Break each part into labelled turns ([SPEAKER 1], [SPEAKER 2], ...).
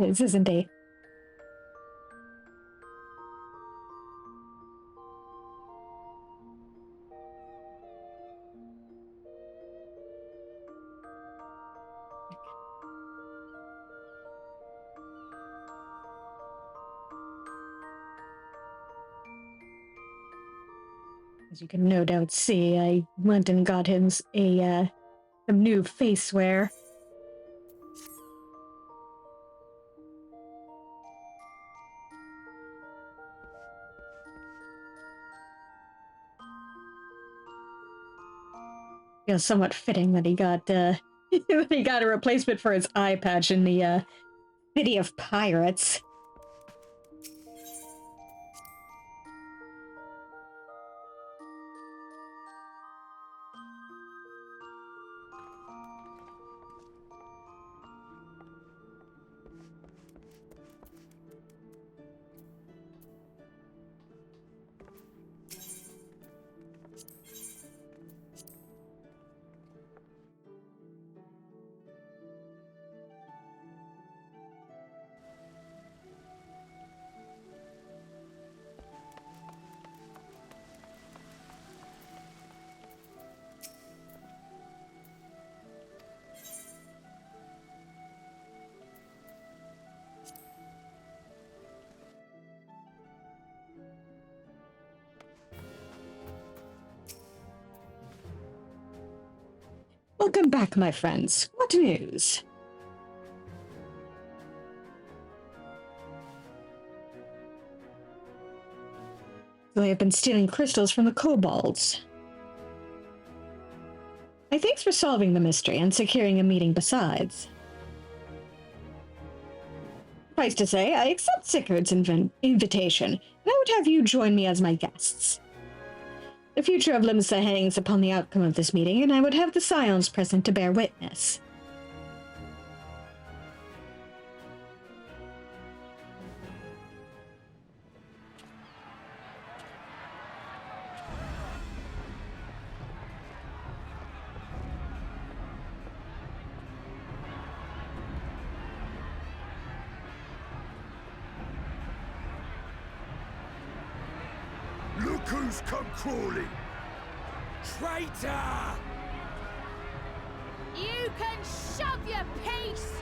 [SPEAKER 1] is, isn't he? As you can no doubt see, I went and got him some new face wear. Feels somewhat fitting that he got he got a replacement for his eye patch in the City of Pirates. Welcome back, my friends. What news? They have been stealing crystals from the kobolds. My thanks for solving the mystery and securing a meeting besides. Suffice to say, I accept Sigurd's invitation, and I would have you join me as my guests. The future of Limsa hangs upon the outcome of this meeting, and I would have the Scions present to bear witness.
[SPEAKER 2] Look who's come crawling! Traitor!
[SPEAKER 3] You can shove your piece!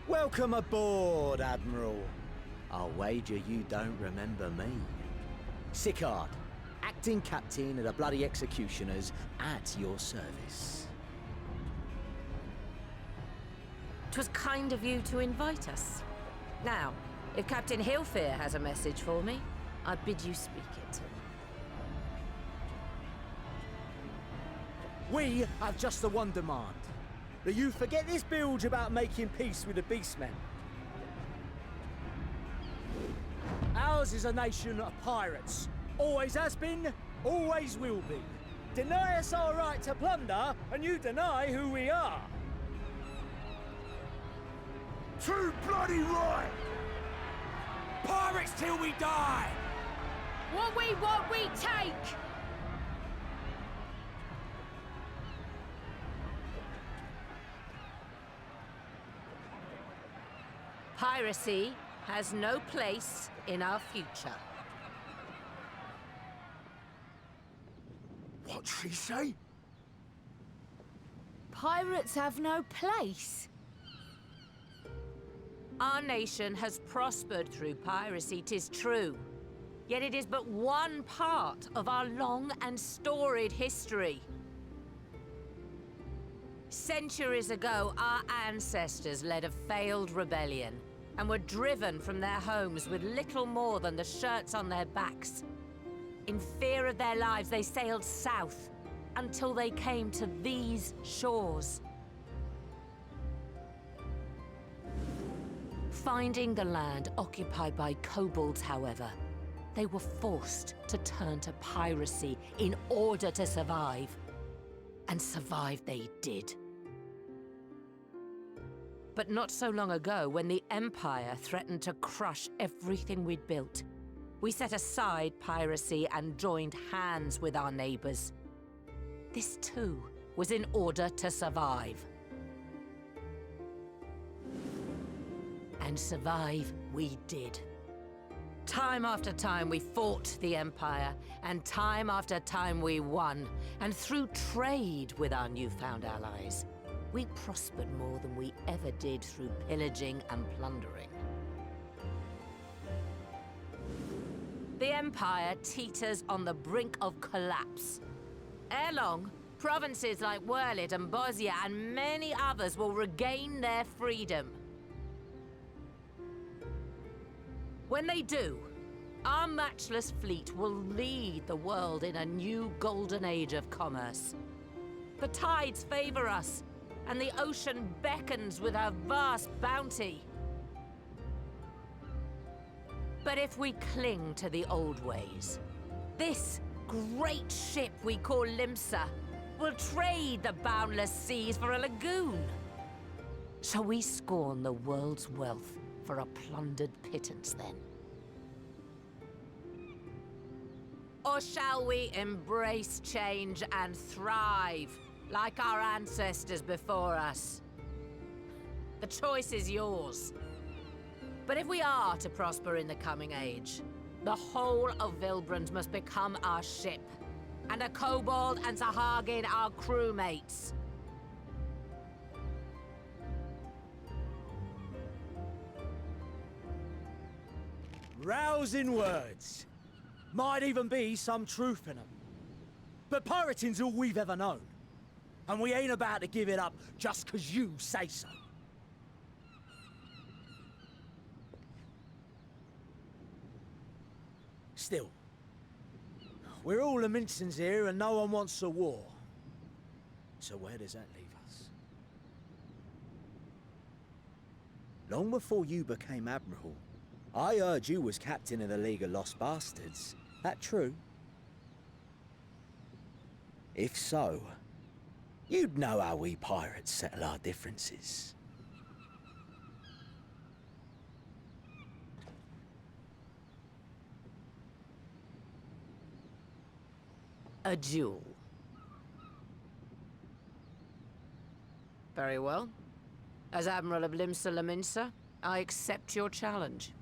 [SPEAKER 4] Welcome aboard, Admiral. I'll wager you don't remember me. Sigurd, acting captain of the bloody executioners, at your service.
[SPEAKER 5] 'Twas kind of you to invite us. Now, if Captain Hilfear has a message for me, I bid you speak it.
[SPEAKER 4] We have just the one demand. That you forget this bilge about making peace with the beastmen. Ours is a nation of pirates. Always has been, always will be. Deny us our right to plunder, and you deny who we are.
[SPEAKER 2] Too bloody right! Pirates till we die!
[SPEAKER 3] What we take!
[SPEAKER 5] Piracy has no place in our future.
[SPEAKER 2] What'd she say?
[SPEAKER 3] Pirates have no place.
[SPEAKER 5] Our nation has prospered through piracy, 'tis true. Yet it is but one part of our long and storied history. Centuries ago, our ancestors led a failed rebellion and were driven from their homes with little more than the shirts on their backs. In fear of their lives, they sailed south until they came to these shores. Finding the land occupied by kobolds, however, they were forced to turn to piracy in order to survive. And survive they did. But not so long ago, when the Empire threatened to crush everything we'd built, we set aside piracy and joined hands with our neighbors. This too was in order to survive. And survive we did. Time after time we fought the Empire, and time after time we won. And through trade with our newfound allies, we prospered more than we ever did through pillaging and plundering. The Empire teeters on the brink of collapse. Ere long, provinces like Werlit and Bosnia and many others will regain their freedom. When they do, our matchless fleet will lead the world in a new golden age of commerce. The tides favor us, and the ocean beckons with her vast bounty. But if we cling to the old ways, this great ship we call Limsa will trade the boundless seas for a lagoon. Shall we scorn the world's wealth for a plundered pittance, then? Or shall we embrace change and thrive, like our ancestors before us? The choice is yours. But if we are to prosper in the coming age, the whole of Vilbrand must become our ship, and a kobold and Sahagin our crewmates.
[SPEAKER 4] Rousing words. Might even be some truth in them. But pirating's all we've ever known. And we ain't about to give it up just 'cause you say so. Still, we're all the Mincins here and no one wants a war. So where does that leave us? Long before you became Admiral, I heard you was captain of the League of Lost Bastards. That true? If so, you'd know how we pirates settle our differences.
[SPEAKER 5] A duel. Very well. As Admiral of Limsa Laminsa, I accept your challenge.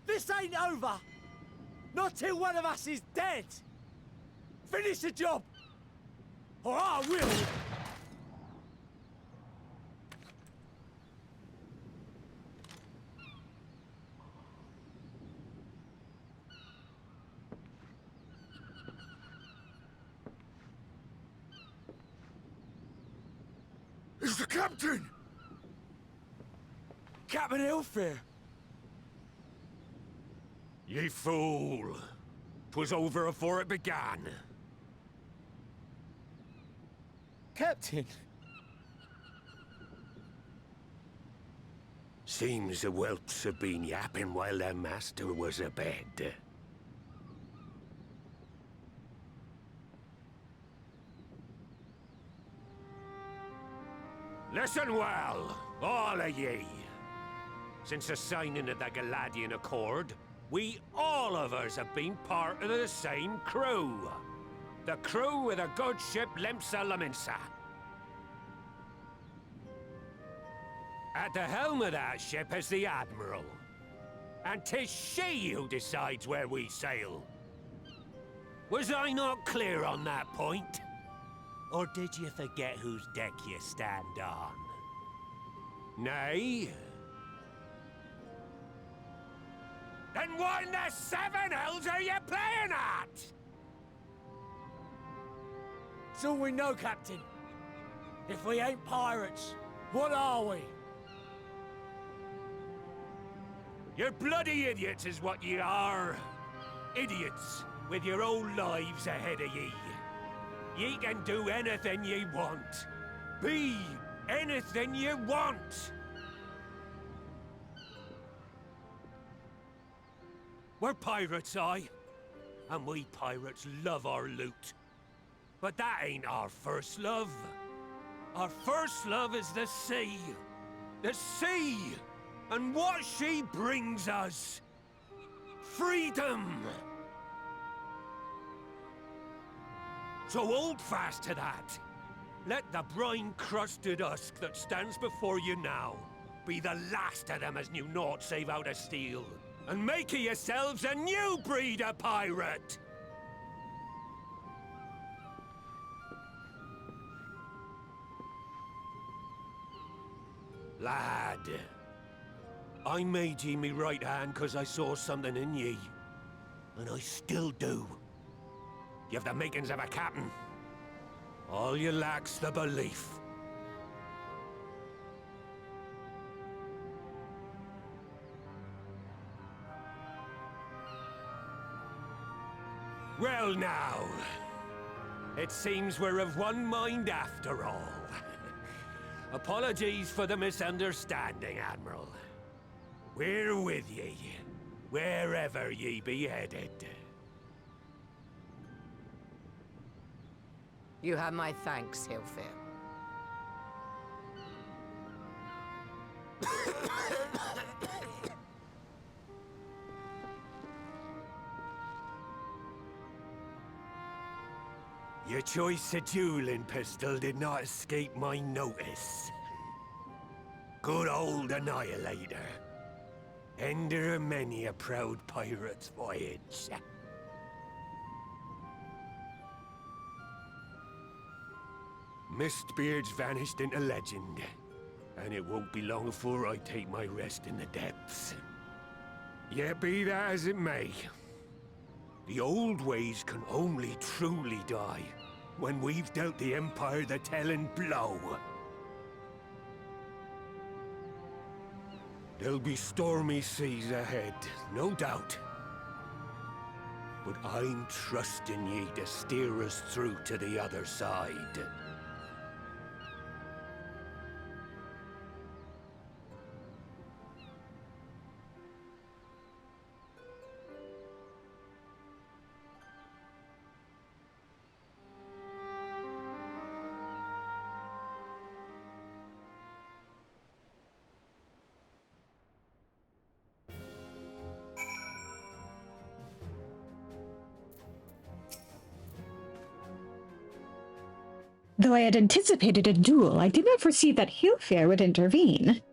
[SPEAKER 4] This ain't over! Not till one of us is dead! Finish the job! Or I will!
[SPEAKER 2] It's the captain!
[SPEAKER 4] Captain Elfair!
[SPEAKER 2] Ye fool! 'Twas over afore it began.
[SPEAKER 4] Captain!
[SPEAKER 2] Seems the whelps have been yapping while their master was abed. Listen well, all of ye. Since the signing of the Galadian Accord, we all of us have been part of the same crew. The crew with a good ship Limsa Laminsa. At the helm of that ship is the Admiral. And 'tis she who decides where we sail. Was I not clear on that point? Or did you forget whose deck you stand on? Nay? Then what in the seven hells are you playing at?
[SPEAKER 6] It's all we know, Captain. If we ain't pirates, what are we?
[SPEAKER 2] You're bloody idiots is what ye are. Idiots with your own lives ahead of ye. Ye can do anything ye want. Be anything ye want. We're pirates, aye. And we pirates love our loot. But that ain't our first love. Our first love is the sea. The sea! And what she brings us. Freedom! So hold fast to that. Let the brine-crusted husk that stands before you now be the last of them as knew naught save out of steel. And make of yourselves a new breed of pirate! Lad, I made ye me right hand 'cause I saw something in ye. And I still do. You've the makings of a captain. All you lack's the belief. Well now, it seems we're of one mind after all. Apologies for the misunderstanding, Admiral. We're with ye, wherever ye be headed.
[SPEAKER 5] You have my thanks, Hilfir.
[SPEAKER 2] Your choice of dueling pistol did not escape my notice. Good old Annihilator. Ender of many a proud pirate's voyage. Mistbeard's vanished into legend, and it won't be long before I take my rest in the depths. Yet be that as it may, the old ways can only truly die when we've dealt the Empire the telling blow. There'll be stormy seas ahead, no doubt. But I'm trusting ye to steer us through to the other side.
[SPEAKER 1] Though I had anticipated a duel, I did not foresee that Hilfir would intervene.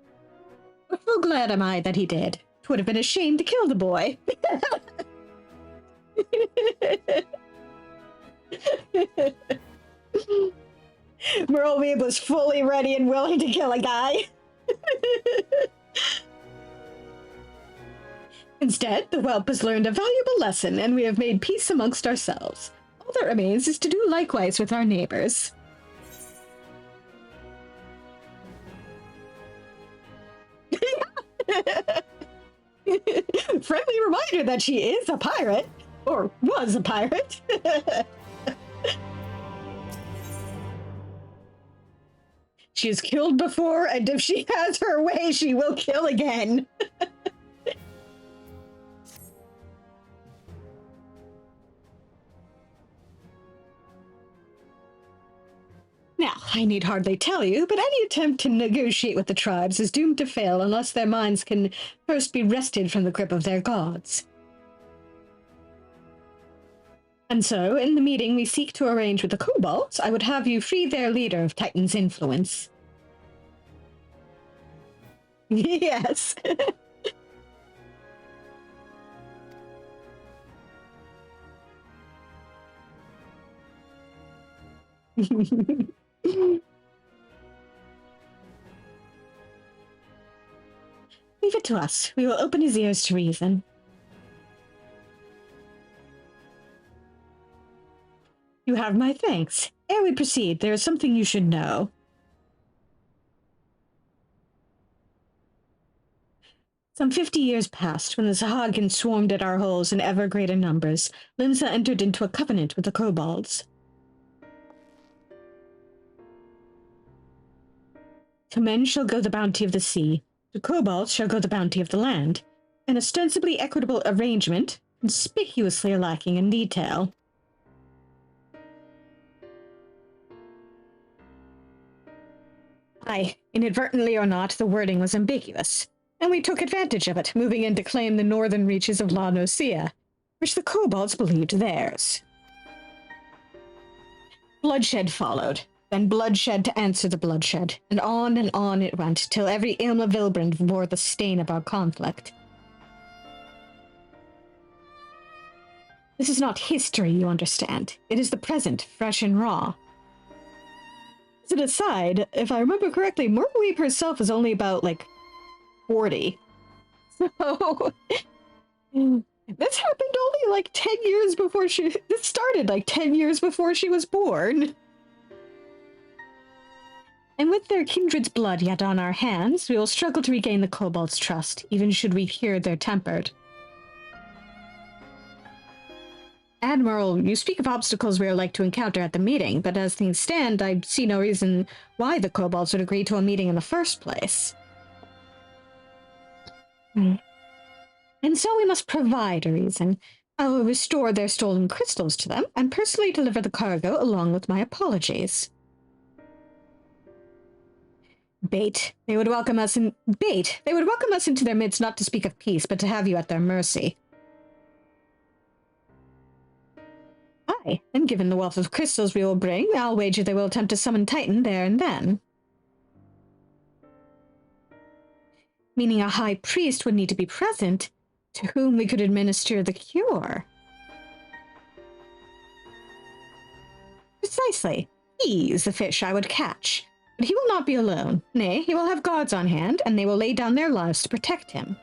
[SPEAKER 1] But full glad am I that he did. 'Twould have been a shame to kill the boy. Merolweeb was fully ready and willing to kill a guy. Instead, the whelp has learned a valuable lesson, and we have made peace amongst ourselves. All that remains is to do likewise with our neighbors. Friendly reminder that she is a pirate, or was a pirate. She has killed before, and if she has her way, she will kill again. Now, I need hardly tell you, but any attempt to negotiate with the tribes is doomed to fail unless their minds can first be wrested from the grip of their gods. And so, in the meeting we seek to arrange with the kobolds, I would have you free their leader of Titan's influence. Yes. Leave it to us. We will open his ears to reason. You have my thanks. Ere we proceed, there is something you should know. Some 50 years passed when the Sahagin swarmed at our halls in ever greater numbers. Limsa entered into a covenant with the kobolds. To men shall go the bounty of the sea. To kobolds shall go the bounty of the land. An ostensibly equitable arrangement, conspicuously lacking in detail. Aye, inadvertently or not, the wording was ambiguous, and we took advantage of it, moving in to claim the northern reaches of La Nosea, which the kobolds believed theirs. Bloodshed followed, then bloodshed to answer the bloodshed, and on it went, till every Ilma Vilbrand bore the stain of our conflict. This is not history, you understand. It is the present, fresh and raw. As an aside, if I remember correctly, Morgweep herself is only about, 40. So, this happened only, 10 years before this started, 10 years before she was born. And with their kindred's blood yet on our hands, we will struggle to regain the kobolds' trust, even should we cure their tempered. Admiral, you speak of obstacles we are like to encounter at the meeting, but as things stand, I see no reason why the kobolds would agree to a meeting in the first place. And so we must provide a reason. I will restore their stolen crystals to them, and personally deliver the cargo along with my apologies. Bait. They would welcome us into their midst, not to speak of peace, but to have you at their mercy. Aye, and given the wealth of crystals we will bring, I'll wager they will attempt to summon Titan there and then. Meaning a high priest would need to be present, to whom we could administer the cure. Precisely. He is the fish I would catch. But he will not be alone. Nay, he will have guards on hand, and they will lay down their lives to protect him.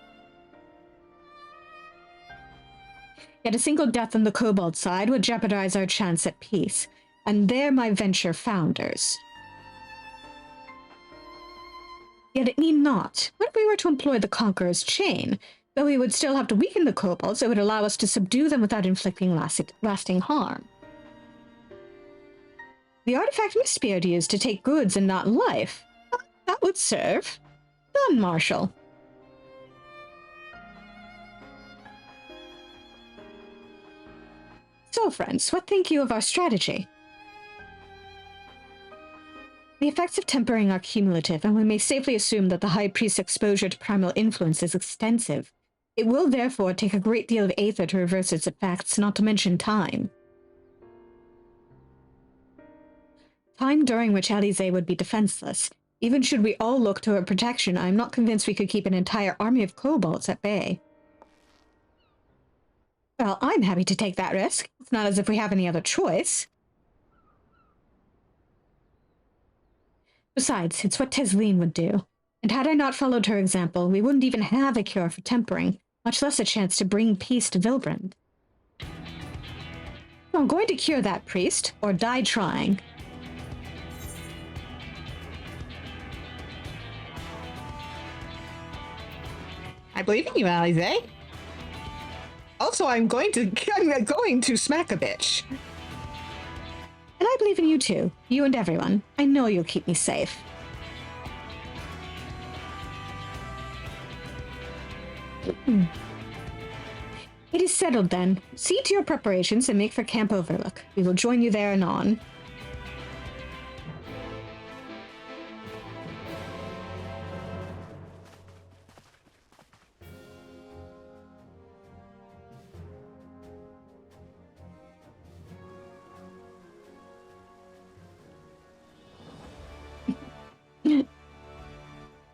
[SPEAKER 1] Yet a single death on the kobold side would jeopardize our chance at peace, and there my venture founders. Yet it need not. What if we were to employ the Conqueror's Chain? Though we would still have to weaken the kobolds, it would allow us to subdue them without inflicting lasting harm. The artifact Miss Spear used to take goods and not life. That would serve. Done, Marshal. So, friends, what think you of our strategy? The effects of tempering are cumulative, and we may safely assume that the High Priest's exposure to primal influence is extensive. It will therefore take a great deal of aether to reverse its effects, not to mention time. Time during which Eorzea would be defenseless. Even should we all look to her protection, I am not convinced we could keep an entire army of kobolds at bay. Well, I'm happy to take that risk. It's not as if we have any other choice. Besides, it's what Tesleen would do. And had I not followed her example, we wouldn't even have a cure for tempering, much less a chance to bring peace to Vilbrand. So I'm going to cure that priest, or die trying.
[SPEAKER 7] I believe in you, Eorzea. Also, I'm going to smack a bitch.
[SPEAKER 1] And I believe in you too, you and everyone. I know you'll keep me safe. It is settled then. See to your preparations and make for Camp Overlook. We will join you there anon.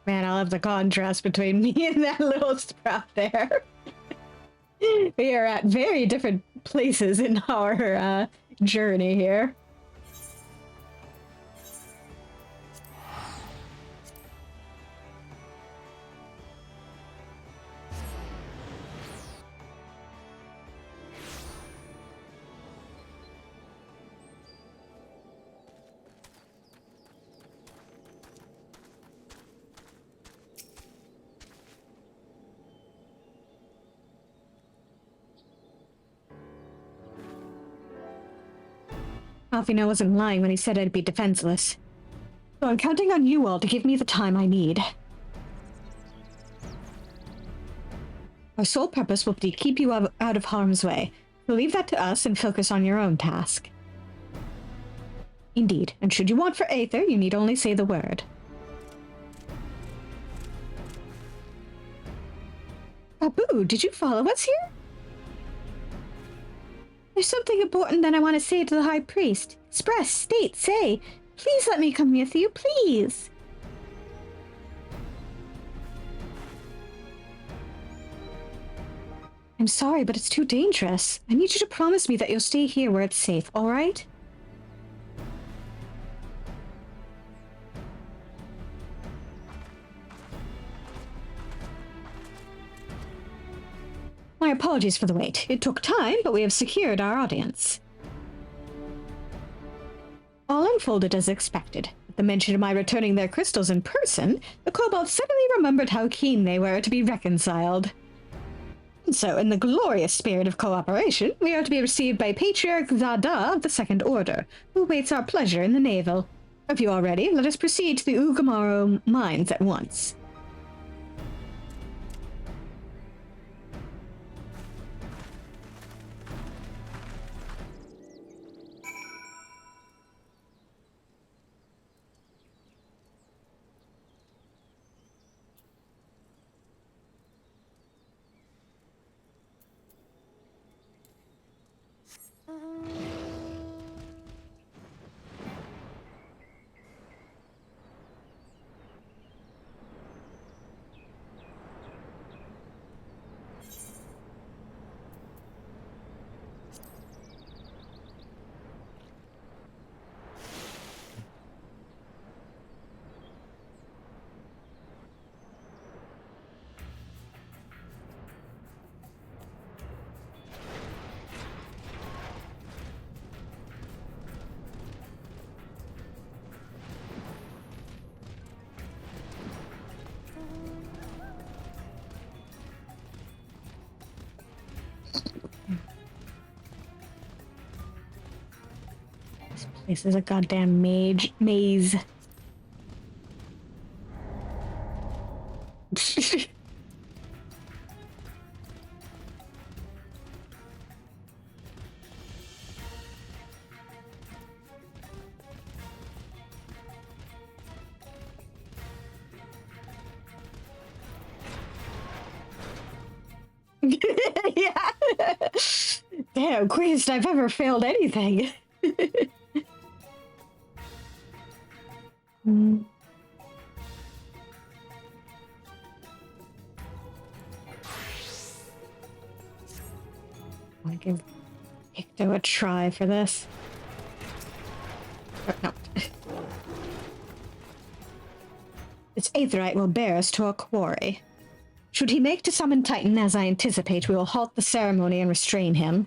[SPEAKER 1] Man, I love the contrast between me and that little sprout there. We are at very different places in our journey here. Alfino wasn't lying when he said I'd be defenseless. So I'm counting on you all to give me the time I need. Our sole purpose will be to keep you out of harm's way. So leave that to us and focus on your own task. Indeed, and should you want for Aether, you need only say the word. Babu, did you follow us here? There's something important that I want to say to the High Priest. Express, state, say. Please let me come with you, please. I'm sorry, but it's too dangerous. I need you to promise me that you'll stay here where it's safe, all right? My apologies for the wait. It took time, but we have secured our audience. All unfolded as expected. At the mention of my returning their crystals in person, the kobolds suddenly remembered how keen they were to be reconciled. And so, in the glorious spirit of cooperation, we are to be received by Patriarch Zada of the Second Order, who awaits our pleasure in the navel. If you are ready, let us proceed to the Ugamaro mines at once. This is a goddamn maze. Yeah. Damn, quickest I've ever failed anything. I'll give Icto a try for this. No. This aetherite will bear us to a quarry. Should he make to summon Titan, as I anticipate, we will halt the ceremony and restrain him.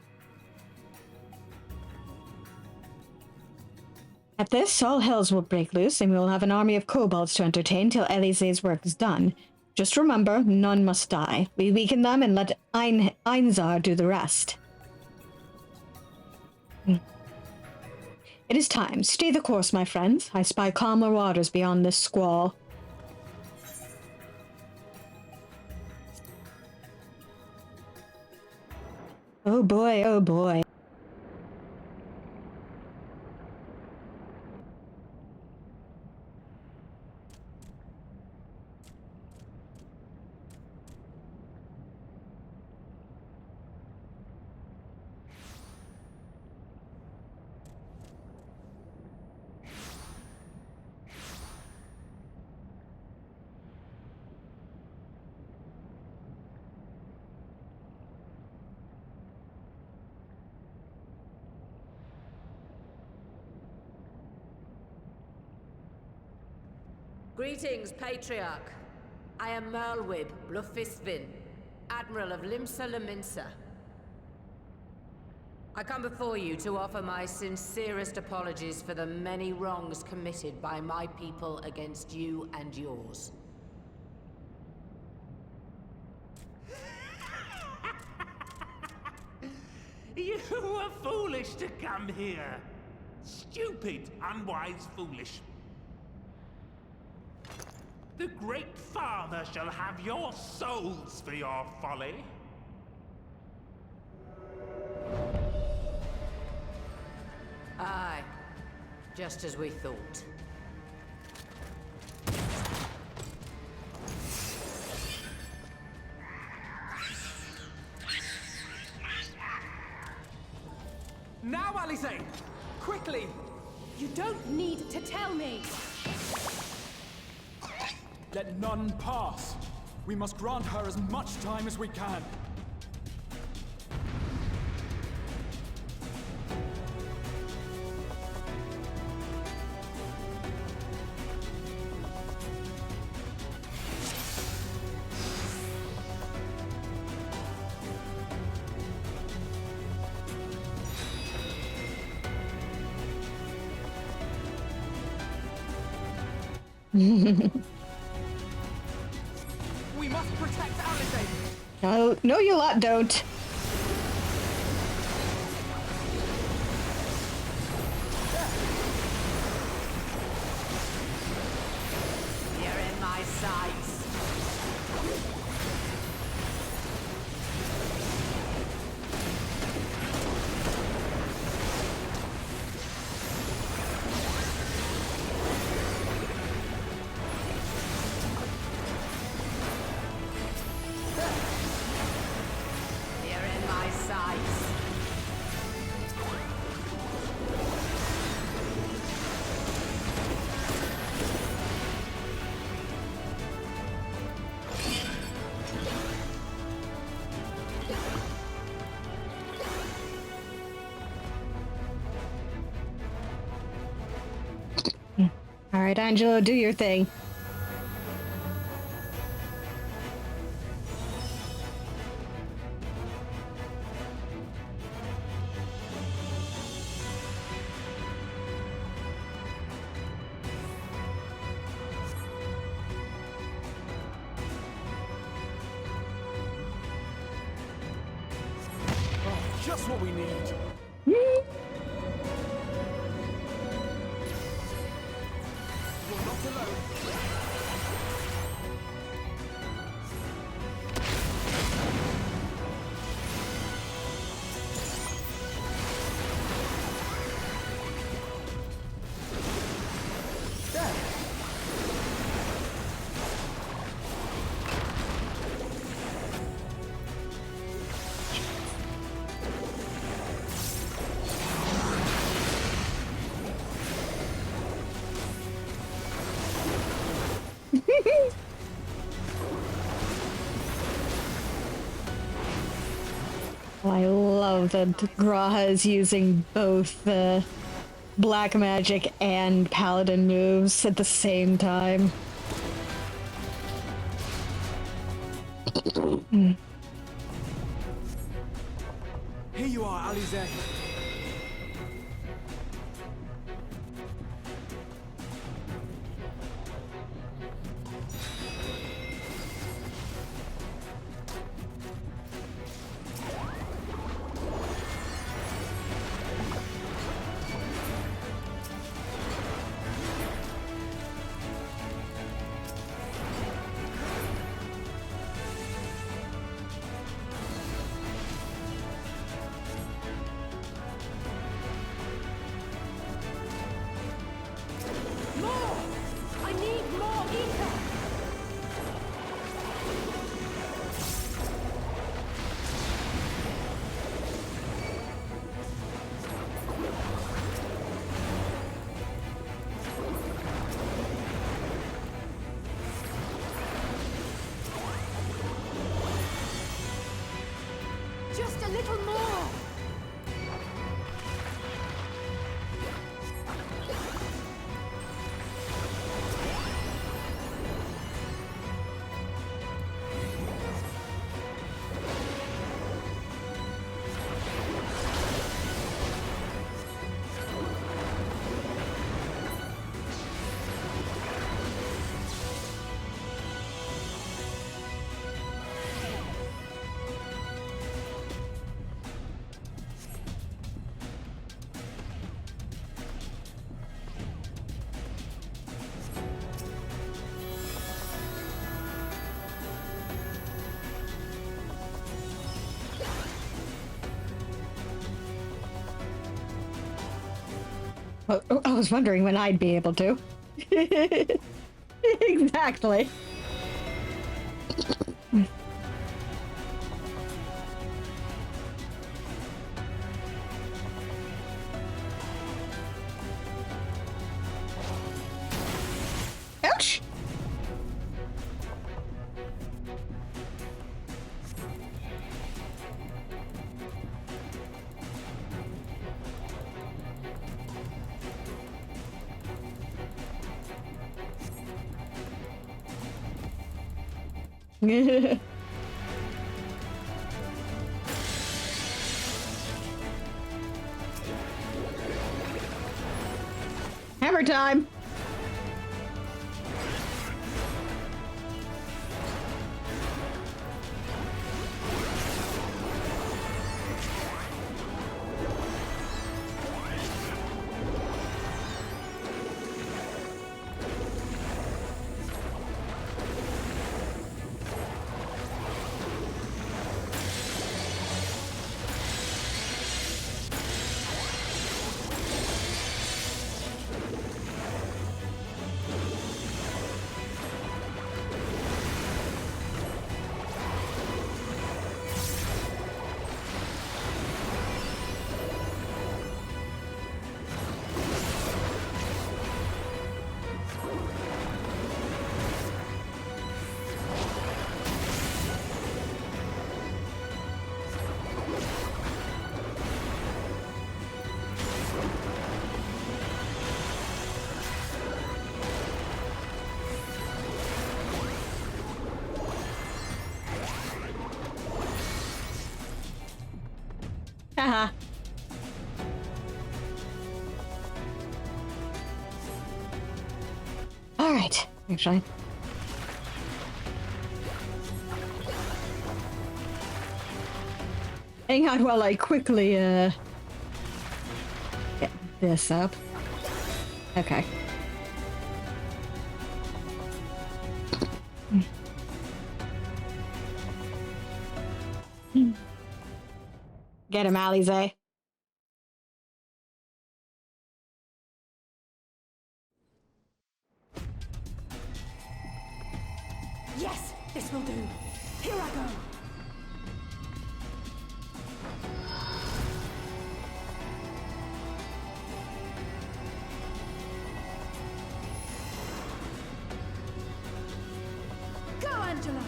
[SPEAKER 1] At this, all hells will break loose, and we will have an army of kobolds to entertain till Elise's work is done. Just remember, none must die. We weaken them and let Einzar do the rest. It is time. Stay the course, my friends. I spy calmer waters beyond this squall. Oh boy, oh boy.
[SPEAKER 5] Greetings, Patriarch. I am Merlwib Blufisvin, Admiral of Limsa Laminsa. I come before you to offer my sincerest apologies for the many wrongs committed by my people against you and yours.
[SPEAKER 8] You were foolish to come here. Stupid, unwise, foolish. The Great Father shall have your souls for your folly.
[SPEAKER 5] Aye, just as we thought.
[SPEAKER 6] Now, Alize! Quickly!
[SPEAKER 3] You don't need to tell me.
[SPEAKER 6] Let none pass. We must grant her as much time as we can. We must protect Alize!
[SPEAKER 1] No, you lot don't.
[SPEAKER 5] You're in my sights. You're in my sights.
[SPEAKER 1] All right, Angelo, do your thing.
[SPEAKER 6] Oh, just what we need. You're not alone. There.
[SPEAKER 1] I love that Graha is using both the black magic and paladin moves at the same time.
[SPEAKER 6] Here you are, Alize.
[SPEAKER 3] More! I need more ether! Just a little more!
[SPEAKER 1] I was wondering when I'd be able to. Exactly. Ouch! Hammer time! Haha. All right, actually. Hang on while I quickly get this up. Okay. Get him, Alize.
[SPEAKER 3] Yes, this will do. Here I go. Go, Angela.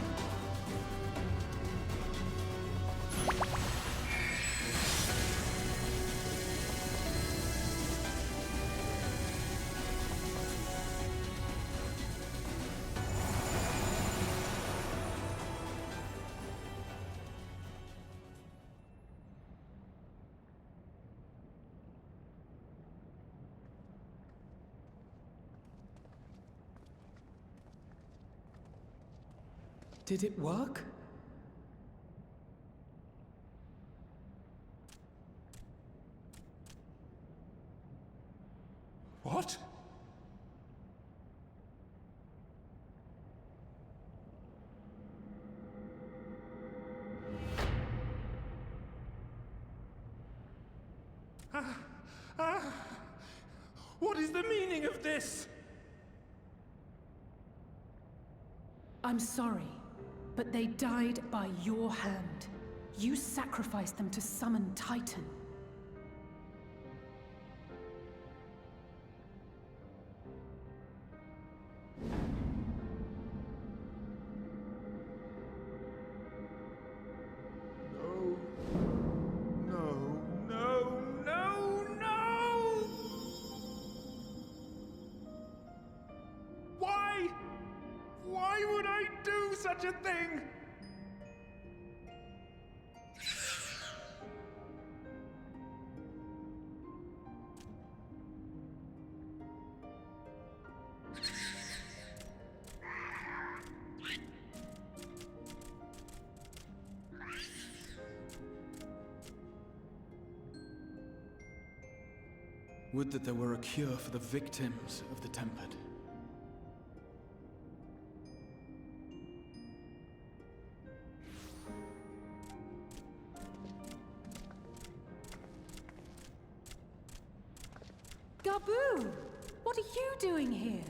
[SPEAKER 9] Did it work?
[SPEAKER 8] What? What is the meaning of this?
[SPEAKER 10] I'm sorry, but they died by your hand. You sacrificed them to summon Titan.
[SPEAKER 8] No! Why would I do such a thing?
[SPEAKER 9] Would that there were a cure for the victims of the Tempered.
[SPEAKER 10] Garbu! What are you doing here?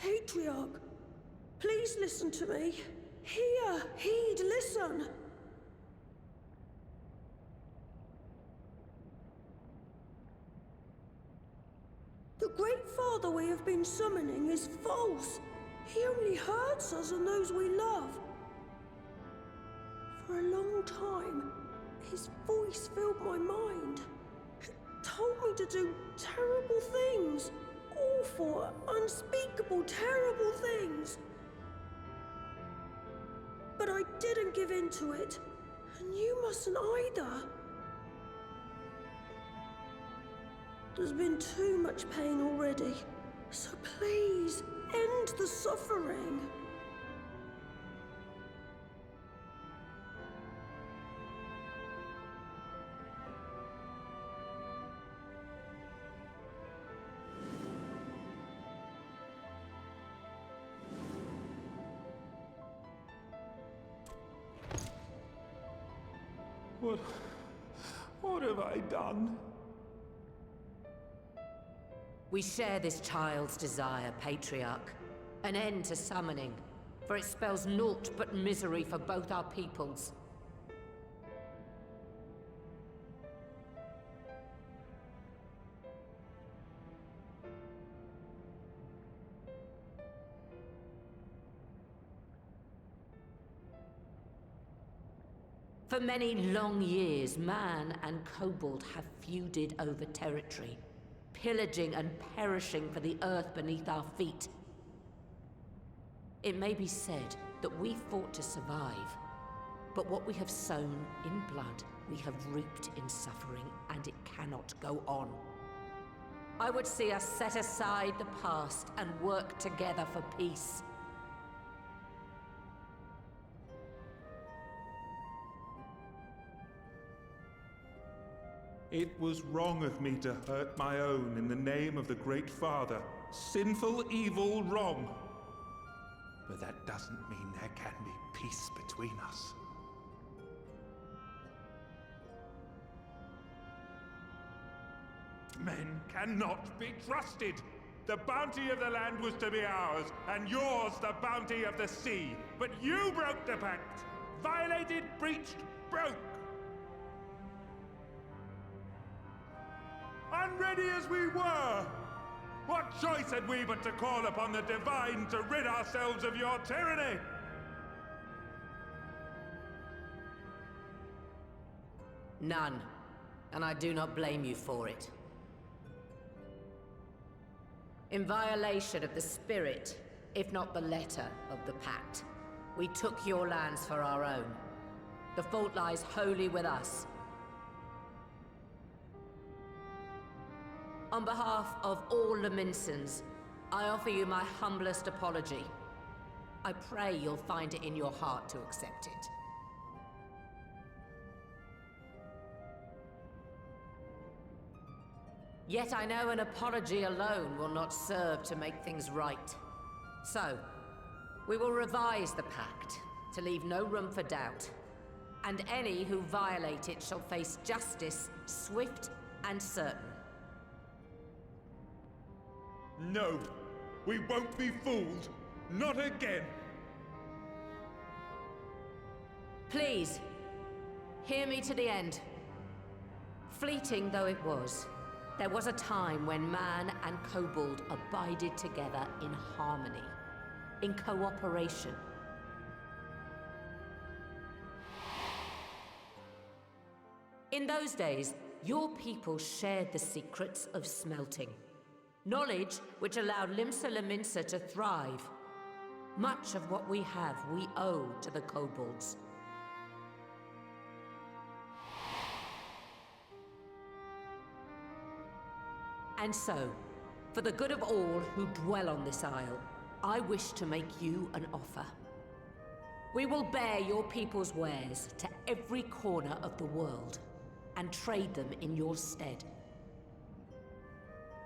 [SPEAKER 3] Patriarch, please listen to me. Hear, heed, listen. The Great Father we have been summoning is false. He only hurts us and those we love. For a long time, his voice filled my mind. It told me to do terrible things. Awful, unspeakable, terrible things. But I didn't give in to it, and you mustn't either. There's been too much pain already, so please, end the suffering.
[SPEAKER 8] What have I done?
[SPEAKER 5] We share this child's desire, Patriarch. An end to summoning, for it spells naught but misery for both our peoples. For many long years, man and kobold have feuded over territory, pillaging and perishing for the earth beneath our feet. It may be said that we fought to survive, but what we have sown in blood, we have reaped in suffering, and it cannot go on. I would see us set aside the past and work together for peace.
[SPEAKER 8] It was wrong of me to hurt my own in the name of the Great Father. Sinful, evil, wrong. But that doesn't mean there can be peace between us. Men cannot be trusted. The bounty of the land was to be ours, and yours the bounty of the sea. But you broke the pact. Violated, breached, broke. Unready as we were, what choice had we but to call upon the divine to rid ourselves of your tyranny?
[SPEAKER 5] None, and I do not blame you for it. In violation of the spirit, if not the letter, of the pact, we took your lands for our own. The fault lies wholly with us. On behalf of all Laminsons, I offer you my humblest apology. I pray you'll find it in your heart to accept it. Yet I know an apology alone will not serve to make things right. So, we will revise the pact to leave no room for doubt. And any who violate it shall face justice, swift and certain.
[SPEAKER 8] No, we won't be fooled. Not again.
[SPEAKER 5] Please, hear me to the end. Fleeting though it was, there was a time when man and kobold abided together in harmony, in cooperation. In those days, your people shared the secrets of smelting. Knowledge which allowed Limsa Laminsa to thrive. Much of what we have, we owe to the kobolds. And so, for the good of all who dwell on this isle, I wish to make you an offer. We will bear your people's wares to every corner of the world, and trade them in your stead.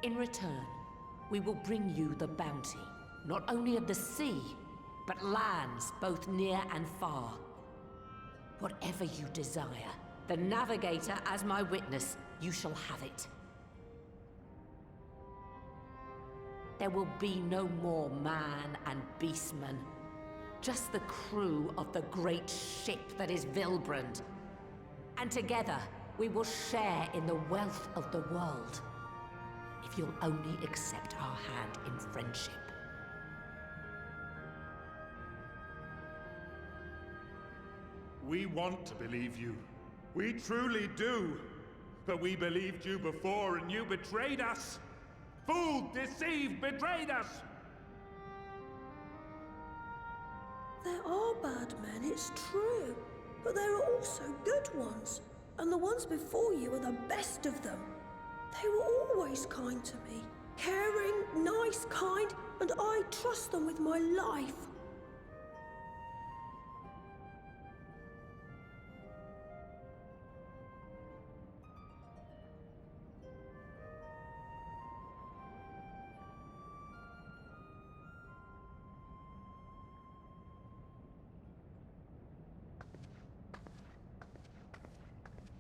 [SPEAKER 5] In return, we will bring you the bounty, not only of the sea, but lands both near and far. Whatever you desire, the Navigator as my witness, you shall have it. There will be no more man and beastman. Just the crew of the great ship that is Vilbrand. And together, we will share in the wealth of the world. If you'll only accept our hand in friendship.
[SPEAKER 8] We want to believe you. We truly do. But we believed you before and you betrayed us. Fooled, deceived, betrayed us!
[SPEAKER 3] There are bad men, it's true. But there are also good ones. And the ones before you are the best of them. They were always kind to me. Caring, nice, kind, and I trust them with my life.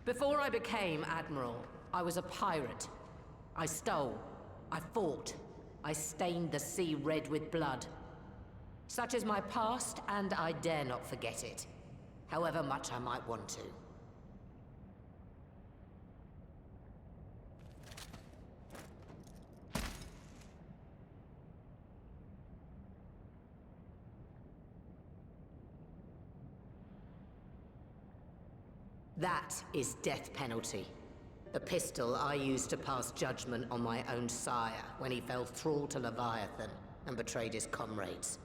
[SPEAKER 5] Before I became Admiral, I was a pirate. I stole, I fought, I stained the sea red with blood. Such is my past, and I dare not forget it, however much I might want to. That is death penalty. The pistol I used to pass judgment on my own sire when he fell thrall to Leviathan and betrayed his comrades.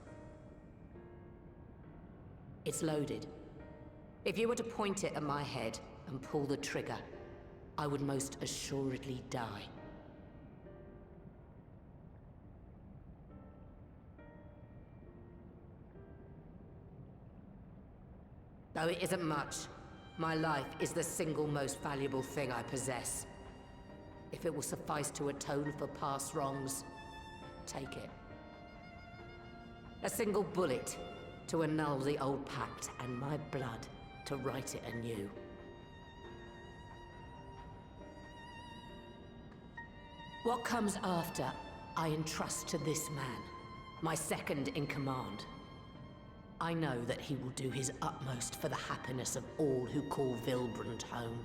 [SPEAKER 5] It's loaded. If you were to point it at my head and pull the trigger, I would most assuredly die. Though it isn't much, my life is the single most valuable thing I possess. If it will suffice to atone for past wrongs, take it. A single bullet to annul the old pact, and my blood to write it anew. What comes after, I entrust to this man, my second in command. I know that he will do his utmost for the happiness of all who call Vilbrand home.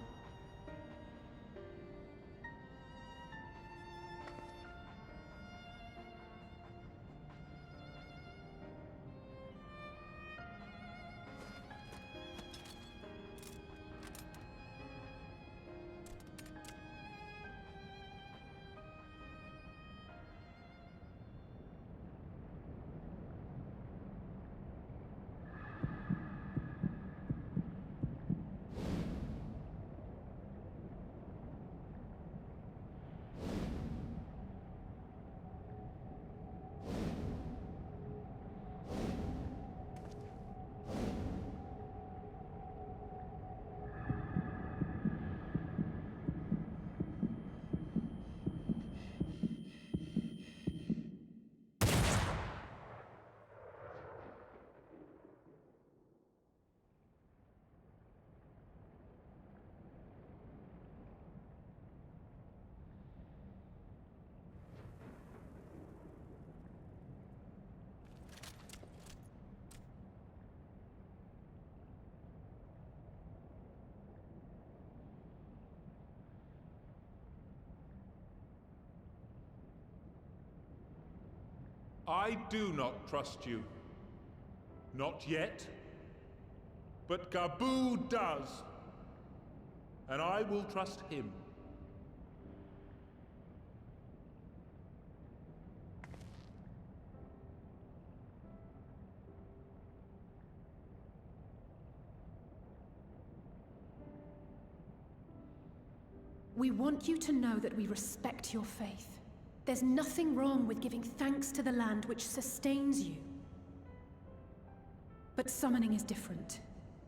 [SPEAKER 8] I do not trust you. Not yet. But Gabu does. And I will trust him.
[SPEAKER 10] We want you to know that we respect your faith. There's nothing wrong with giving thanks to the land which sustains you. But summoning is different.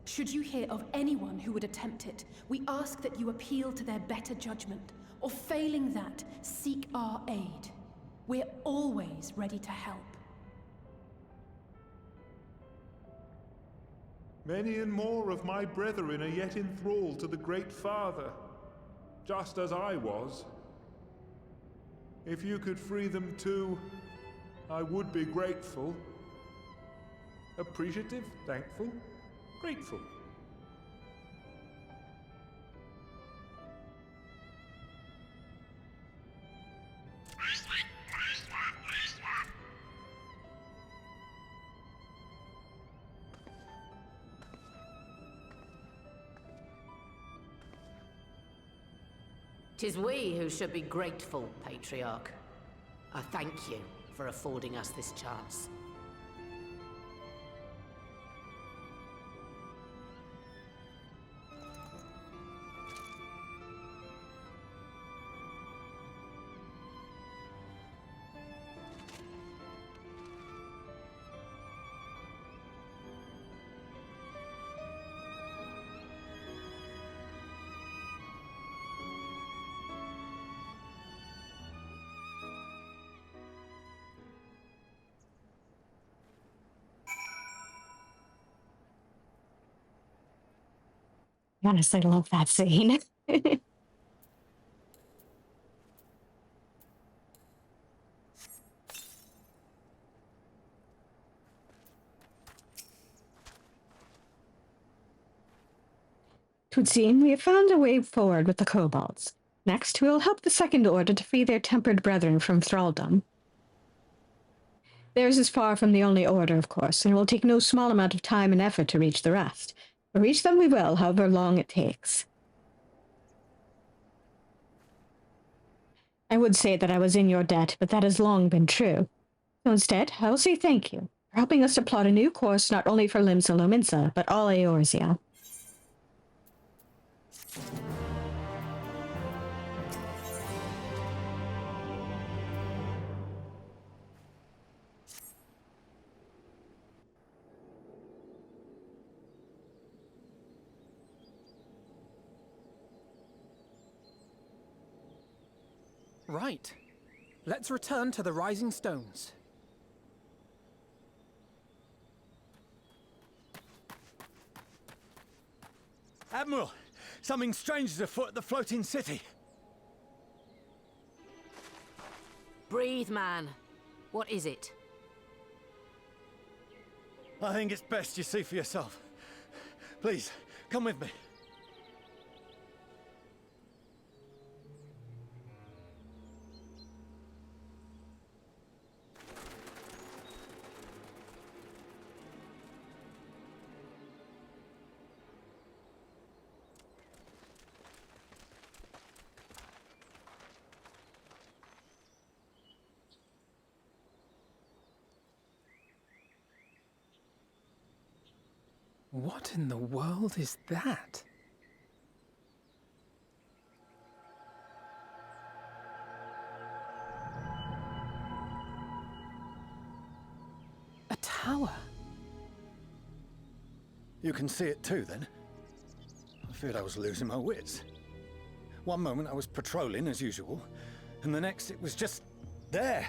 [SPEAKER 10] Should you hear of anyone who would attempt it, we ask that you appeal to their better judgment, or failing that, seek our aid. We're always ready to help.
[SPEAKER 8] Many and more of my brethren are yet enthralled to the Great Father, just as I was. If you could free them too, I would be grateful. Appreciative, thankful, grateful.
[SPEAKER 5] Tis we who should be grateful, Patriarch. I thank you for affording us this chance.
[SPEAKER 1] I honestly love that scene. Twould seem we have found a way forward with the kobolds. Next, we will help the Second Order to free their tempered brethren from thraldom. Theirs is far from the only order, of course, and it will take no small amount of time and effort to reach the rest. But reach them we will, however long it takes. I would say that I was in your debt, but that has long been true. So instead, I will say thank you for helping us to plot a new course not only for Limsa Lominsa, but all Eorzea.
[SPEAKER 11] Right. Let's return to the Rising Stones.
[SPEAKER 6] Admiral, something strange is afoot at the floating city.
[SPEAKER 5] Breathe, man. What is it?
[SPEAKER 6] I think it's best you see for yourself. Please, come with me.
[SPEAKER 11] What in the world is that? A tower?
[SPEAKER 6] You can see it too, then? I feared I was losing my wits. One moment I was patrolling as usual, and the next it was just there.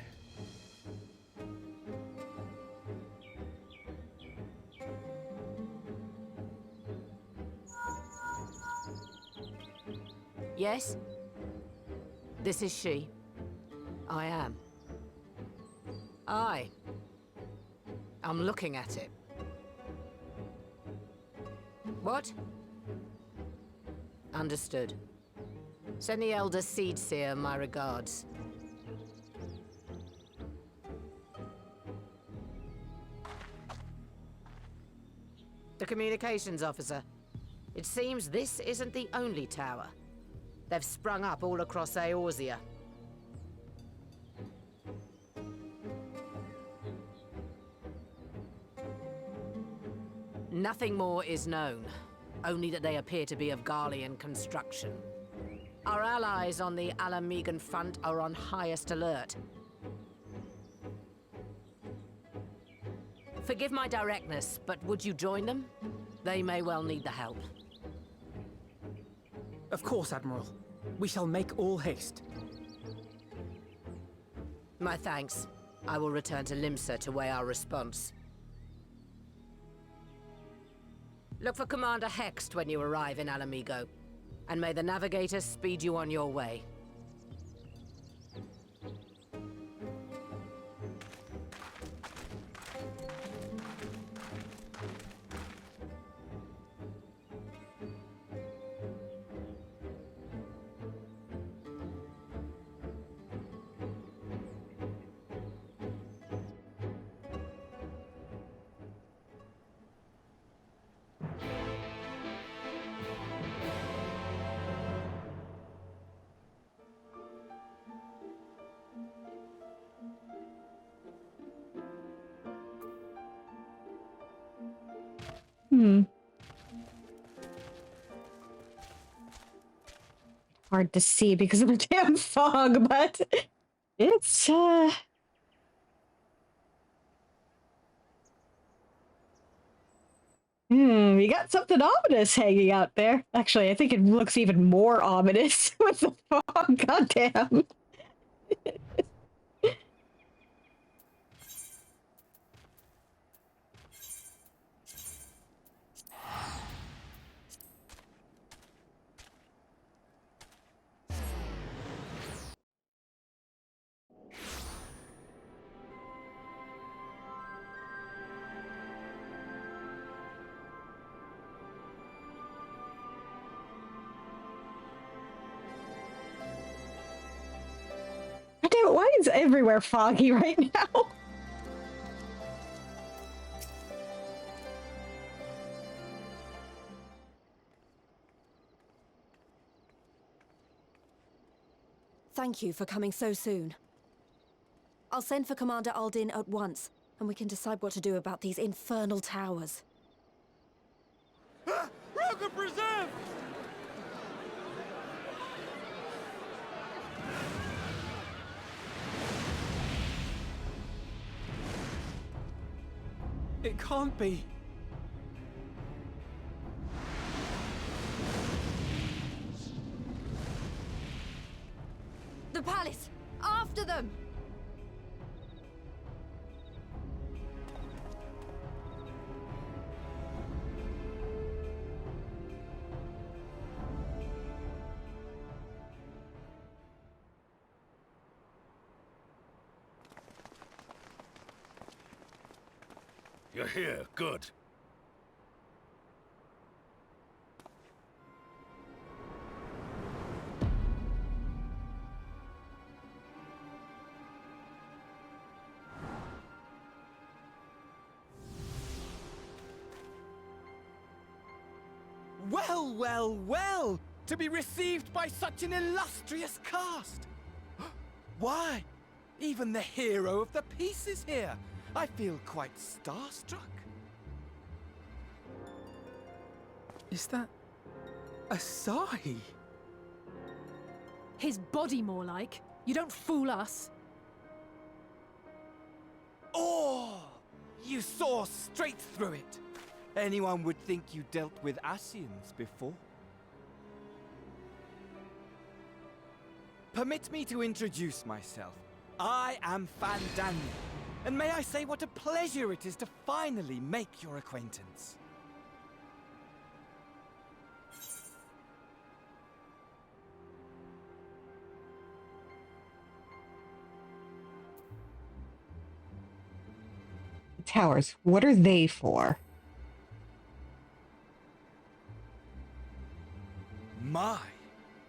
[SPEAKER 5] Yes? This is she. I am. I'm looking at it. What? Understood. Send the Elder Seedseer my regards. The communications officer. It seems this isn't the only tower. They've sprung up all across Eorzea. Nothing more is known, only that they appear to be of Garlean construction. Our allies on the Alamegan front are on highest alert. Forgive my directness, but would you join them? They may well need the help.
[SPEAKER 11] Of course, Admiral. We shall make all haste.
[SPEAKER 5] My thanks. I will return to Limsa to weigh our response. Look for Commander Hext when you arrive in Alamigo, and may the navigator speed you on your way.
[SPEAKER 1] Hard to see because of the damn fog, but it's we got something ominous hanging out there. Actually, I think it looks even more ominous with the fog. Goddamn. Damn it, why is everywhere foggy right now?
[SPEAKER 12] Thank you for coming so soon. I'll send for Commander Aldin at once, and we can decide what to do about these infernal towers.
[SPEAKER 2] Rocket Preserve!
[SPEAKER 11] It can't be.
[SPEAKER 12] The palace! After them!
[SPEAKER 2] You're here, good.
[SPEAKER 4] Well, well, well! To be received by such an illustrious cast! Why? Even the hero of the piece is here! I feel quite starstruck.
[SPEAKER 11] Is that Asahi?
[SPEAKER 10] His body, more like. You don't fool us.
[SPEAKER 4] Oh! You saw straight through it! Anyone would think you dealt with Ascians before. Permit me to introduce myself. I am Fandaniel, and may I say what a pleasure it is to finally make your acquaintance.
[SPEAKER 7] Towers, what are they for?
[SPEAKER 4] My,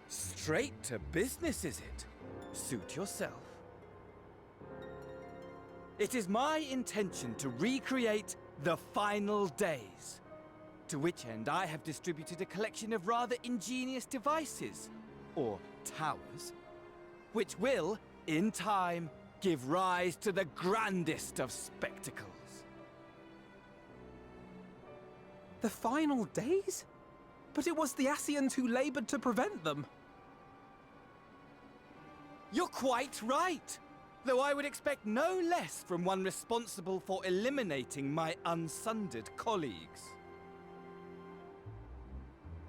[SPEAKER 4] straight to business is it? Suit yourself. It is my intention to recreate the final days, to which end I have distributed a collection of rather ingenious devices, or towers, which will, in time, give rise to the grandest of spectacles.
[SPEAKER 11] The final days? But it was the Ascians who labored to prevent them.
[SPEAKER 4] You're quite right, though I would expect no less from one responsible for eliminating my unsundered colleagues.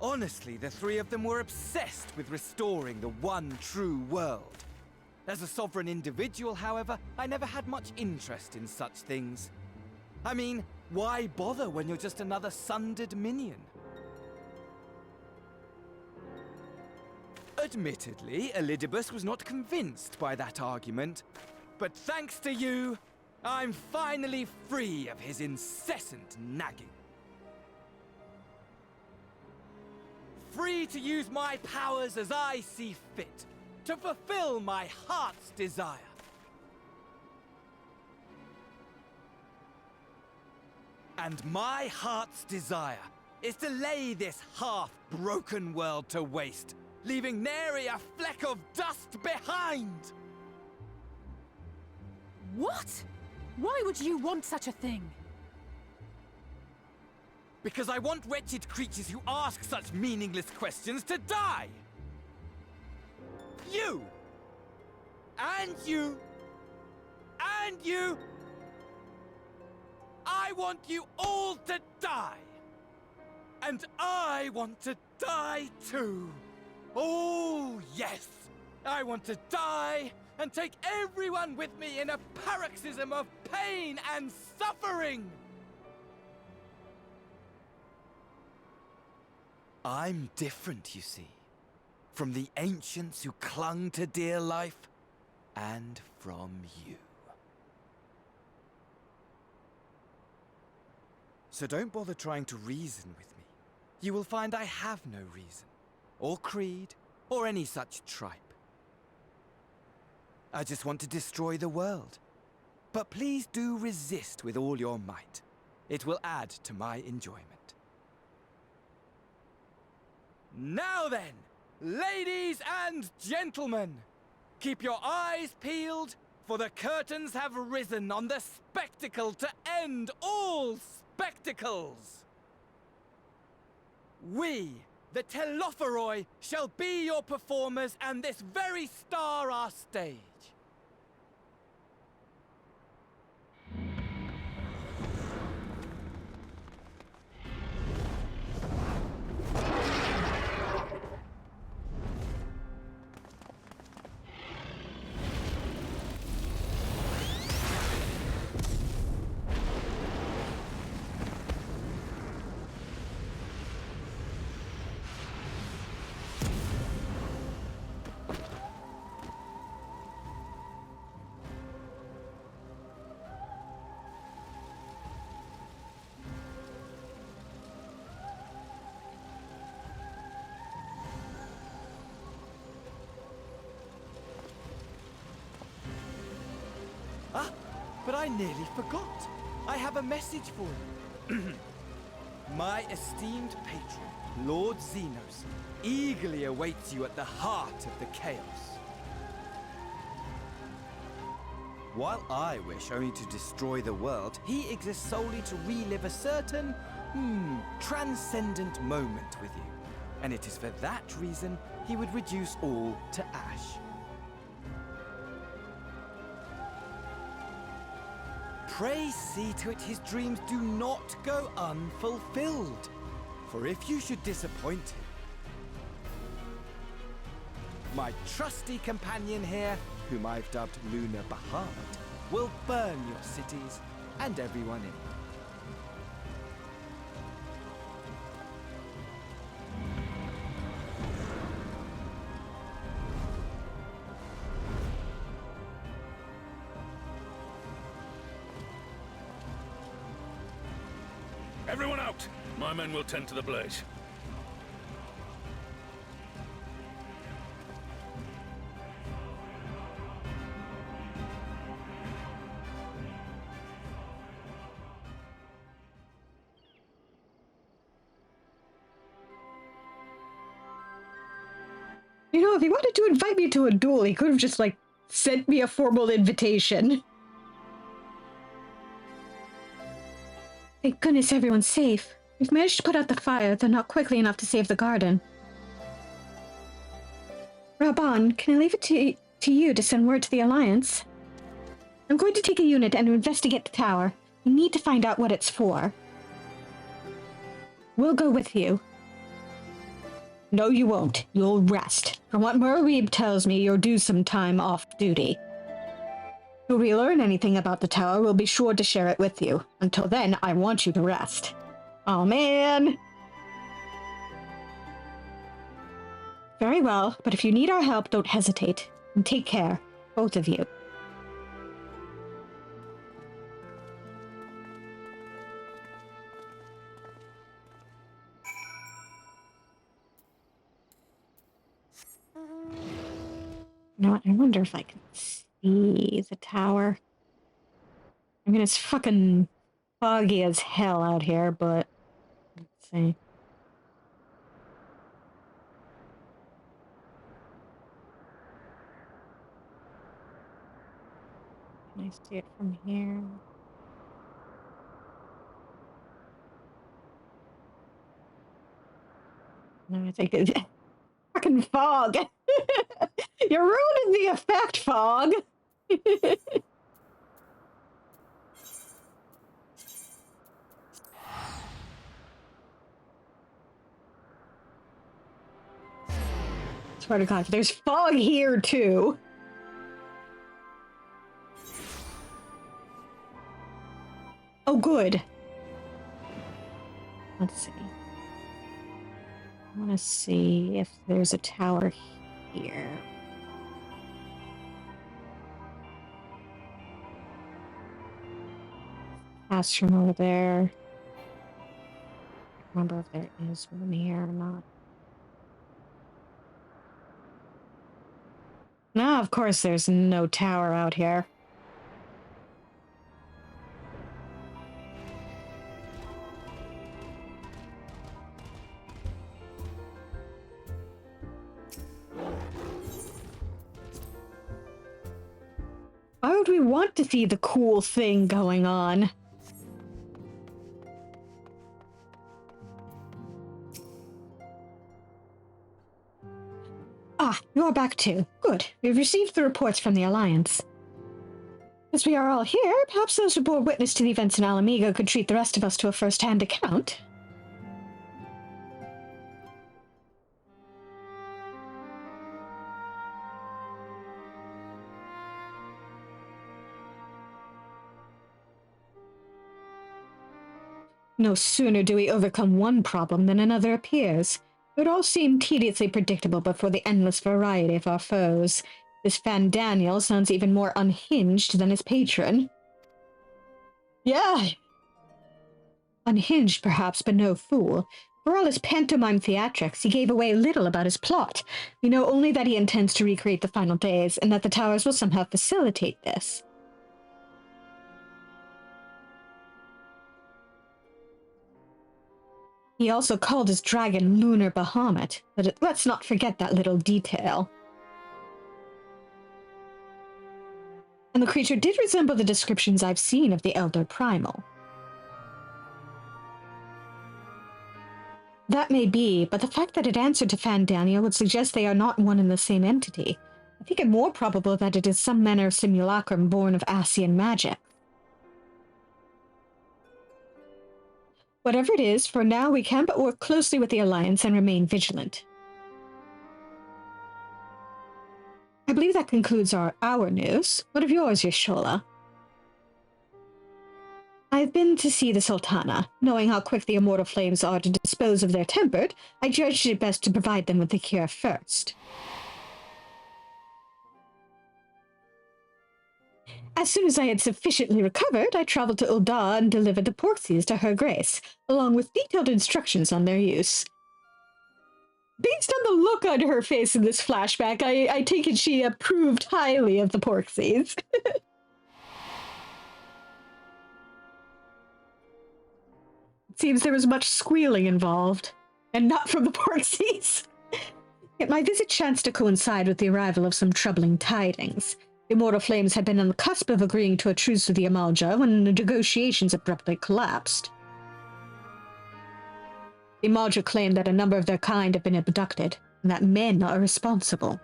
[SPEAKER 4] Honestly, the three of them were obsessed with restoring the one true world. As a sovereign individual, however, I never had much interest in such things. I mean, why bother when you're just another sundered minion? Admittedly, Elidibus was not convinced by that argument, but thanks to you, I'm finally free of his incessant nagging. Free to use my powers as I see fit, to fulfill my heart's desire. And my heart's desire is to lay this half-broken world to waste, leaving nary a fleck of dust behind!
[SPEAKER 10] What? Why would you want such a thing?
[SPEAKER 4] Because I want wretched creatures who ask such meaningless questions to die! You! And you! And you! I want you all to die! And I want to die too! Oh, yes! I want to die and take everyone with me in a paroxysm of pain and suffering! I'm different, you see, from the ancients who clung to dear life, and from you. So don't bother trying to reason with me. You will find I have no reason, or creed, or any such tripe. I just want to destroy the world. But please do resist with all your might. It will add to my enjoyment. Now then, ladies and gentlemen, keep your eyes peeled, for the curtains have risen on the spectacle to end all spectacles. We, the Telophoroi, shall be your performers, and this very star our stage. Ah, but I nearly forgot. I have a message for you. My esteemed patron, Lord Zenos, eagerly awaits you at the heart of the chaos. While I wish only to destroy the world, he exists solely to relive a certain, transcendent moment with you. And it is for that reason he would reduce all to ash. Pray see to it his dreams do not go unfulfilled. For if you should disappoint him, my trusty companion here, whom I've dubbed Luna Bahamut, will burn your cities and everyone in it.
[SPEAKER 13] Everyone out! My men will tend to the blaze.
[SPEAKER 1] You know, if he wanted to invite me to a duel, he could have just, like, sent me a formal invitation. Thank goodness everyone's safe. We've managed to put out the fire, though not quickly enough to save the garden. Raban, can I leave it to you to send word to the Alliance? I'm going to take a unit and investigate the tower. We need to find out what it's for. We'll go with you. No, you won't. You'll rest. From what Murweeb tells me, you're due some time off duty. If we learn anything about the tower, we'll be sure to share it with you. Until then, I want you to rest. Oh, man. Very well, but if you need our help, don't hesitate. And take care, both of you. You know what? I wonder if I can see the tower. I mean, it's fucking foggy as hell out here, but let's see. Can I see it from here? No, I think it's fucking fog. You're ruining the effect, fog. Swear to God, there's fog here too. Oh, good. Let's see. I want to see if there's a tower here. Pass from over there. I don't remember if there is one here or not. No, of course there's no tower out here. Why would we want to see the cool thing going on? Ah, you're back too. Good. We've received the reports from the Alliance. As we are all here, perhaps those who bore witness to the events in Alamiga could treat the rest of us to a first-hand account. No sooner do we overcome one problem than another appears. It would all seem tediously predictable but for the endless variety of our foes. This Fandaniel sounds even more unhinged than his patron. Yeah! Unhinged, perhaps, but no fool. For all his pantomime theatrics, he gave away little about his plot. We know only that he intends to recreate the final days, and that the towers will somehow facilitate this. He also called his dragon Lunar Bahamut, but let's not forget that little detail. And the creature did resemble the descriptions I've seen of the Elder Primal. That may be, but the fact that it answered to Fandaniel would suggest they are not one and the same entity. I think it more probable that it is some manner of simulacrum born of Ascian magic. Whatever it is, for now we can but work closely with the Alliance and remain vigilant. I believe that concludes our news. What of yours, Yashola? I've been to see the Sultana. Knowing how quick the immortal flames are to dispose of their tempered, I judged it best to provide them with the cure first. As soon as I had sufficiently recovered, I traveled to Ul'dah and delivered the porxies to Her Grace, along with detailed instructions on their use. Based on the look on her face in this flashback, I take it she approved highly of the porxies. It seems there was much squealing involved, and not from the porxies. Yet my visit chanced to coincide with the arrival of some troubling tidings. The Immortal Flames had been on the cusp of agreeing to a truce with the Amalja when the negotiations abruptly collapsed. The Amalja claimed that a number of their kind have been abducted, and that men are responsible.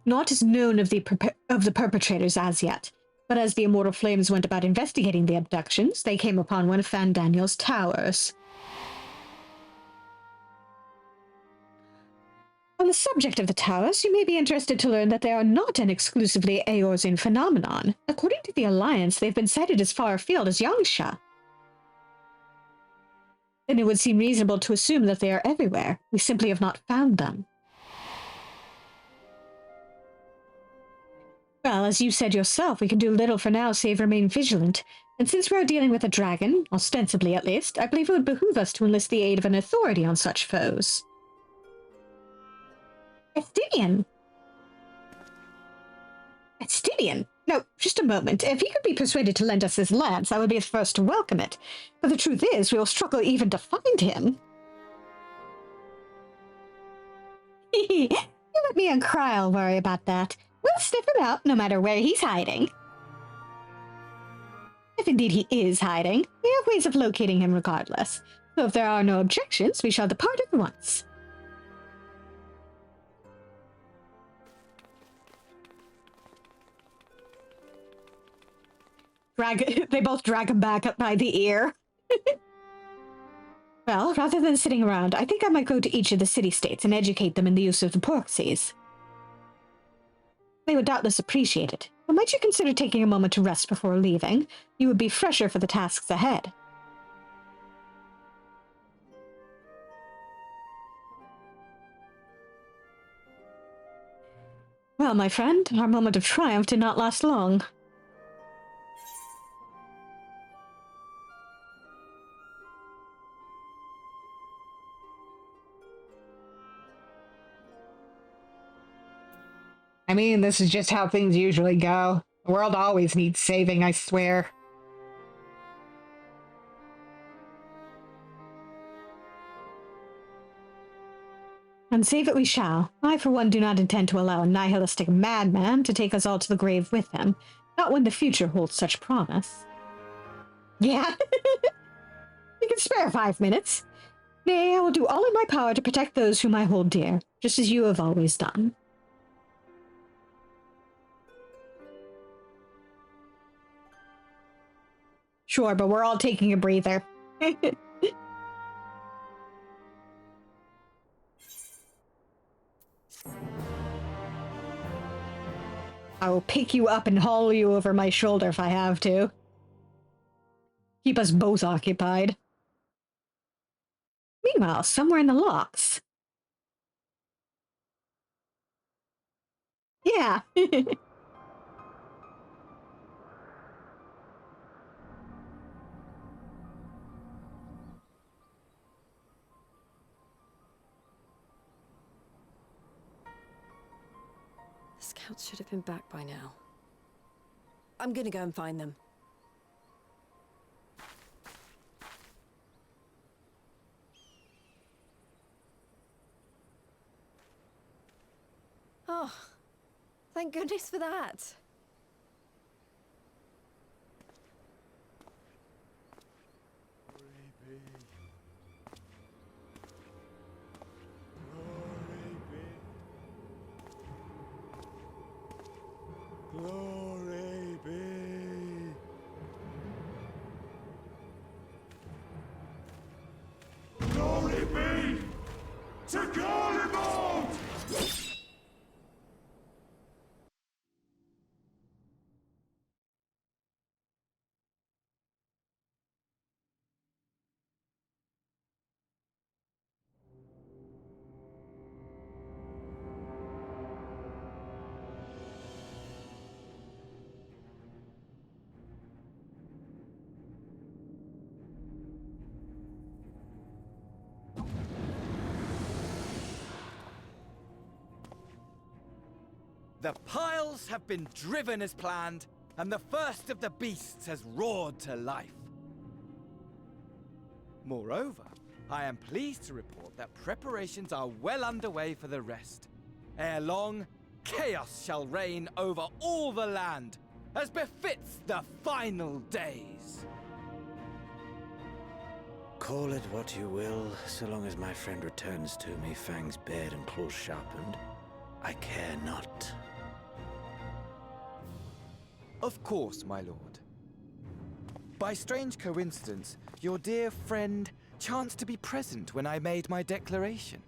[SPEAKER 1] Naught is known of the perpetrators as yet, but as the Immortal Flames went about investigating the abductions, they came upon one of Fandaniel's towers. On the the subject of the towers, you may be interested to learn that they are not an exclusively Eorzean phenomenon. According to the Alliance, they've been sighted as far afield as Yangsha. Then it would seem reasonable to assume that they are everywhere. We simply have not found them. Well, as you said yourself, we can do little for now save remain vigilant. And since we are dealing with a dragon, ostensibly at least, I believe it would behoove us to enlist the aid of an authority on such foes. Estinian! Estinian? No, just a moment. If he could be persuaded to lend us his lance, I would be the first to welcome it. But the truth is, we will struggle even to find him. You let me and Kryl worry about that. We'll sniff him out, no matter where he's hiding. If indeed he is hiding, we have ways of locating him regardless. So if there are no objections, we shall depart at once. They both drag him back up by the ear. Well, rather than sitting around, I think I might go to each of the city-states and educate them in the use of the proxies. They would doubtless appreciate it, but might you consider taking a moment to rest before leaving? You would be fresher for the tasks ahead. Well, my friend, our moment of triumph did not last long.
[SPEAKER 7] I mean, this is just how things usually go. The world always needs saving, I swear.
[SPEAKER 1] And save it we shall. I, for one, do not intend to allow a nihilistic madman to take us all to the grave with him. Not when the future holds such promise. Yeah? You can spare 5 minutes. Nay, I will do all in my power to protect those whom I hold dear, just as you have always done. Sure, but we're all taking a breather. I will pick you up and haul you over my shoulder if I have to. Keep us both occupied. Meanwhile, somewhere in the locks. Yeah.
[SPEAKER 12] The scouts should have been back by now. I'm gonna go and find them. Oh, thank goodness for that.
[SPEAKER 6] Glory be. Glory be to Garlean!
[SPEAKER 4] The piles have been driven as planned, and the first of the beasts has roared to life. Moreover, I am pleased to report that preparations are well underway for the rest. Ere long, chaos shall reign over all the land, as befits the final days.
[SPEAKER 14] Call it what you will, so long as my friend returns to me, fangs bared and claws sharpened. I care not.
[SPEAKER 4] Of course, my lord. By strange coincidence, your dear friend chanced to be present when I made my declaration.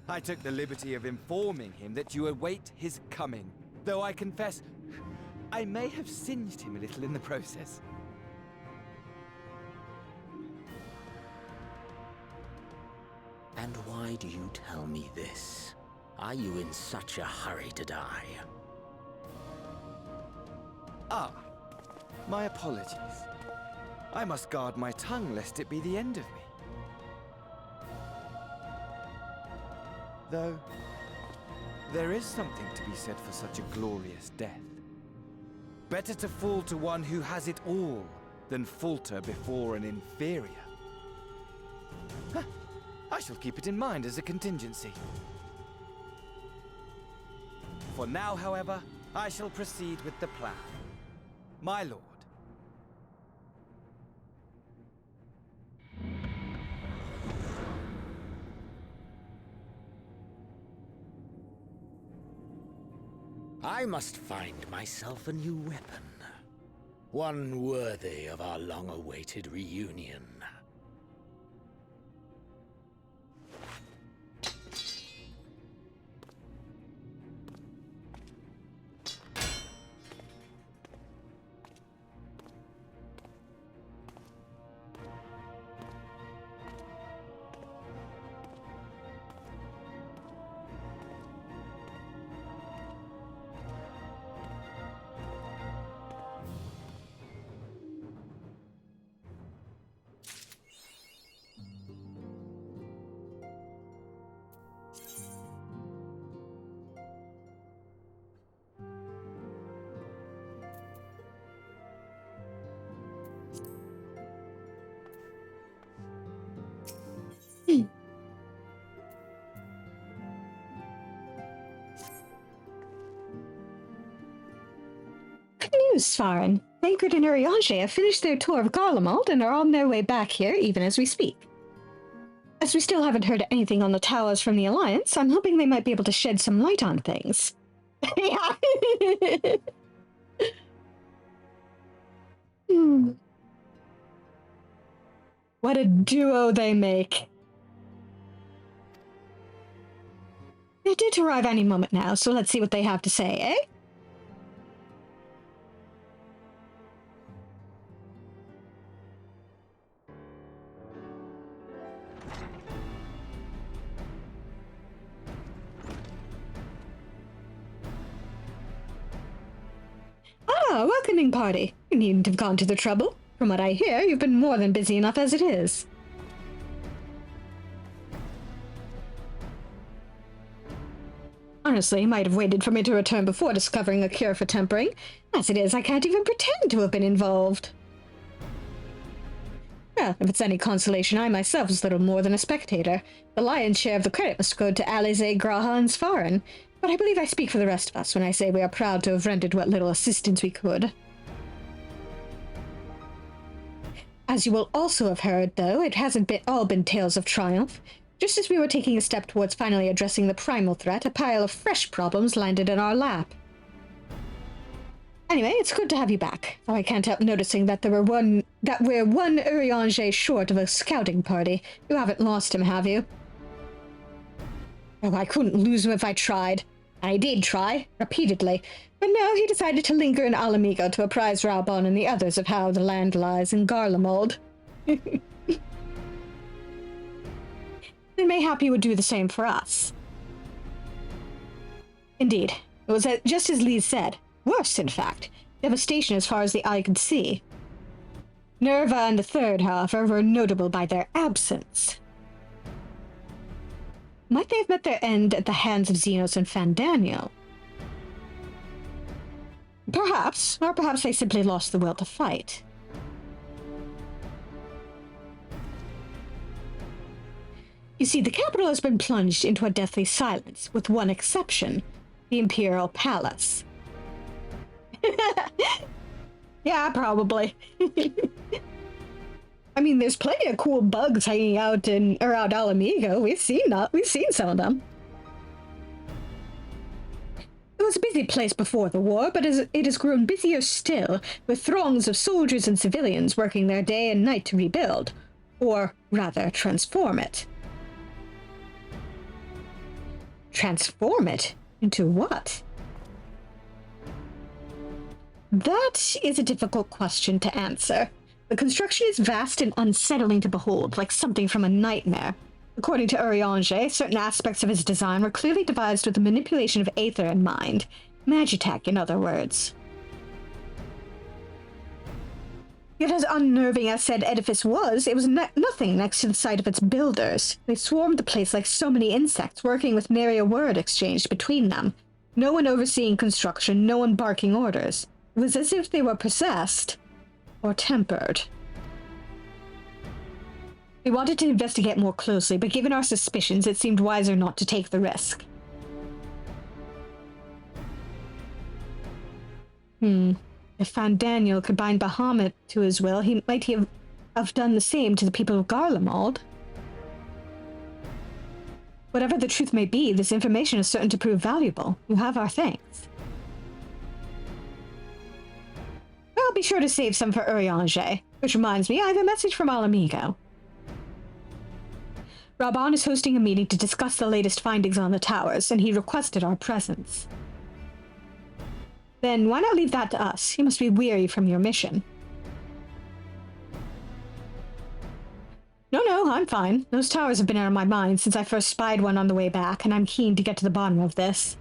[SPEAKER 4] I took the liberty of informing him that you await his coming, though I confess I may have singed him a little in the process.
[SPEAKER 14] And why do you tell me this? Are you in such a hurry to die?
[SPEAKER 4] Ah, my apologies. I must guard my tongue lest it be the end of me. Though, there is something to be said for such a glorious death. Better to fall to one who has it all than falter before an inferior. Huh. I shall keep it in mind as a contingency. For now, however, I shall proceed with the plan. My lord.
[SPEAKER 14] I must find myself a new weapon. One worthy of our long-awaited reunion.
[SPEAKER 1] Good news, Svarin. Thancred and Eorzea have finished their tour of Garlemald and are on their way back here even as we speak. As we still haven't heard anything on the towers from the Alliance, I'm hoping they might be able to shed some light on things. What a duo they make. They're due to arrive any moment now, so let's see what they have to say, eh? Ah, welcoming party. You needn't have gone to the trouble. From what I hear, you've been more than busy enough as it is. Honestly, you might have waited for me to return before discovering a cure for tempering. As it is, I can't even pretend to have been involved. Well, if it's any consolation, I myself was little more than a spectator. The lion's share of the credit must go to Alize, Graha, and Svarin, but I believe I speak for the rest of us when I say we are proud to have rendered what little assistance we could. As you will also have heard, though, it hasn't all been tales of triumph. Just as we were taking a step towards finally addressing the primal threat, a pile of fresh problems landed in our lap. Anyway, it's good to have you back, though I can't help noticing that we're one Eorzea short of a scouting party. You haven't lost him, have you? Oh, I couldn't lose him if I tried. I did try, repeatedly, but no, he decided to linger in Alamigo to apprise Raubon and the others of how the land lies in Garlemald. Then mayhap he would do the same for us. Indeed, it was just as Lee said. Worse, in fact. Devastation as far as the eye could see. Nerva and the Third, however, were notable by their absence. Might they have met their end at the hands of Zenos and Fandaniel? Perhaps, or perhaps they simply lost the will to fight. You see, the capital has been plunged into a deathly silence, with one exception, the Imperial Palace. Yeah, probably. I mean, there's plenty of cool bugs hanging out around Alamigo. We've seen some of them. It was a busy place before the war, but it has grown busier still, with throngs of soldiers and civilians working their day and night to rebuild, or rather transform it. Transform it? Into what? That is a difficult question to answer. The construction is vast and unsettling to behold, like something from a nightmare. According to Eorzea, certain aspects of his design were clearly devised with the manipulation of aether in mind. Magitech, in other words. Yet as unnerving as said edifice was, it was nothing next to the sight of its builders. They swarmed the place like so many insects, working with nary a word exchanged between them. No one overseeing construction, no one barking orders. It was as if they were possessed, or tempered. We wanted to investigate more closely, but given our suspicions, it seemed wiser not to take the risk. If Fandaniel could bind Bahamut to his will, he might have done the same to the people of Garlemald. Whatever the truth may be, this information is certain to prove valuable. You have our thanks. I'll be sure to save some for Eorzea. Which reminds me, I have a message from Alamigo. Raban is hosting a meeting to discuss the latest findings on the towers, and he requested our presence. Then why not leave that to us? You must be weary from your mission. No, I'm fine. Those towers have been out of my mind since I first spied one on the way back, and I'm keen to get to the bottom of this.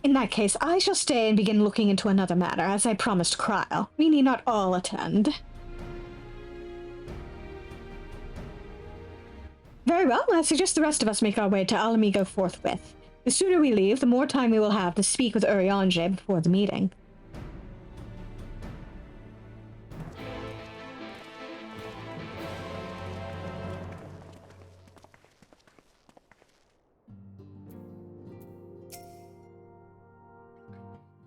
[SPEAKER 1] In that case, I shall stay and begin looking into another matter, as I promised Cryle. We need not all attend. Very well, I suggest the rest of us make our way to Alamigo forthwith. The sooner we leave, the more time we will have to speak with Eorzea before the meeting.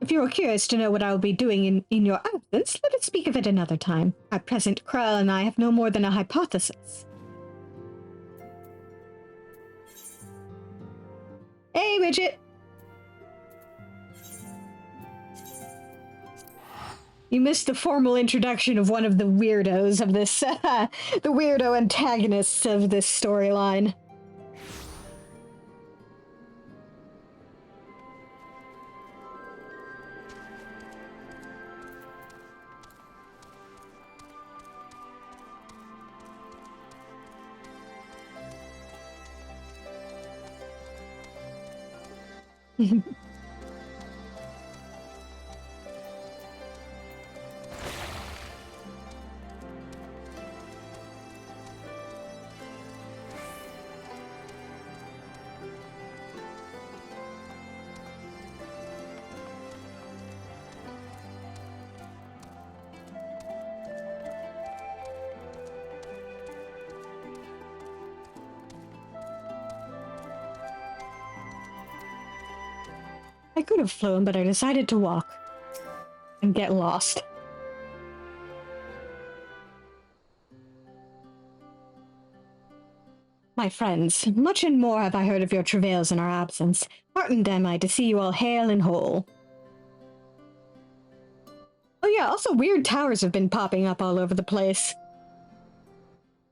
[SPEAKER 1] If you are curious to know what I will be doing in your absence, let us speak of it another time. At present, Krell and I have no more than a hypothesis. Hey, Widget! You missed the formal introduction of one of the weirdos of this, the weirdo antagonists of this storyline. I could have flown, but I decided to walk and get lost. My friends, much and more have I heard of your travails in our absence. Heartened am I to see you all hale and whole. Oh yeah, also weird towers have been popping up all over the place.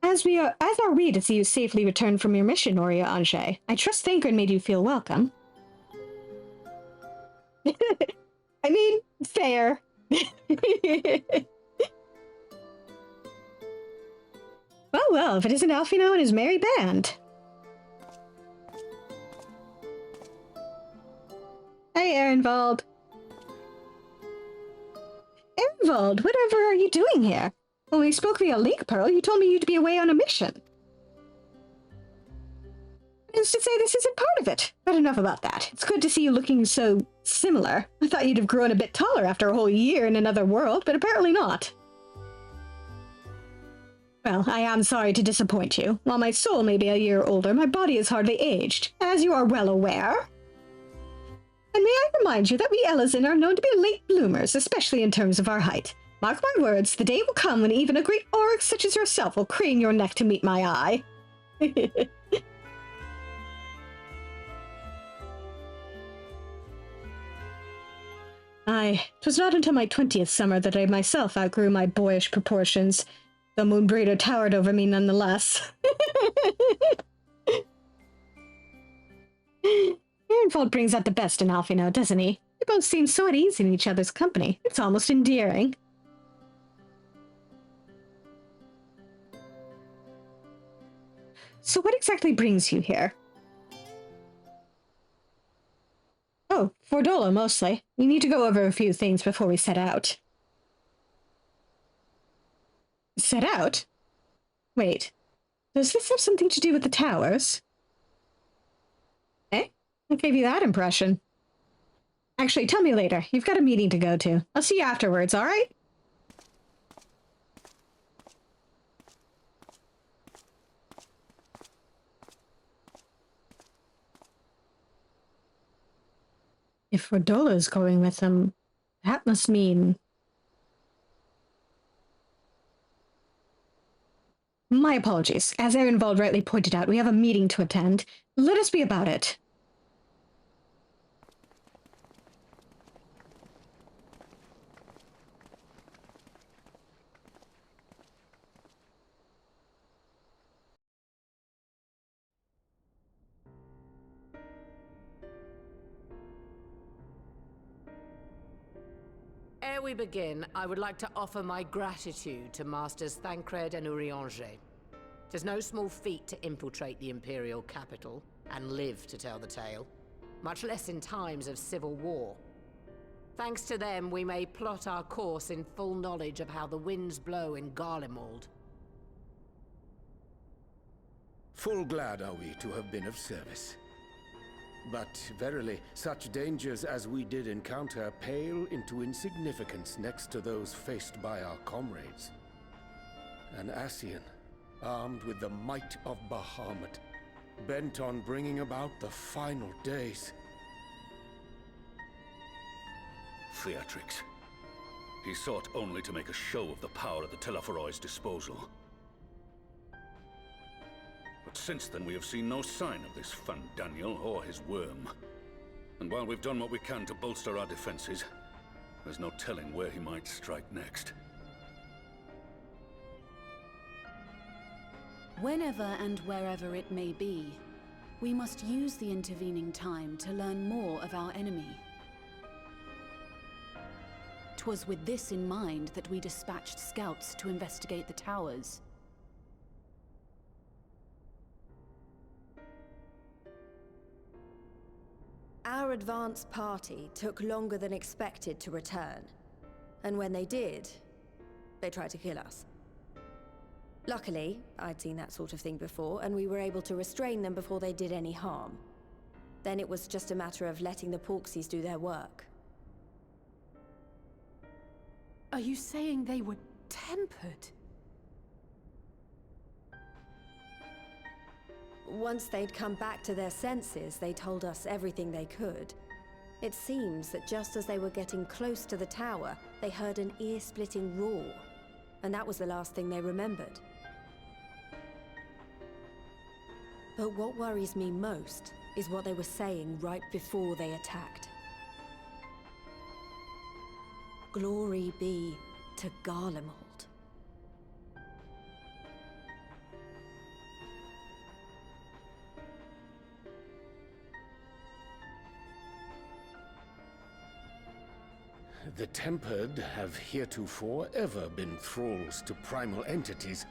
[SPEAKER 1] As are we to see you safely return from your mission, Eorzea. I trust Thancred made you feel welcome. I mean, fair. Well, if it isn't Alfino and his merry band. Hey, Ehrenwald. Ehrenwald, whatever are you doing here? When we spoke via Link Pearl, you told me you'd be away on a mission. Who's to say this isn't part of it? But enough about that. It's good to see you looking so similar. I thought you'd have grown a bit taller after a whole year in another world, but apparently not. Well, I am sorry to disappoint you. While my soul may be a year older, my body is hardly aged, as you are well aware. And may I remind you that we Elazin are known to be late bloomers, especially in terms of our height. Mark my words, the day will come when even a great oryx such as yourself will crane your neck to meet my eye. Aye, 'twas not until my 20th summer that I myself outgrew my boyish proportions, though Moonbreeder towered over me nonetheless. Ehrenwald brings out the best in Alfino, doesn't he? They both seem so at ease in each other's company. It's almost endearing. So what exactly brings you here? Oh, Fordolo mostly. We need to go over a few things before we set out. Set out? Wait, does this have something to do with the towers? Eh? What gave you that impression? Actually, tell me later. You've got a meeting to go to. I'll see you afterwards, alright? If Fordolo's going with them, that must mean... My apologies. As Ehrenwald rightly pointed out, we have a meeting to attend. Let us be about it.
[SPEAKER 5] Ere we begin, I would like to offer my gratitude to Masters Thancred and Eorzea. Tis no small feat to infiltrate the Imperial capital, and live to tell the tale, much less in times of civil war. Thanks to them, we may plot our course in full knowledge of how the winds blow in Garlemald.
[SPEAKER 15] Full glad are we to have been of service. But verily, such dangers as we did encounter pale into insignificance next to those faced by our comrades. An Ascian, armed with the might of Bahamut, bent on bringing about the final days.
[SPEAKER 13] Theatrics. He sought only to make a show of the power at the Telophoroid's disposal. But since then we have seen no sign of this Fandaniel or his worm. And while we've done what we can to bolster our defenses, there's no telling where he might strike next.
[SPEAKER 16] Whenever and wherever it may be, we must use the intervening time to learn more of our enemy. 'Twas with this in mind that we dispatched scouts to investigate the towers.
[SPEAKER 12] Our advance party took longer than expected to return. And when they did, they tried to kill us. Luckily, I'd seen that sort of thing before, and we were able to restrain them before they did any harm. Then it was just a matter of letting the Porksies do their work.
[SPEAKER 10] Are you saying they were tempered?
[SPEAKER 12] Once they'd come back to their senses, they told us everything they could. It seems that just as they were getting close to the tower, they heard an ear-splitting roar. And that was the last thing they remembered. But what worries me most is what they were saying right before they attacked. Glory be to Garlemald.
[SPEAKER 15] The Tempered have heretofore ever been thralls to primal entities.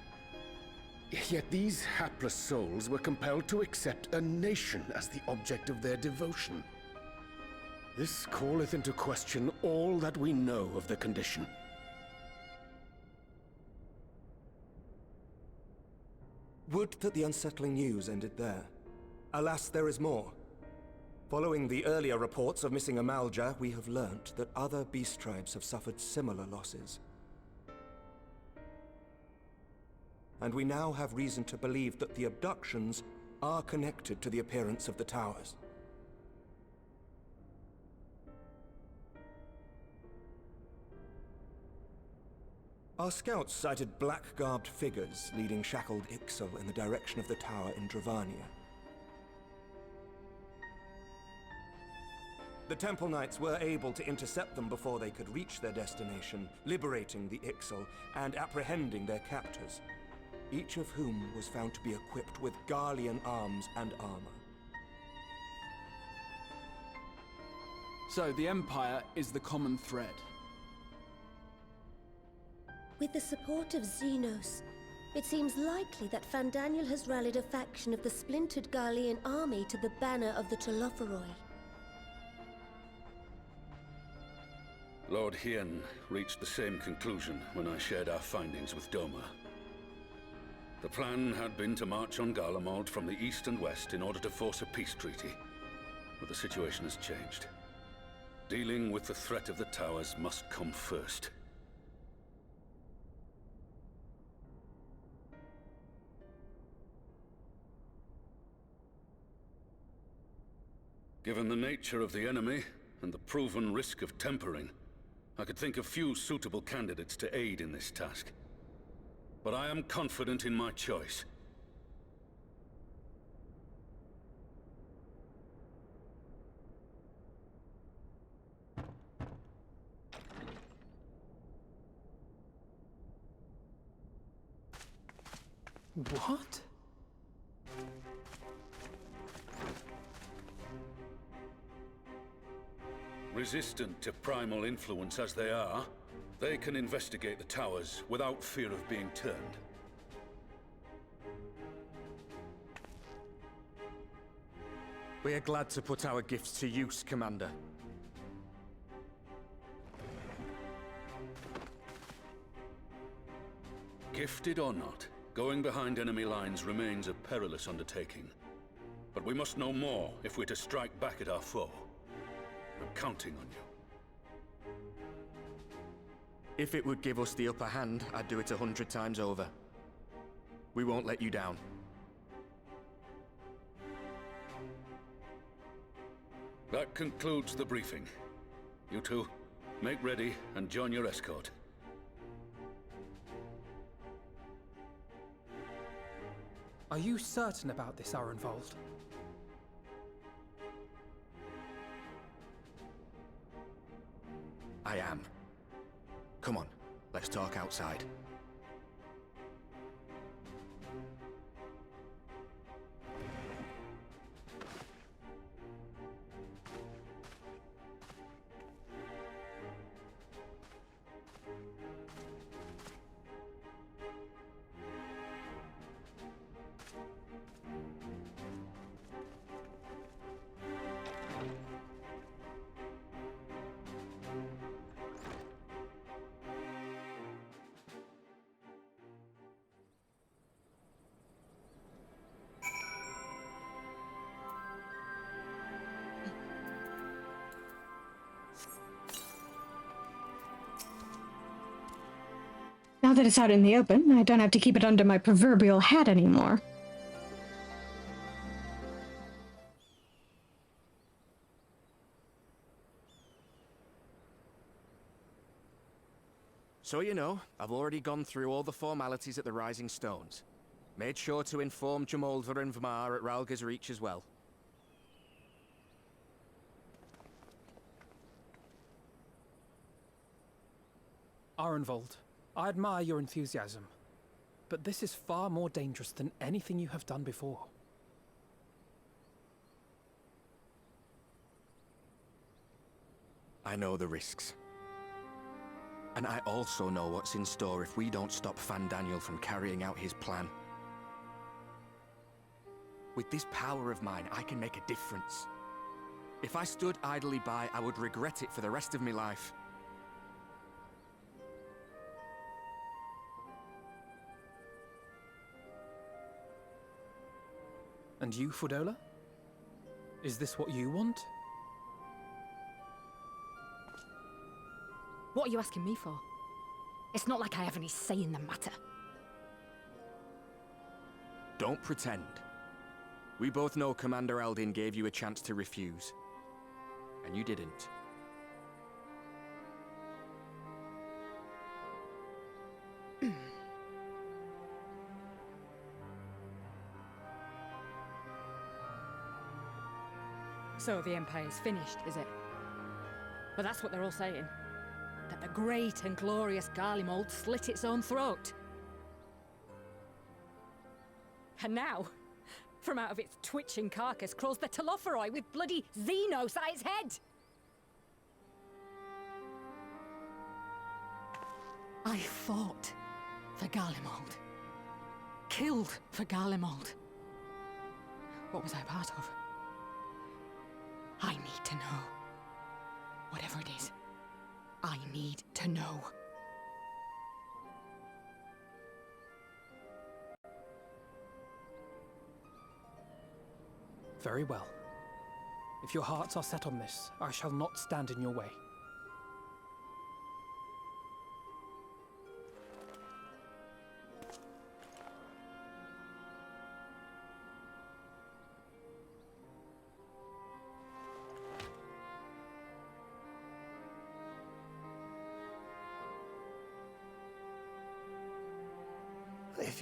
[SPEAKER 15] Yet these hapless souls were compelled to accept a nation as the object of their devotion. This calleth into question all that we know of the condition.
[SPEAKER 17] Would that the unsettling news ended there. Alas, there is more. Following the earlier reports of missing Amalja, we have learnt that other beast tribes have suffered similar losses. And we now have reason to believe that the abductions are connected to the appearance of the towers. Our scouts sighted black-garbed figures leading shackled Ixal in the direction of the tower in Dravania. The Temple Knights were able to intercept them before they could reach their destination, liberating the Ixal and apprehending their captors, each of whom was found to be equipped with Garlean arms and armor.
[SPEAKER 9] So the Empire is the common thread.
[SPEAKER 3] With the support of Zenos, it seems likely that Fandaniel has rallied a faction of the splintered Garlean army to the banner of the Telophoroi.
[SPEAKER 13] Lord Hien reached the same conclusion when I shared our findings with Doma. The plan had been to march on Garlemald from the east and west in order to force a peace treaty. But the situation has changed. Dealing with the threat of the towers must come first. Given the nature of the enemy and the proven risk of tempering, I could think of few suitable candidates to aid in this task. But I am confident in my choice.
[SPEAKER 11] What?
[SPEAKER 13] Resistant to primal influence as they are, they can investigate the towers without fear of being turned.
[SPEAKER 18] We are glad to put our gifts to use, Commander.
[SPEAKER 13] Gifted or not, going behind enemy lines remains a perilous undertaking. But we must know more if we're to strike back at our foe. I'm counting on you.
[SPEAKER 18] If it would give us the upper hand, I'd do it 100 times over. We won't let you down.
[SPEAKER 13] That concludes the briefing. You two, make ready and join your escort.
[SPEAKER 11] Are you certain about this, Arenvold?
[SPEAKER 18] I am. Come on, let's talk outside.
[SPEAKER 1] Now that it's out in the open, I don't have to keep it under my proverbial hat anymore.
[SPEAKER 18] So you know, I've already gone through all the formalities at the Rising Stones. Made sure to inform Jamoldra and Vmar at Ralga's Reach as well.
[SPEAKER 11] Arenvold, I admire your enthusiasm, but this is far more dangerous than anything you have done before.
[SPEAKER 18] I know the risks. And I also know what's in store if we don't stop Fandaniel from carrying out his plan. With this power of mine, I can make a difference. If I stood idly by, I would regret it for the rest of my life.
[SPEAKER 11] And you, Fudola? Is this what you want?
[SPEAKER 19] What are you asking me for? It's not like I have any say in the matter.
[SPEAKER 18] Don't pretend. We both know Commander Eldin gave you a chance to refuse. And you didn't.
[SPEAKER 19] So the Empire's finished, is it? Well, that's what they're all saying. That the great and glorious Garlemald slit its own throat. And now, from out of its twitching carcass crawls the Telophoroi with bloody Zenos at its head! I fought for Garlemald. Killed for Garlemald. What was I part of? I need to know. Whatever it is, I need to know.
[SPEAKER 11] Very well. If your hearts are set on this, I shall not stand in your way.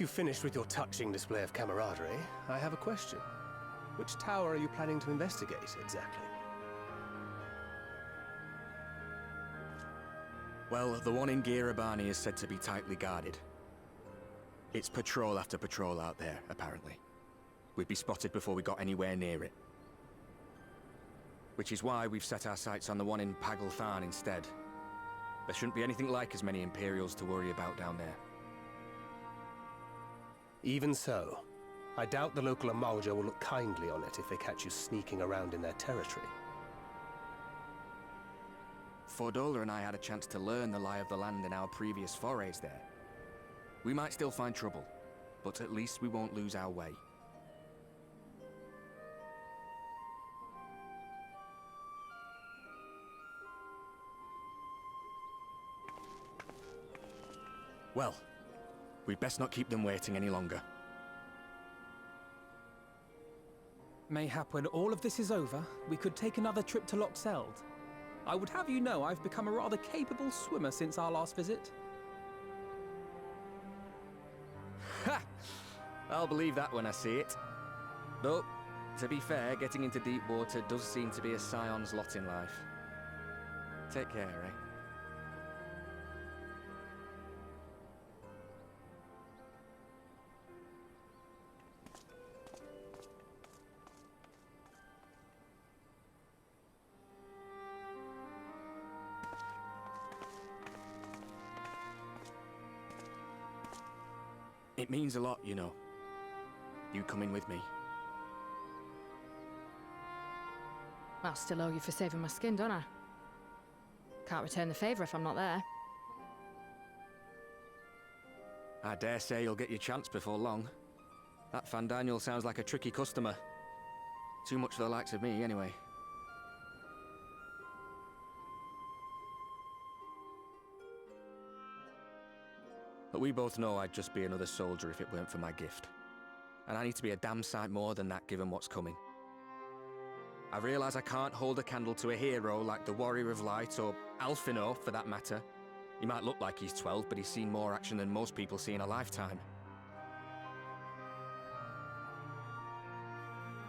[SPEAKER 20] If you've finished with your touching display of camaraderie, I have a question. Which tower are you planning to investigate, exactly?
[SPEAKER 18] Well, the one in Girabani is said to be tightly guarded. It's patrol after patrol out there, apparently. We'd be spotted before we got anywhere near it. Which is why we've set our sights on the one in Pagalthan instead. There shouldn't be anything like as many Imperials to worry about down there.
[SPEAKER 20] Even so, I doubt the local Amalja will look kindly on it if they catch you sneaking around in their territory.
[SPEAKER 18] Fordola and I had a chance to learn the lie of the land in our previous forays there. We might still find trouble, but at least we won't lose our way. Well, we'd best not keep them waiting any longer.
[SPEAKER 11] Mayhap when all of this is over, we could take another trip to Loxeld. I would have you know I've become a rather capable swimmer since our last visit.
[SPEAKER 18] Ha! I'll believe that when I see it. Though, to be fair, getting into deep water does seem to be a scion's lot in life. Take care, eh? It means a lot, you know. You coming with me.
[SPEAKER 19] I'll still owe you for saving my skin, don't I? Can't return the favour if I'm not there.
[SPEAKER 18] I dare say you'll get your chance before long. That Fandaniel sounds like a tricky customer. Too much for the likes of me, anyway. But we both know I'd just be another soldier if it weren't for my gift. And I need to be a damn sight more than that given what's coming. I realise I can't hold a candle to a hero like the Warrior of Light or Alphino, for that matter. He might look like he's 12, but he's seen more action than most people see in a lifetime.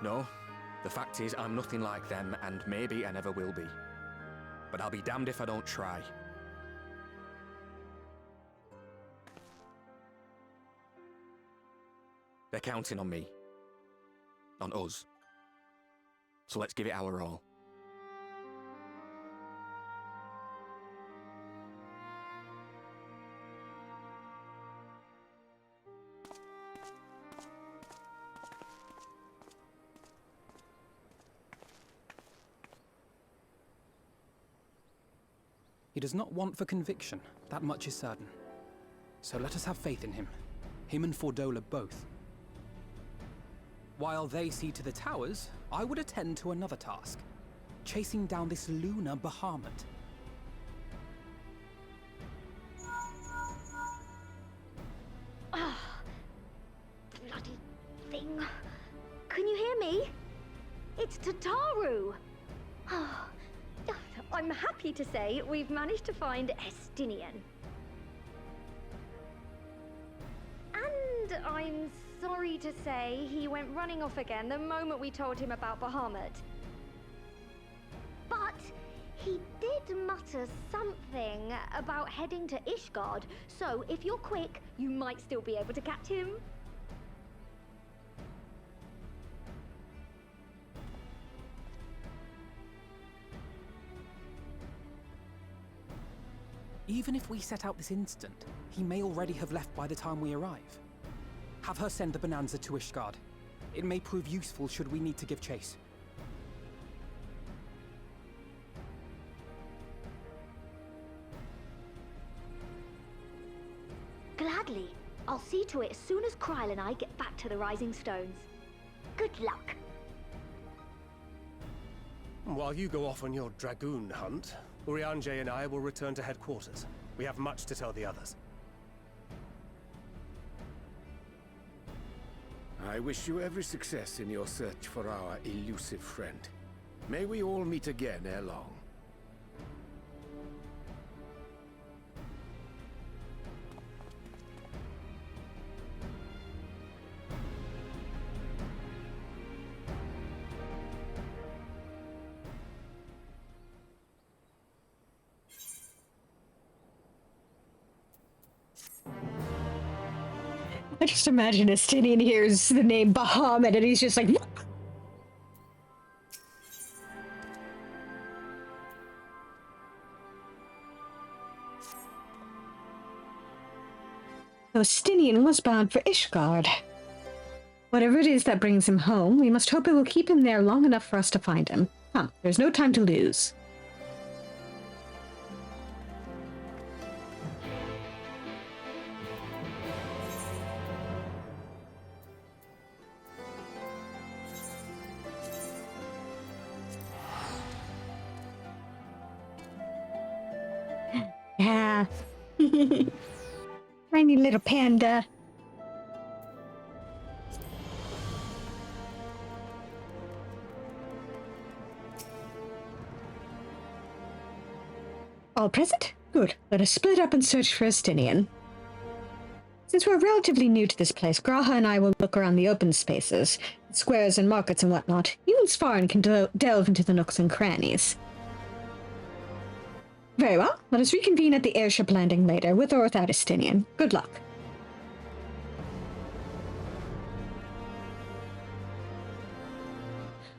[SPEAKER 18] No, the fact is I'm nothing like them, and maybe I never will be. But I'll be damned if I don't try. They're counting on me. On us. So let's give it our all.
[SPEAKER 11] He does not want for conviction, that much is certain. So let us have faith in him. Him and Fordola both. While they see to the towers, I would attend to another task. Chasing down this lunar Bahamut.
[SPEAKER 21] Ah, bloody thing. Can you hear me? It's Tataru. Ah, I'm happy to say we've managed to find Estinian. And I'm sorry to say he went running off again the moment we told him about Bahamut. But he did mutter something about heading to Ishgard, so if you're quick, you might still be able to catch him.
[SPEAKER 11] Even if we set out this instant, he may already have left by the time we arrive. Have her send the bonanza to Ishgard. It may prove useful should we need to give chase.
[SPEAKER 21] Gladly. I'll see to it as soon as Kryl and I get back to the Rising Stones. Good luck.
[SPEAKER 20] While you go off on your dragoon hunt, Urianger and I will return to headquarters. We have much to tell the others.
[SPEAKER 15] I wish you every success in your search for our elusive friend. May we all meet again ere long.
[SPEAKER 1] I just imagine Astinian hears the name Bahamut and he's just like... So Astinian was bound for Ishgard. Whatever it is that brings him home, we must hope it will keep him there long enough for us to find him. Come, there's no time to lose. Yeah. Tiny little panda. All present? Good. Let us split up and search for Astinian. Since we're relatively new to this place, Graha and I will look around the open spaces, squares and markets and whatnot. You and Svarin can delve into the nooks and crannies. Very well. Let us reconvene at the airship landing later, with or without Astinian. Good luck.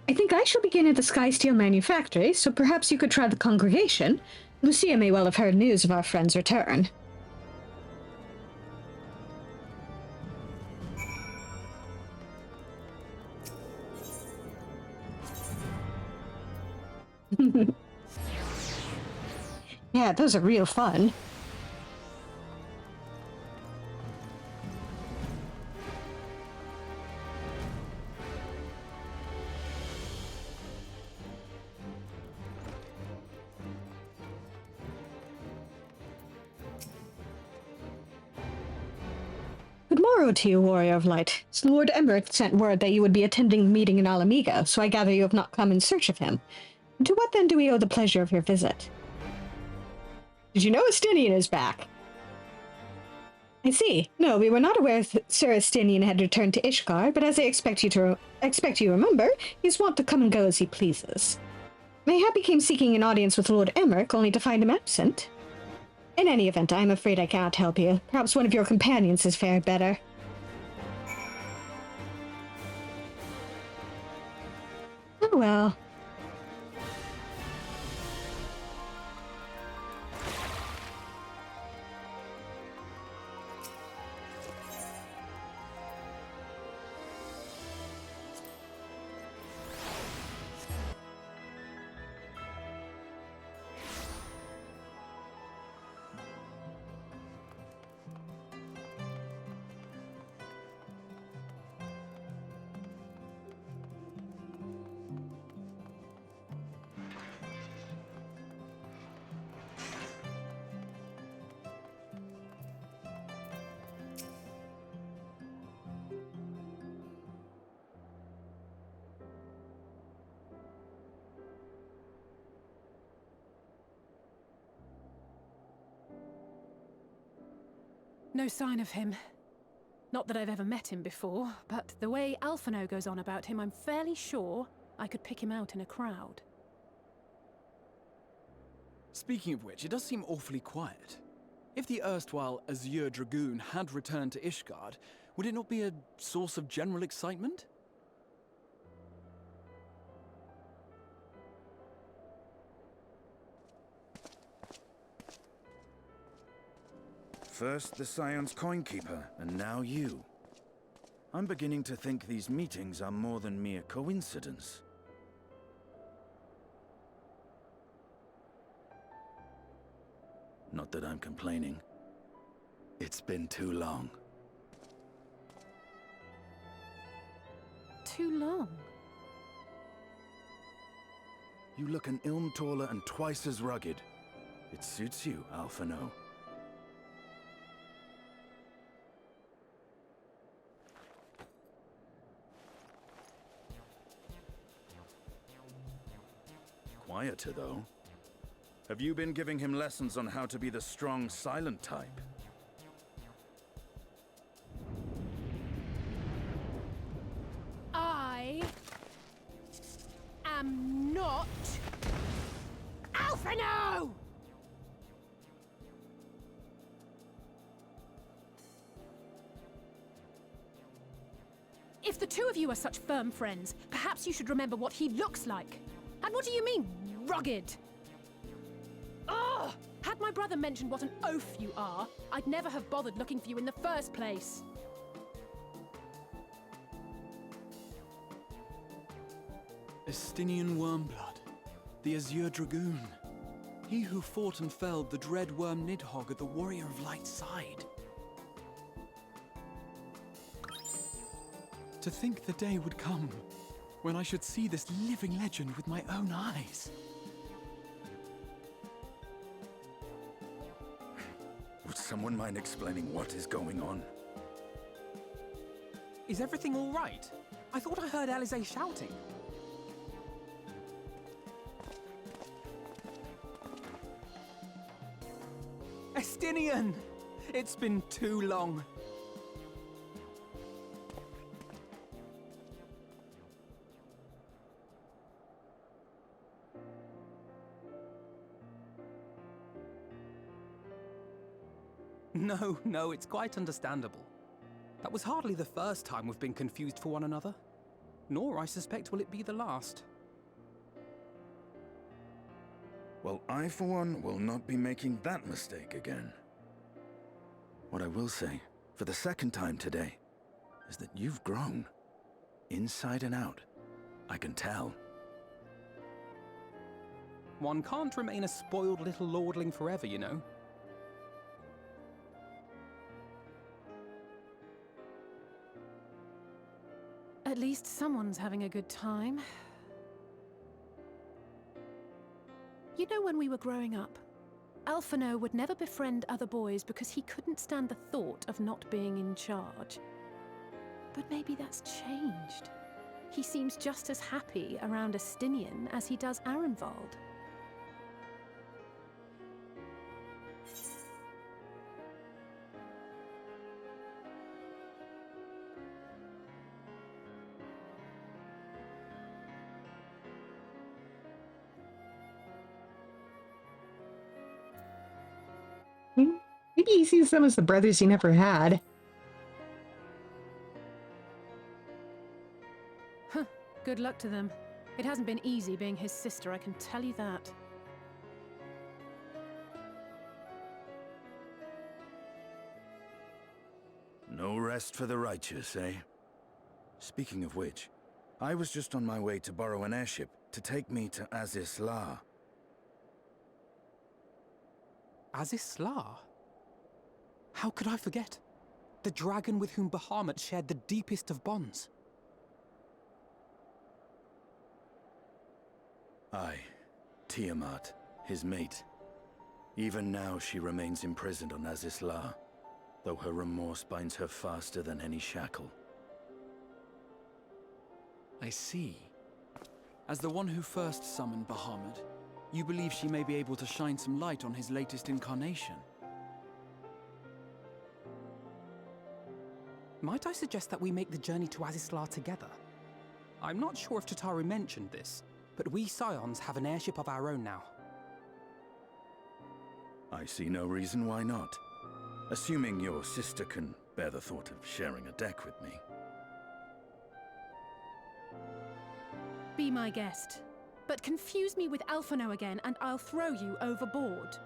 [SPEAKER 1] I think I shall begin at the Sky Steel Manufactory, so perhaps you could try the congregation. Lucia may well have heard news of our friend's return. Yeah, those are real fun. Good morrow to you, Warrior of Light. Lord Ember sent word that you would be attending the meeting in Alamiga, so I gather you have not come in search of him. To what then do we owe the pleasure of your visit? Did you know Astinian is back? I see. No, we were not aware Sir Astinian had returned to Ishgard, but as I expect you remember, he's wont to come and go as he pleases. Mayhap he came seeking an audience with Lord Emmerich, only to find him absent. In any event, I am afraid I cannot help you. Perhaps one of your companions has fared better. Oh well.
[SPEAKER 10] No sign of him. Not that I've ever met him before, but the way Alphino goes on about him, I'm fairly sure I could pick him out in a crowd.
[SPEAKER 9] Speaking of which, it does seem awfully quiet. If the erstwhile Azure Dragoon had returned to Ishgard, would it not be a source of general excitement?
[SPEAKER 8] First the Scion's coinkeeper, and now you. I'm beginning to think these meetings are more than mere coincidence. Not that I'm complaining. It's been too long.
[SPEAKER 10] Too long?
[SPEAKER 8] You look an ilm taller and twice as rugged. It suits you, Alphino. Quieter, though. Have you been giving him lessons on how to be the strong, silent type?
[SPEAKER 10] I am not Alphino! If the two of you are such firm friends, perhaps you should remember what he looks like. And what do you mean, rugged? Ugh! Had my brother mentioned what an oaf you are, I'd never have bothered looking for you in the first place.
[SPEAKER 9] Estinian Wormblood, the Azure Dragoon. He who fought and felled the dread worm Nidhogg at the Warrior of Light's side. To think the day would come when I should see this living legend with my own eyes.
[SPEAKER 8] Would someone mind explaining what is going on?
[SPEAKER 11] Is everything all right? I thought I heard Alize shouting. Estinian! It's been too long. No, it's quite understandable. That was hardly the first time we've been confused for one another. Nor, I suspect, will it be the last.
[SPEAKER 8] Well, I, for one, will not be making that mistake again. What I will say, for the second time today, is that you've grown. Inside and out. I can tell.
[SPEAKER 11] One can't remain a spoiled little lordling forever, you know.
[SPEAKER 10] At least someone's having a good time. You know, when we were growing up, Alphino would never befriend other boys because he couldn't stand the thought of not being in charge. But maybe that's changed. He seems just as happy around Estinian as he does Arenvald.
[SPEAKER 7] Maybe he sees them as the brothers he never had.
[SPEAKER 10] Huh. Good luck to them. It hasn't been easy being his sister, I can tell you that.
[SPEAKER 8] No rest for the righteous, eh? Speaking of which, I was just on my way to borrow an airship to take me to Azisla.
[SPEAKER 11] Azisla? How could I forget? The dragon with whom Bahamut shared the deepest of bonds.
[SPEAKER 8] Aye, Tiamat, his mate. Even now she remains imprisoned on Azisla, though her remorse binds her faster than any shackle.
[SPEAKER 9] I see. As the one who first summoned Bahamut, you believe she may be able to shine some light on his latest incarnation?
[SPEAKER 11] Might I suggest that we make the journey to Azisla together? I'm not sure if Tataru mentioned this, but we Scions have an airship of our own now.
[SPEAKER 8] I see no reason why not. Assuming your sister can bear the thought of sharing a deck with me.
[SPEAKER 10] Be my guest. But confuse me with Alphino again and I'll throw you overboard.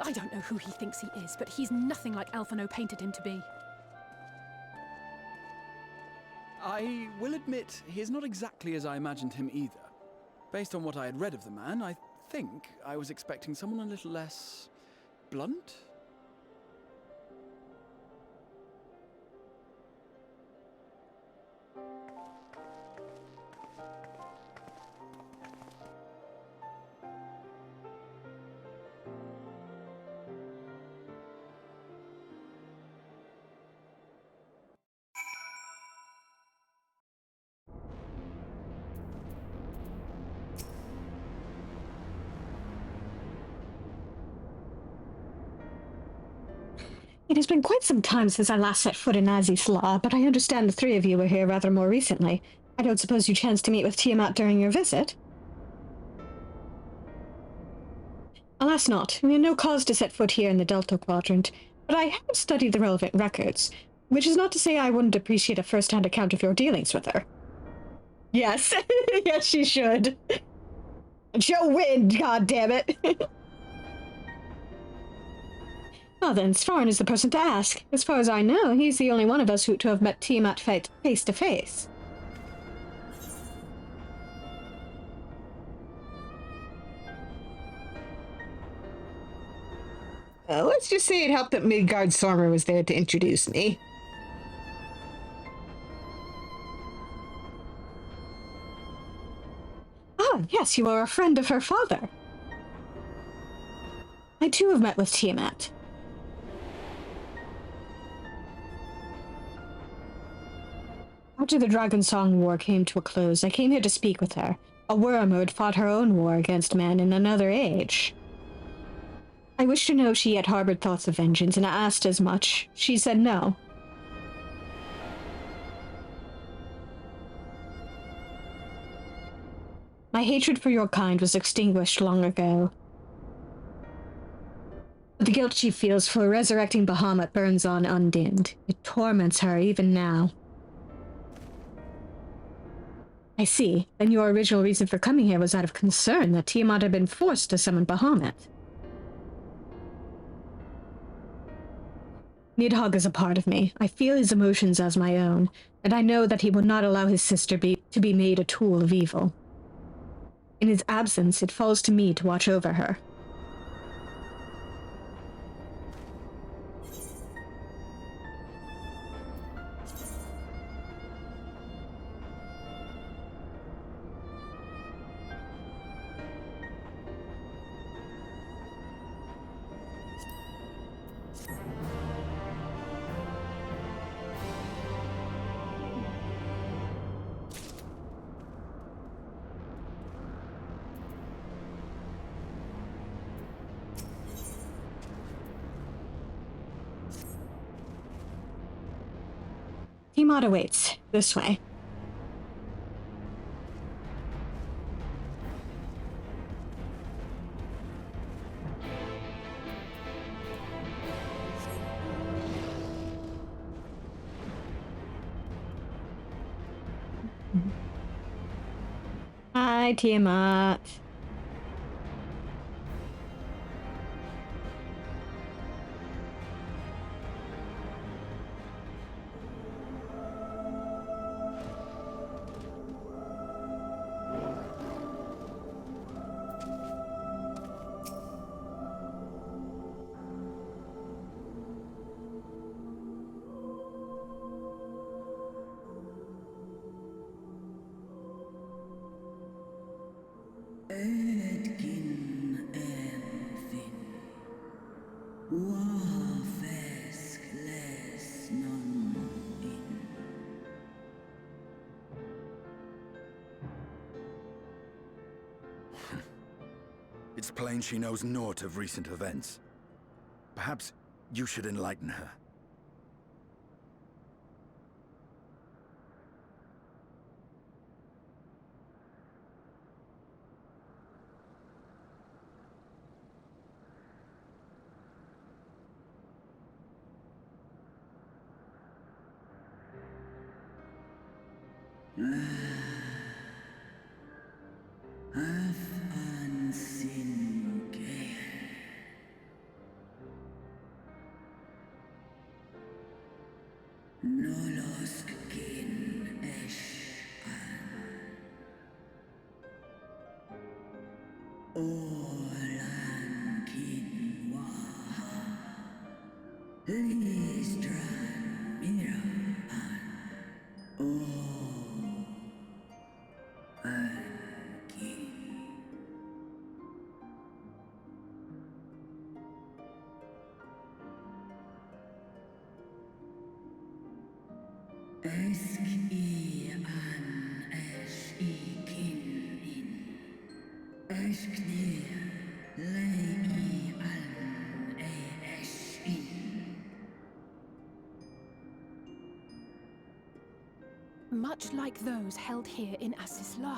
[SPEAKER 10] I don't know who he thinks he is, but he's nothing like Alphino painted him to be.
[SPEAKER 9] I will admit, he is not exactly as I imagined him either. Based on what I had read of the man, I think I was expecting someone a little less blunt?
[SPEAKER 1] It has been quite some time since I last set foot in Azisla, but I understand the three of you were here rather more recently. I don't suppose you chanced to meet with Tiamat during your visit? Alas not. We had no cause to set foot here in the Delta Quadrant, but I have studied the relevant records, which is not to say I wouldn't appreciate a first-hand account of your dealings with her. Yes. Yes, she should. And she'll win, goddammit. Well then, Svarn is the person to ask. As far as I know, he's the only one of us to have met Tiamat face to face.
[SPEAKER 7] Let's just say it helped that Midgard Sormer was there to introduce me.
[SPEAKER 1] Ah, yes, you are a friend of her father. I too have met with Tiamat. After the Dragonsong War came to a close, I came here to speak with her. A worm who had fought her own war against men in another age. I wished to know if she yet harbored thoughts of vengeance, and I asked as much. She said no. My hatred for your kind was extinguished long ago. But the guilt she feels for resurrecting Bahamut burns on undimmed. It torments her even now. I see. Then your original reason for coming here was out of concern that Tiamat had been forced to summon Bahamut. Nidhogg is a part of me. I feel his emotions as my own, and I know that he would not allow his sister to be made a tool of evil. In his absence, it falls to me to watch over her. Tiamat awaits. This way. Hi, Tiamat.
[SPEAKER 8] It's plain she knows naught of recent events. Perhaps you should enlighten her.
[SPEAKER 10] Much like those held here in Asisla.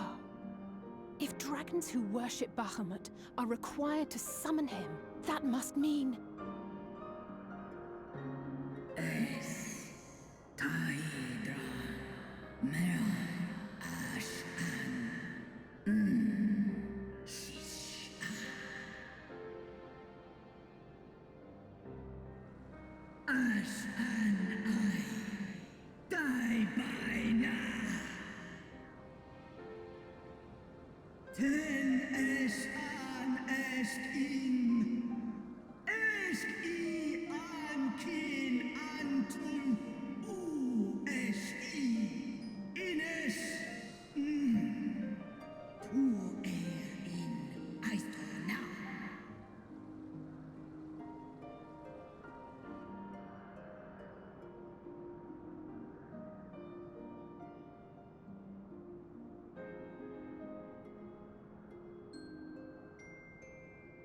[SPEAKER 10] If dragons who worship Bahamut are required to summon him, that must mean...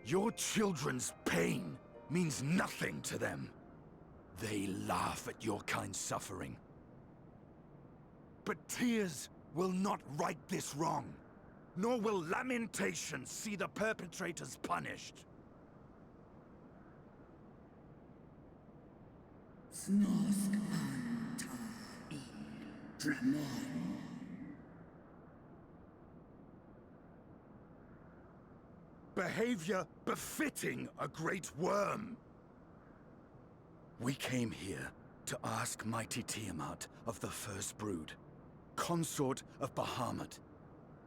[SPEAKER 8] Your children's pain means nothing to them. They laugh at your kind suffering. But tears will not right this wrong, nor will lamentation see the perpetrators punished.
[SPEAKER 2] Snosk anta in Dramon.
[SPEAKER 8] Behavior befitting a great worm. We came here to ask mighty Tiamat of the First Brood, consort of Bahamut,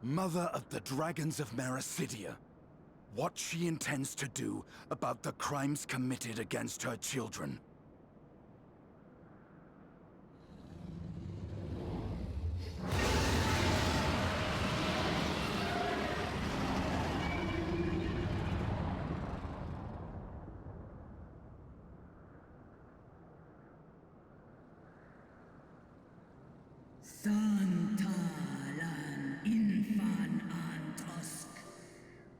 [SPEAKER 8] mother of the dragons of Mericidia, what she intends to do about the crimes committed against her children.
[SPEAKER 2] Santalan infan antosk.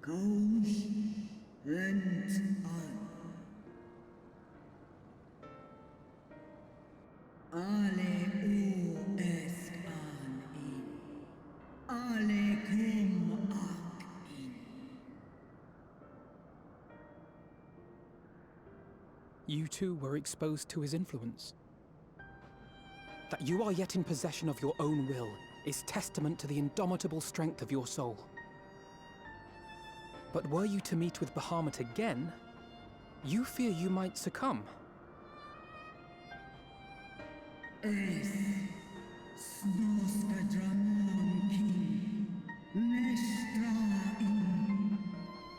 [SPEAKER 2] Kous lent an. Ale o esk an in. Ale kum ak in.
[SPEAKER 11] You too were exposed to his influence. That you are yet in possession of your own will is testament to the indomitable strength of your soul. But were you to meet with Bahamut again, you fear you might succumb.
[SPEAKER 2] Es snoska dramon king. Nestra in.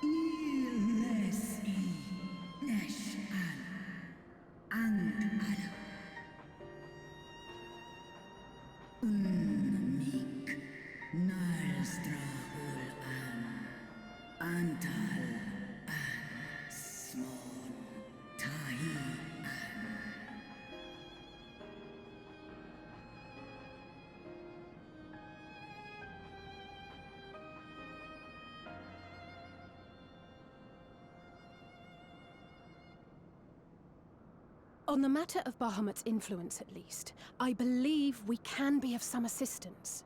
[SPEAKER 2] Iles I. Nesh an. And ala. Unmik Nalstrahul Antal an Smon Tahi an.
[SPEAKER 10] On the matter of Bahamut's influence, at least, I believe we can be of some assistance.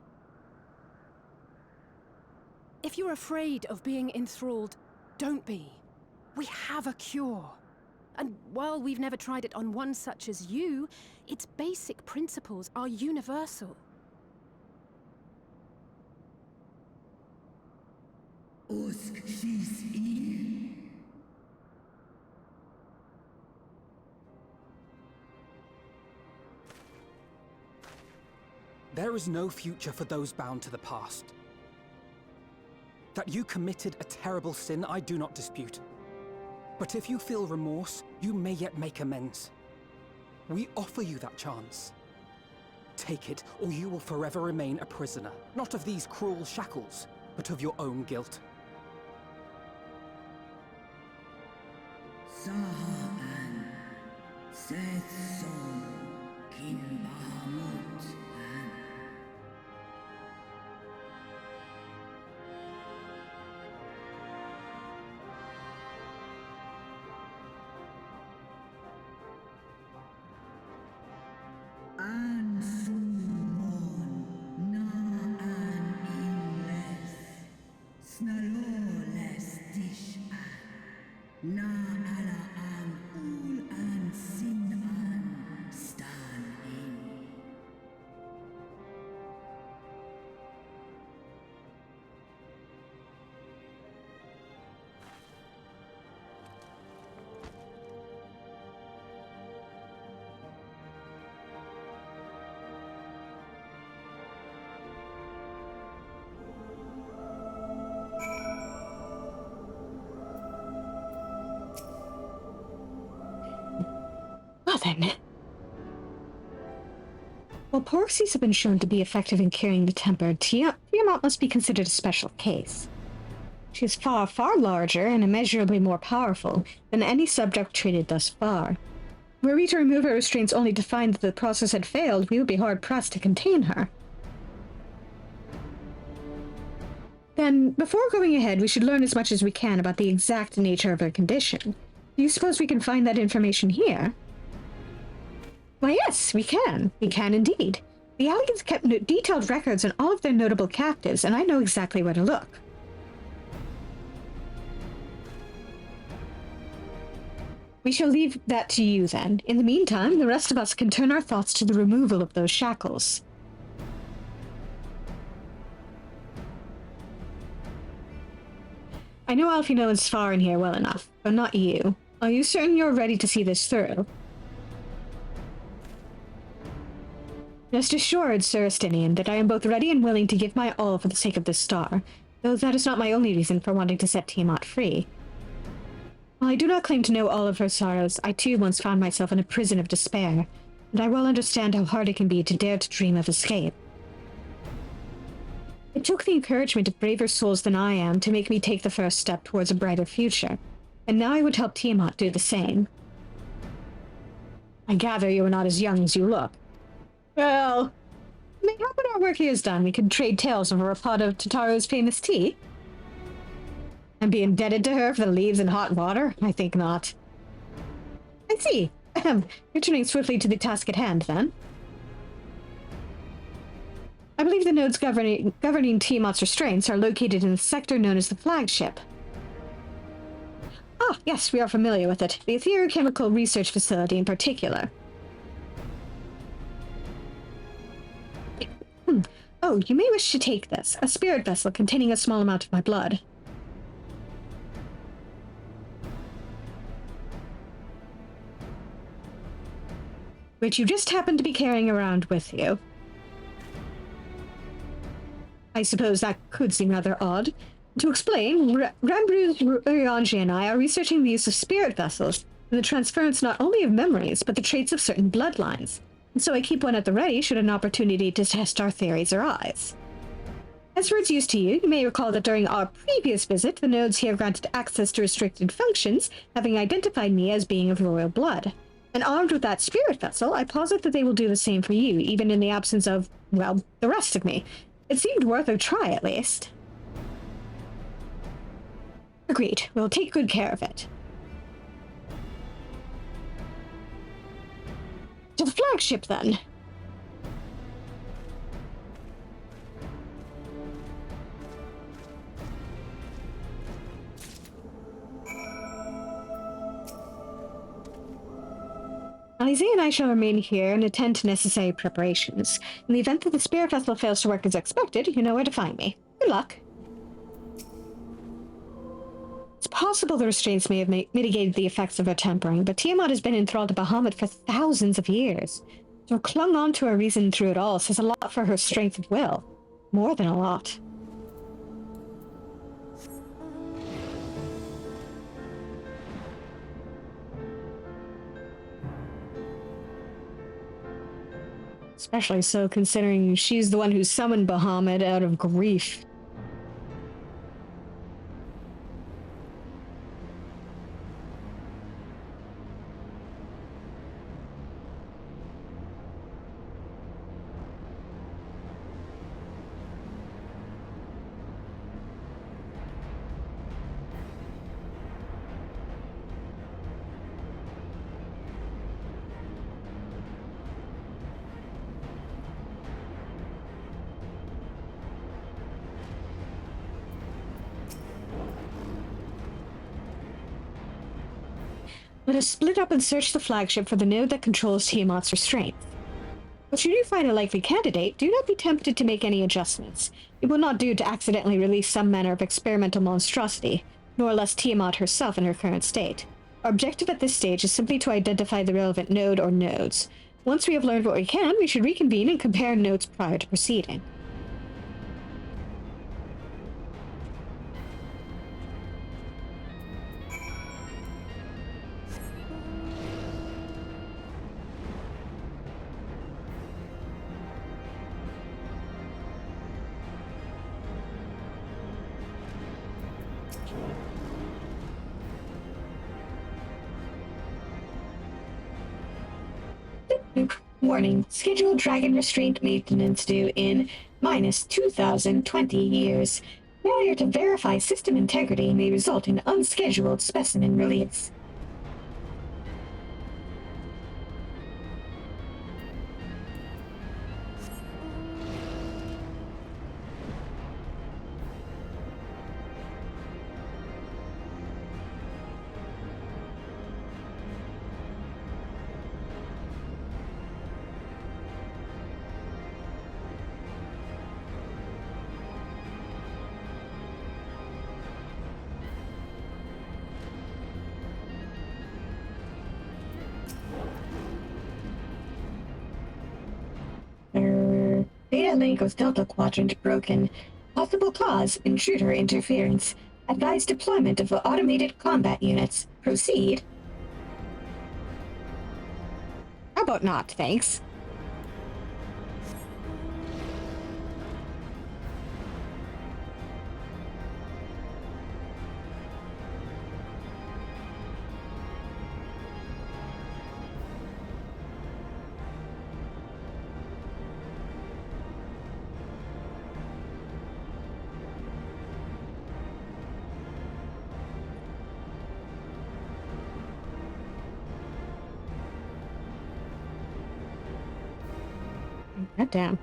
[SPEAKER 10] If you're afraid of being enthralled, don't be. We have a cure. And while we've never tried it on one such as you, its basic principles are universal.
[SPEAKER 2] Usk she's in.
[SPEAKER 11] There is no future for those bound to the past. That you committed a terrible sin, I do not dispute. But if you feel remorse, you may yet make amends. We offer you that chance. Take it, or you will forever remain a prisoner, not of these cruel shackles, but of your own guilt.
[SPEAKER 2] Sahan, Setson, Kimbahamut, and Ansumon, Na an Inles, Snaloles Dishan, Na ala an ul an sin an stan in.
[SPEAKER 1] Well then. While Porxies have been shown to be effective in curing the temper, Tiamat must be considered a special case. She is far, far larger and immeasurably more powerful than any subject treated thus far. Were we to remove her restraints only to find that the process had failed, we would be hard-pressed to contain her. Then, before going ahead, we should learn as much as we can about the exact nature of her condition. Do you suppose we can find that information here? Why, yes, we can. We can indeed. The Allians kept detailed records on all of their notable captives, and I know exactly where to look. We shall leave that to you, then. In the meantime, the rest of us can turn our thoughts to the removal of those shackles. I know Alfino and Svarin here well enough, but not you. Are you certain you're ready to see this through? Rest assured, Sir Estinian, that I am both ready and willing to give my all for the sake of this star, though that is not my only reason for wanting to set Tiamat free. While I do not claim to know all of her sorrows, I too once found myself in a prison of despair, and I well understand how hard it can be to dare to dream of escape. It took the encouragement of braver souls than I am to make me take the first step towards a brighter future, and now I would help Tiamat do the same. I gather you are not as young as you look. Well, maybe when our work here is done, we could trade tales over a pot of Tataro's famous tea? And be indebted to her for the leaves and hot water? I think not. I see. Returning swiftly to the task at hand, then. I believe the nodes governing Tiamat's restraints are located in the sector known as the Flagship. Ah, yes, we are familiar with it. The Etherochemical Research Facility in particular. Oh, you may wish to take this. A spirit vessel containing a small amount of my blood. Which you just happen to be carrying around with you. I suppose that could seem rather odd. To explain, Rambruz, Eorzea and I are researching the use of spirit vessels and the transference not only of memories, but the traits of certain bloodlines. And so I keep one at the ready should an opportunity to test our theories arise. As for its use to you, you may recall that during our previous visit, the nodes here granted access to restricted functions, having identified me as being of royal blood. And armed with that spirit vessel, I posit that they will do the same for you, even in the absence of, well, the rest of me. It seemed worth a try, at least. Agreed. We'll take good care of it. To the flagship, then. Eorzea and I shall remain here and attend to necessary preparations. In the event that the spirit vessel fails to work as expected, you know where to find me. Good luck. It's possible the restraints may have mitigated the effects of her tempering, but Tiamat has been enthralled to Bahamut for thousands of years. To have clung on to her reason through it all says a lot for her strength of will. More than a lot. Especially so considering she's the one who summoned Bahamut out of grief. Let us split up and search the flagship for the node that controls Tiamat's restraint. But should you find a likely candidate, do not be tempted to make any adjustments. It will not do to accidentally release some manner of experimental monstrosity, nor less Tiamat herself in her current state. Our objective at this stage is simply to identify the relevant node or nodes. Once we have learned what we can, we should reconvene and compare notes prior to proceeding. Warning. Scheduled dragon restraint maintenance due in minus 2020 years. Failure to verify system integrity may result in unscheduled specimen release. Data link with Delta Quadrant broken. Possible cause, intruder interference. Advise deployment of automated combat units. Proceed. How about not, thanks? That down.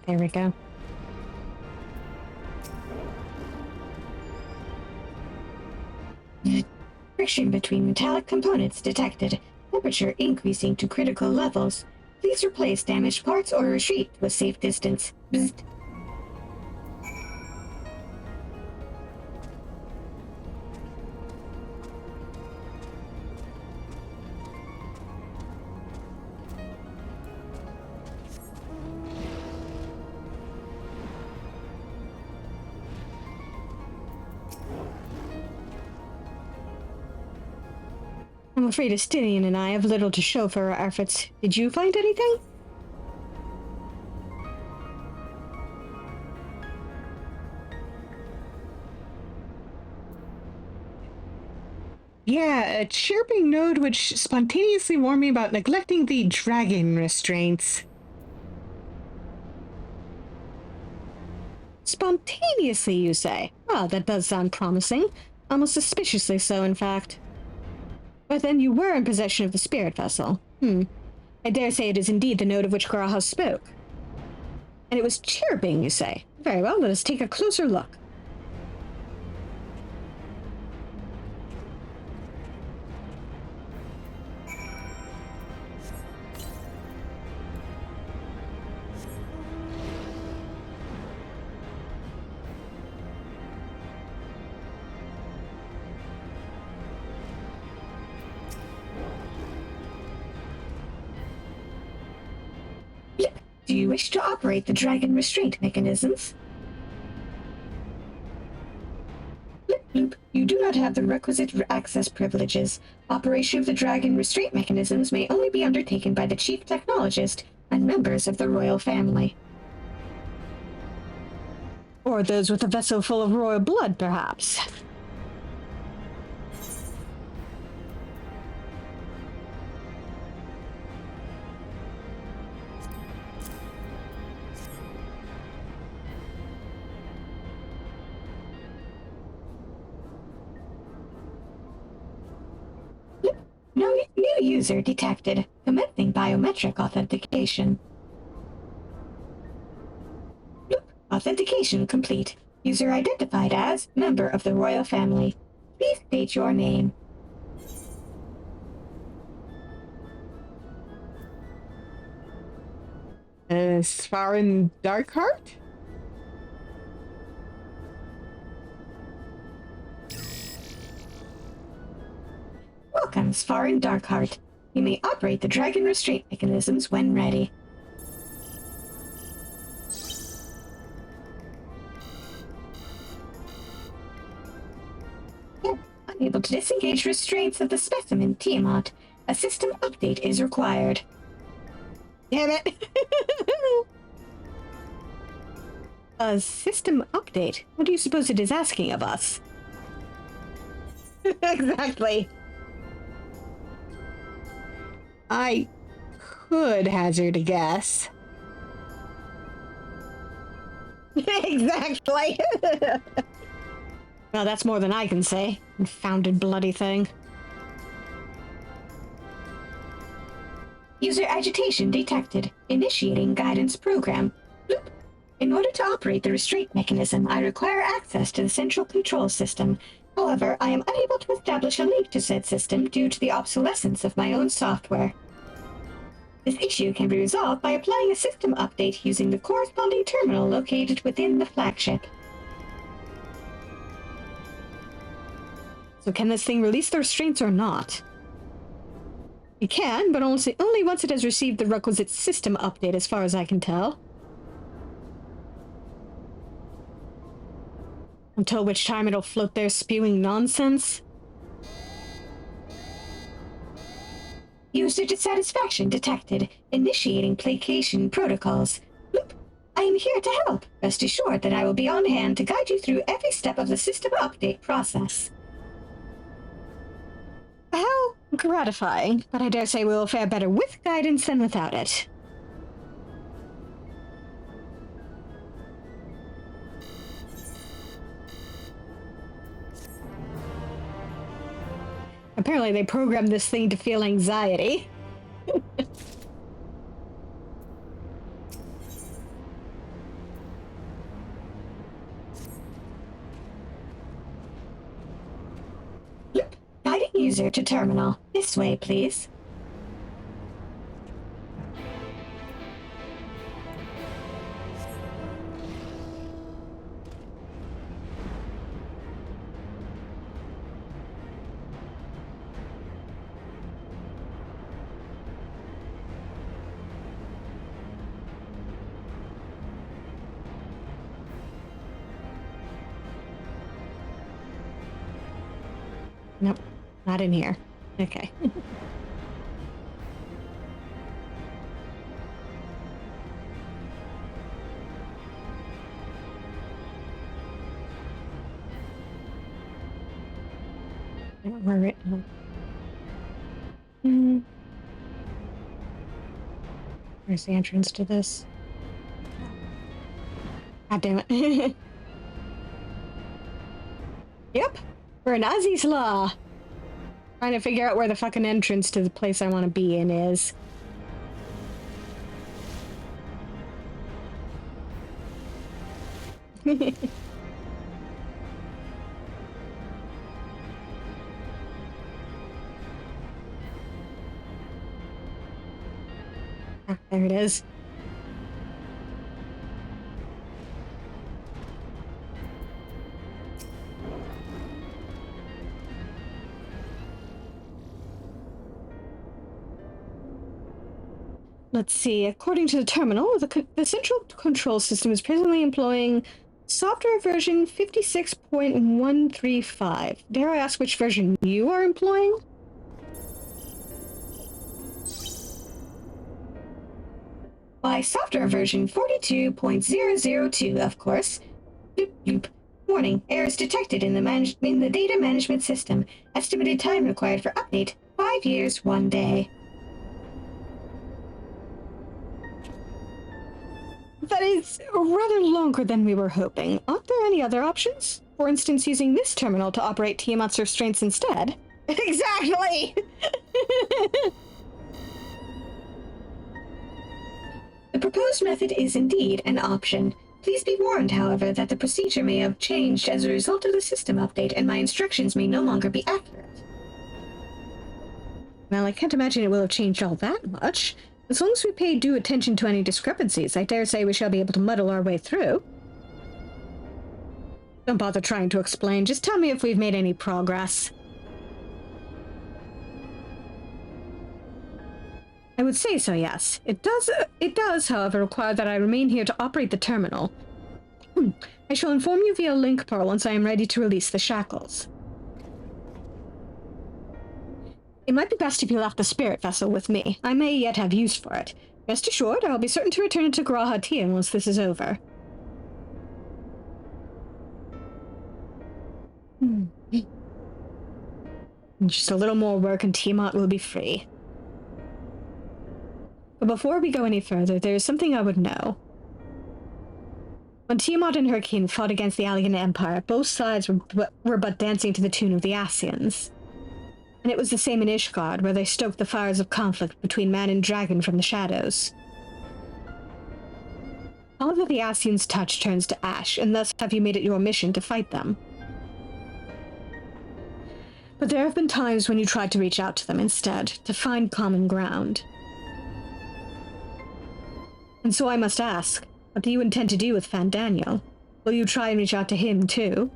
[SPEAKER 1] There we go. Friction between metallic components detected. Temperature increasing to critical levels. Please replace damaged parts or retreat to a safe distance. Bzzt. I'm afraid Astinian and I have little to show for our efforts. Did you find anything?
[SPEAKER 7] Yeah, a chirping node which spontaneously warned me about neglecting the dragon restraints.
[SPEAKER 1] Spontaneously, you say? Well, that does sound promising. Almost suspiciously so, in fact. But then you were in possession of the spirit vessel. I dare say it is indeed the node of which Garaha spoke. And it was chirping, you say? Very well, let us take a closer look. Do you wish to operate the dragon restraint mechanisms? Bloop, you do not have the requisite access privileges. Operation of the dragon restraint mechanisms may only be undertaken by the chief technologist and members of the royal family. Or those with a vessel full of royal blood, perhaps. No new user detected. Commencing biometric authentication. Bloop. Authentication complete. User identified as member of the royal family. Please state your name.
[SPEAKER 7] Svarin Darkheart?
[SPEAKER 1] Welcome, Svarin Darkheart. You may operate the dragon restraint mechanisms when ready. Unable to disengage restraints of the specimen Tiamat. A system update is required.
[SPEAKER 7] Damn it!
[SPEAKER 1] A system update? What do you suppose it is asking of us?
[SPEAKER 7] Exactly. I could hazard a guess.
[SPEAKER 1] Exactly. Well, that's more than I can say. Confounded bloody thing. User agitation detected. Initiating guidance program. Bloop. In order to operate the restraint mechanism, I require access to the central control system. However, I am unable to establish a link to said system due to the obsolescence of my own software. This issue can be resolved by applying a system update using the corresponding terminal located within the flagship. So can this thing release the restraints or not? It can, but only once it has received the requisite system update, as far as I can tell. Until which time it'll float there spewing nonsense. User dissatisfaction detected. Initiating placation protocols. Bloop. I am here to help. Rest assured that I will be on hand to guide you through every step of the system update process. How gratifying, but I dare say we will fare better with guidance than without it. Apparently they programmed this thing to feel anxiety. Guiding user to terminal. This way, please. Nope, not in here. Okay. Where it? Where's the entrance to this? God damn it. Yep. We're in Ozzy's Law. Trying to figure out where the fucking entrance to the place I want to be in is. Ah, there it is. Let's see. According to the terminal, the central control system is presently employing Software version 56.135. Dare I ask which version you are employing? Why, software version 42.002, of course. Bloop, bloop. Warning, errors detected in the data management system. Estimated time required for update, 5 years, 1 day. That is rather longer than we were hoping. Aren't there any other options? For instance, using this terminal to operate Tiamat's restraints instead? Exactly! The proposed method is indeed an option. Please be warned, however, that the procedure may have changed as a result of the system update, and my instructions may no longer be accurate. Well, I can't imagine it will have changed all that much. As long as we pay due attention to any discrepancies, I dare say we shall be able to muddle our way through. Don't bother trying to explain, just tell me if we've made any progress. I would say so, yes. It does, however, require that I remain here to operate the terminal. I shall inform you via link pearl once I am ready to release the shackles. It might be best if you left the spirit vessel with me. I may yet have use for it. Rest assured, I'll be certain to return it to Grahatia once this is over. Just a little more work and Tiamat will be free. But before we go any further, there is something I would know. When Tiamat and her kin fought against the Garlean Empire, both sides were but dancing to the tune of the Ascians. And it was the same in Ishgard, where they stoked the fires of conflict between man and dragon from the shadows. All that the Ascians touch turns to ash, and thus have you made it your mission to fight them. But there have been times when you tried to reach out to them instead, to find common ground. And so I must ask, what do you intend to do with Fandaniel? Will you try and reach out to him too?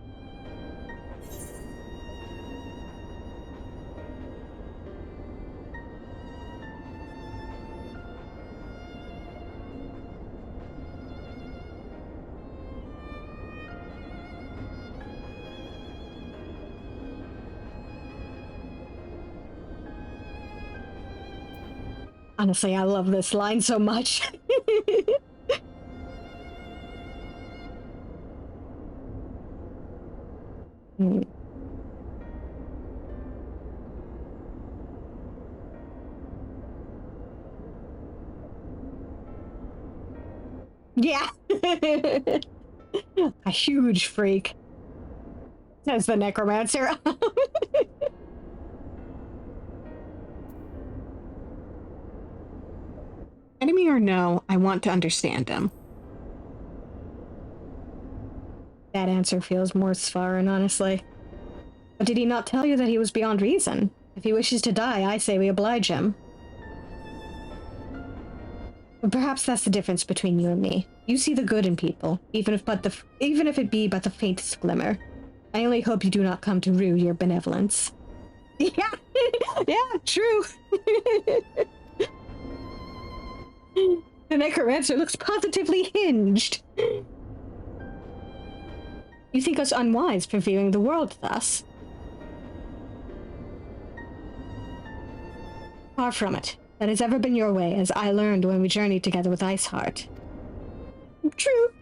[SPEAKER 1] Honestly, I love this line so much. Yeah. A huge freak. Says the necromancer. Enemy or no, I want to understand him. That answer feels more Svaran, honestly. But did he not tell you that he was beyond reason? If he wishes to die, I say we oblige him. But perhaps that's the difference between you and me. You see the good in people, even if it be but the faintest glimmer. I only hope you do not come to rue your benevolence. Yeah, yeah, true. The necromancer looks positively hinged. You think us unwise for viewing the world thus? Far from it. That has ever been your way, as I learned when we journeyed together with Iceheart. True.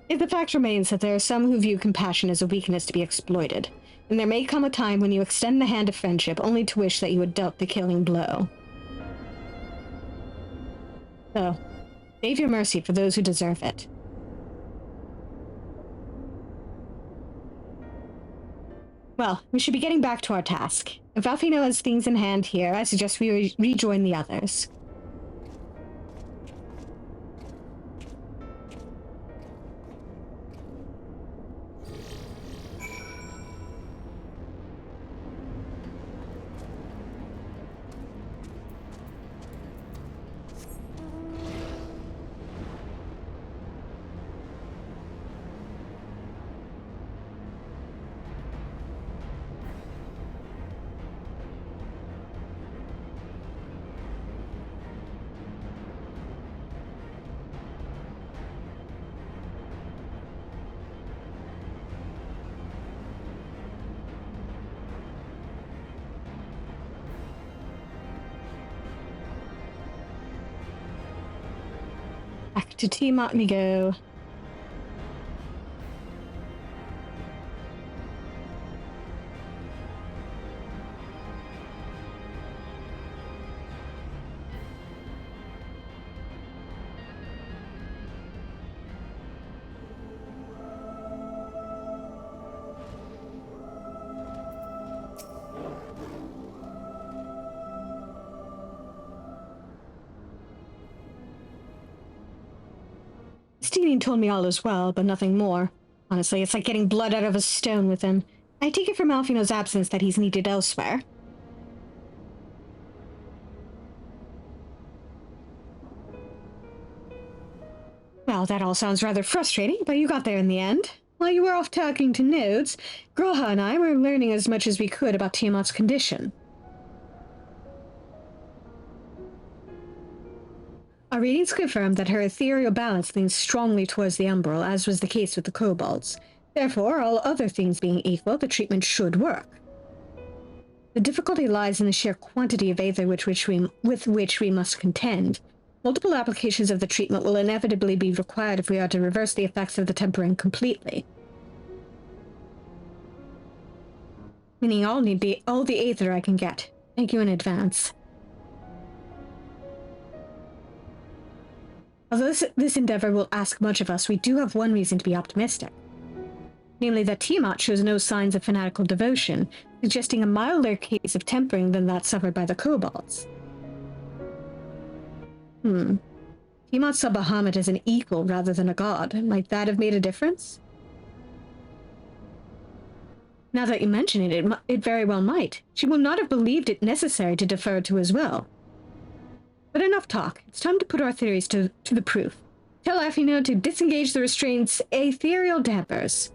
[SPEAKER 1] If the fact remains that there are some who view compassion as a weakness to be exploited, and there may come a time when you extend the hand of friendship only to wish that you had dealt the killing blow. So, save your mercy for those who deserve it. Well, we should be getting back to our task. If Alfino has things in hand here, I suggest we rejoin the others. Back to Tiamat we go. Steenie told me all is well, but nothing more. Honestly, it's like getting blood out of a stone with him. I take it from Alfino's absence that he's needed elsewhere. Well, that all sounds rather frustrating, but you got there in the end. While you were off talking to nodes, Graha and I were learning as much as we could about Tiamat's condition. Our readings confirmed that her ethereal balance leans strongly towards the umbral, as was the case with the kobolds. Therefore, all other things being equal, the treatment should work. The difficulty lies in the sheer quantity of aether with which we must contend. Multiple applications of the treatment will inevitably be required if we are to reverse the effects of the tempering completely. Meaning I'll need all the aether I can get. Thank you in advance. Although this endeavor will ask much of us, we do have one reason to be optimistic. Namely that Tiamat shows no signs of fanatical devotion, suggesting a milder case of tempering than that suffered by the kobolds. Tiamat saw Bahamut as an equal rather than a god. Might that have made a difference? Now that you mention it, it very well might. She will not have believed it necessary to defer to his will. But enough talk. It's time to put our theories to the proof. Tell Alfino to disengage the restraint's ethereal dampers.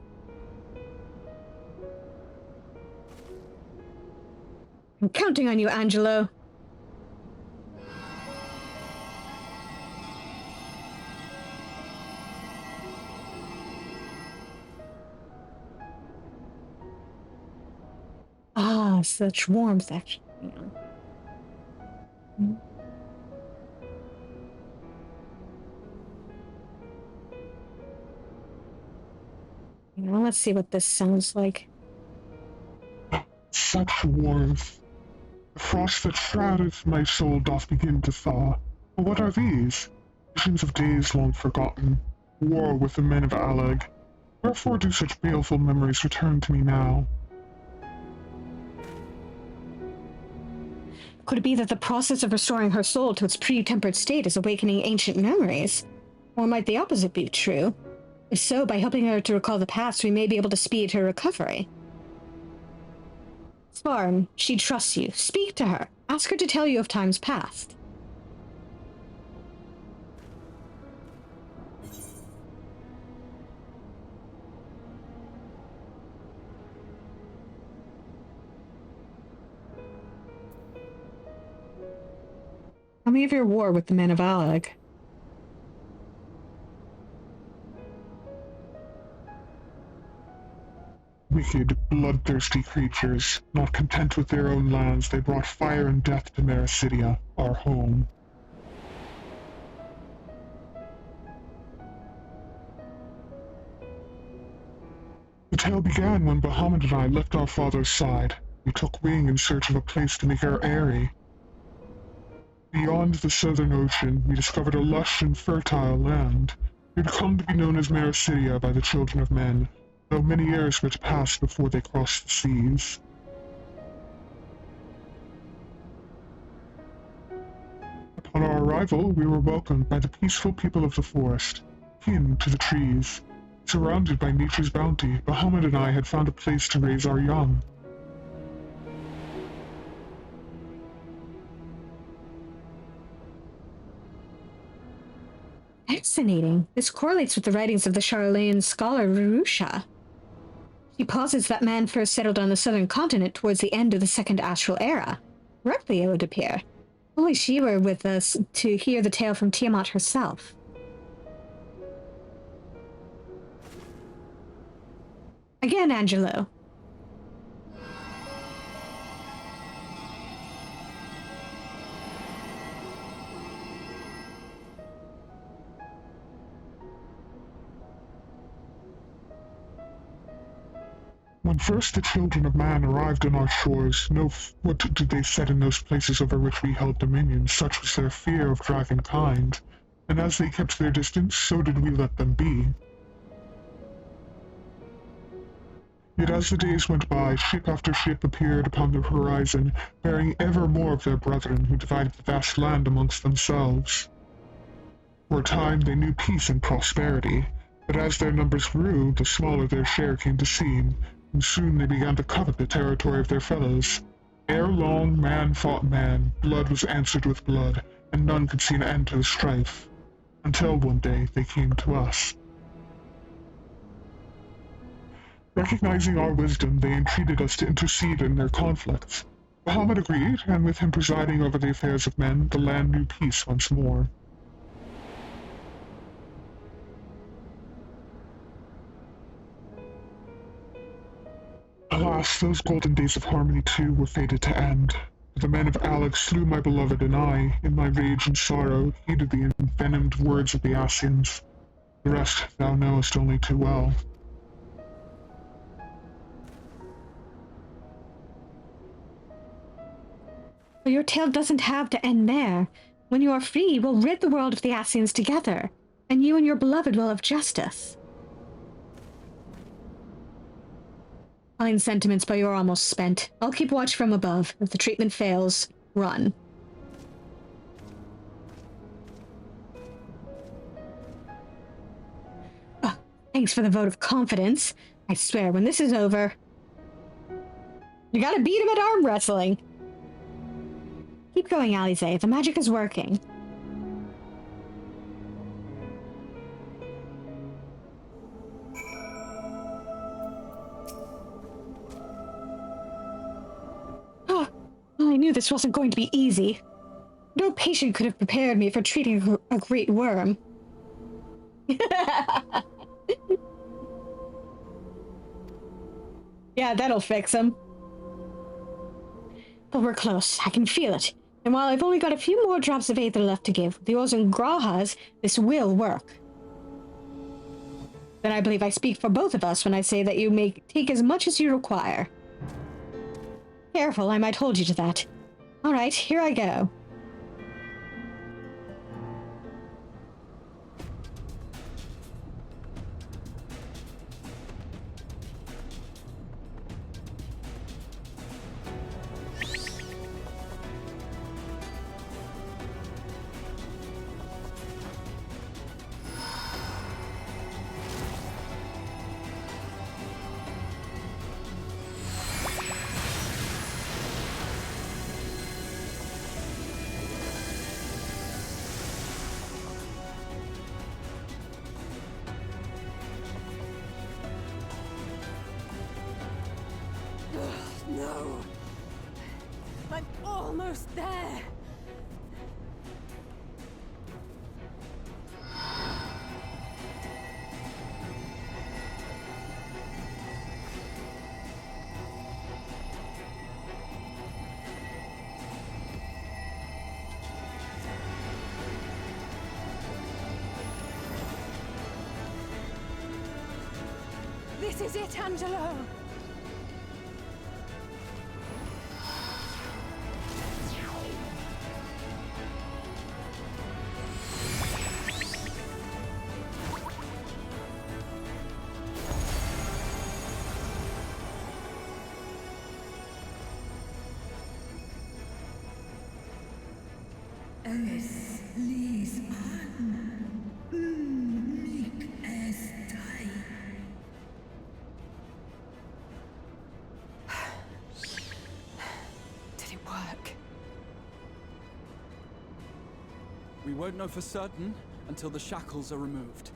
[SPEAKER 1] I'm counting on you, Angelo. Ah, such warmth, actually. Let's see what this sounds like.
[SPEAKER 6] Such warmth. The frost that shroudeth my soul doth begin to thaw. But what are these? Visions of days long forgotten. War with the men of Alag. Wherefore do such baleful memories return to me now?
[SPEAKER 1] Could it be that the process of restoring her soul to its pre-tempered state is awakening ancient memories? Or might the opposite be true? If so, by helping her to recall the past, we may be able to speed her recovery. Svarn, she trusts you. Speak to her. Ask her to tell you of times past.
[SPEAKER 7] Tell me of your war with the men of Alag.
[SPEAKER 6] Wicked, bloodthirsty creatures. Not content with their own lands, they brought fire and death to Mericidia, our home. The tale began when Bahamut and I left our father's side. We took wing in search of a place to make our eyrie. Beyond the southern ocean, we discovered a lush and fertile land. It had come to be known as Mericidia by the children of men, though many years were to pass before they crossed the seas. Upon our arrival, we were welcomed by the peaceful people of the forest, kin to the trees. Surrounded by nature's bounty, Bahamut and I had found a place to raise our young.
[SPEAKER 1] Fascinating. This correlates with the writings of the Charlayan scholar Rurusha. He posits that man first settled on the southern continent towards the end of the Second Astral Era. Correctly, it would appear. Only she were with us to hear the tale from Tiamat herself. Again, Angelo.
[SPEAKER 6] When first the children of man arrived on our shores, what did they set in those places over which we held dominion? Such was their fear of dragonkind, and as they kept their distance, so did we let them be. Yet as the days went by, ship after ship appeared upon the horizon, bearing ever more of their brethren who divided the vast land amongst themselves. For a time they knew peace and prosperity, but as their numbers grew, the smaller their share came to seem, and soon they began to covet the territory of their fellows. Ere long, man fought man, blood was answered with blood, and none could see an end to the strife. Until one day they came to us. Recognizing our wisdom, they entreated us to intercede in their conflicts. Bahamut agreed, and with him presiding over the affairs of men, the land knew peace once more. Alas, those golden days of harmony too were fated to end. The men of Alex slew my beloved, and I, in my rage and sorrow, heeded the envenomed words of the Ascians. The rest thou knowest only too well.
[SPEAKER 1] But your tale doesn't have to end there. When you are free, we'll rid the world of the Ascians together, and you and your beloved will have justice. Fine sentiments, but you're almost spent. I'll keep watch from above. If the treatment fails, run. Oh, thanks for the vote of confidence. I swear, when this is over... You gotta beat him at arm wrestling. Keep going, Alize. The magic is working. I knew this wasn't going to be easy. No patient could have prepared me for treating a great worm. Yeah, that'll fix him. But we're close. I can feel it. And while I've only got a few more drops of Aether left to give, the Oz and Grahas, this will work. Then I believe I speak for both of us when I say that you may take as much as you require. Careful, I might hold you to that. All right, here I go.
[SPEAKER 3] No. I'm almost there. This is it, Angelo.
[SPEAKER 2] Es lies an. Mich es dai.
[SPEAKER 10] Did it work?
[SPEAKER 9] We won't know for certain until the shackles are removed.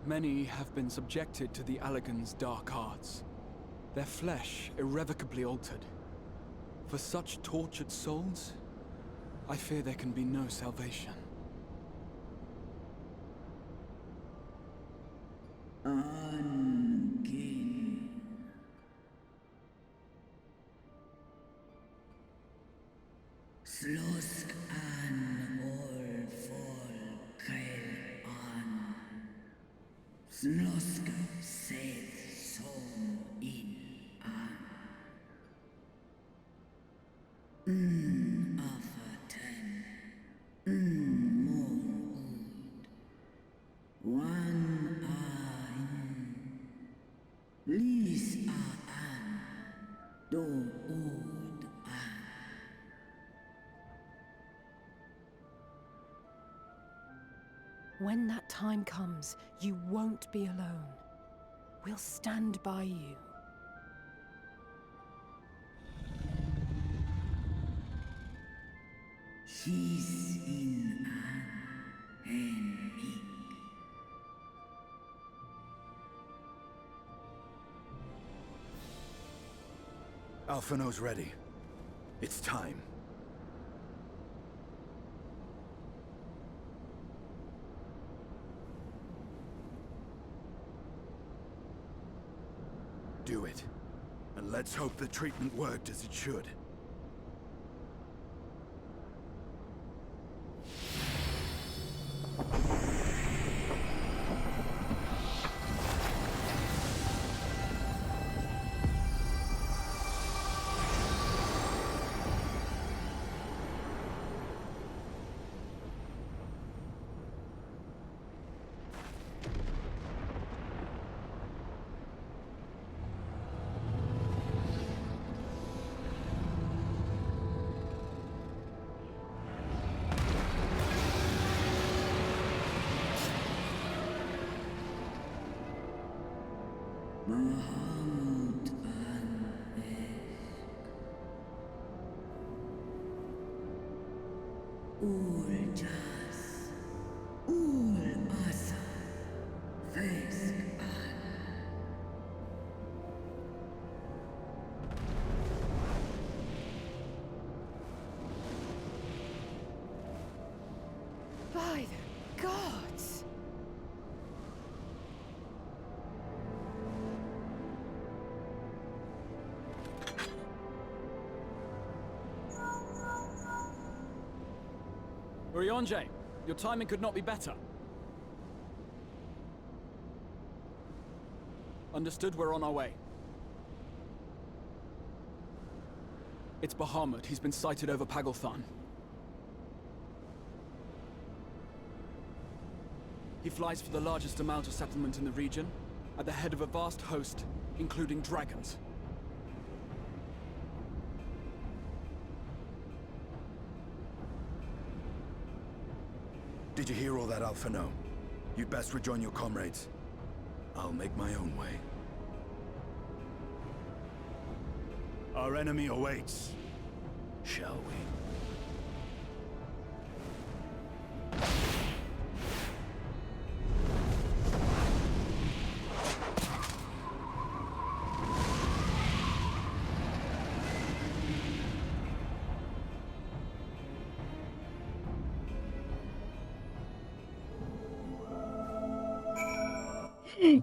[SPEAKER 9] Many have been subjected to the Allagan's dark arts, their flesh irrevocably altered. For such tortured souls, I fear there can be no salvation.
[SPEAKER 2] Angin. Slosk an ol fol kail an. Slosk seth som in an. Afaten. Mon ud. Wan an. Lis an. Do ud an.
[SPEAKER 10] When that time comes, you won't be alone. We'll stand by you.
[SPEAKER 2] She's in an and me.
[SPEAKER 8] Alphino's ready. It's time. Do it. And let's hope the treatment worked as it should.
[SPEAKER 2] Mahamud an Ul jas. Ul asa. Vesk an.
[SPEAKER 10] By the gods!
[SPEAKER 9] Urianger, your timing could not be better. Understood, we're on our way. It's Bahamut. He's been sighted over Pagalthan. He flies for the largest amount of settlement in the region, at the head of a vast host, including dragons.
[SPEAKER 8] Did you hear all that, Alphino? You'd best rejoin your comrades. I'll make my own way. Our enemy awaits. Shall we?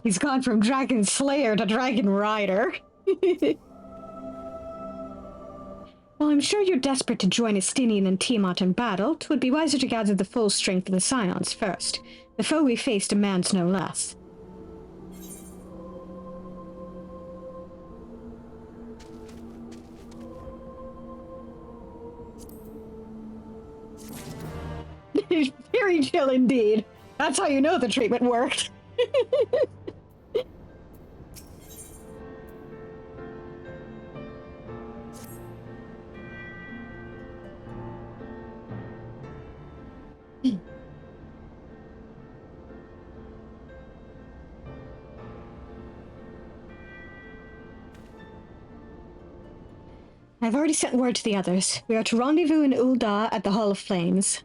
[SPEAKER 1] He's gone from Dragon Slayer to Dragon Rider. While I'm sure you're desperate to join Estinian and Tiamat in battle, 'twould be wiser to gather the full strength of the Scions first. The foe we face demands no less. Very chill indeed. That's how you know the treatment worked. I've already sent word to the others. We are to rendezvous in Ul'dah at the Hall of Flames.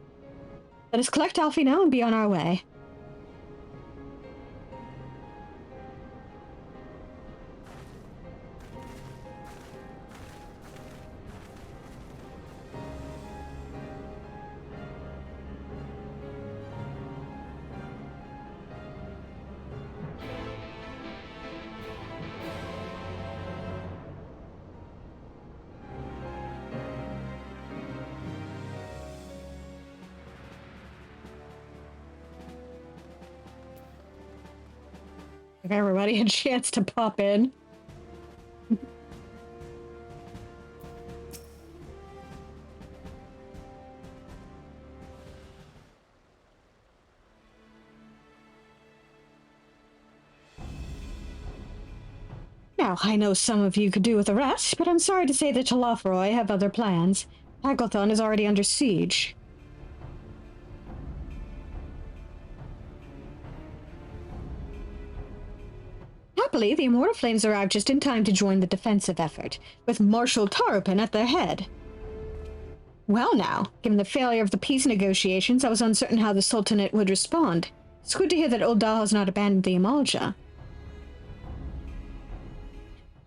[SPEAKER 1] Let us collect Alfie now and be on our way. Give everybody a chance to pop in. Now, I know some of you could do with a rest, but I'm sorry to say that Talafroy have other plans. Pagothon is already under siege. Happily, the Immortal Flames arrived just in time to join the defensive effort, with Marshal Tarupin at their head. Well now, given the failure of the peace negotiations, I was uncertain how the Sultanate would respond. It's good to hear that Ul'dah has not abandoned the Amalja.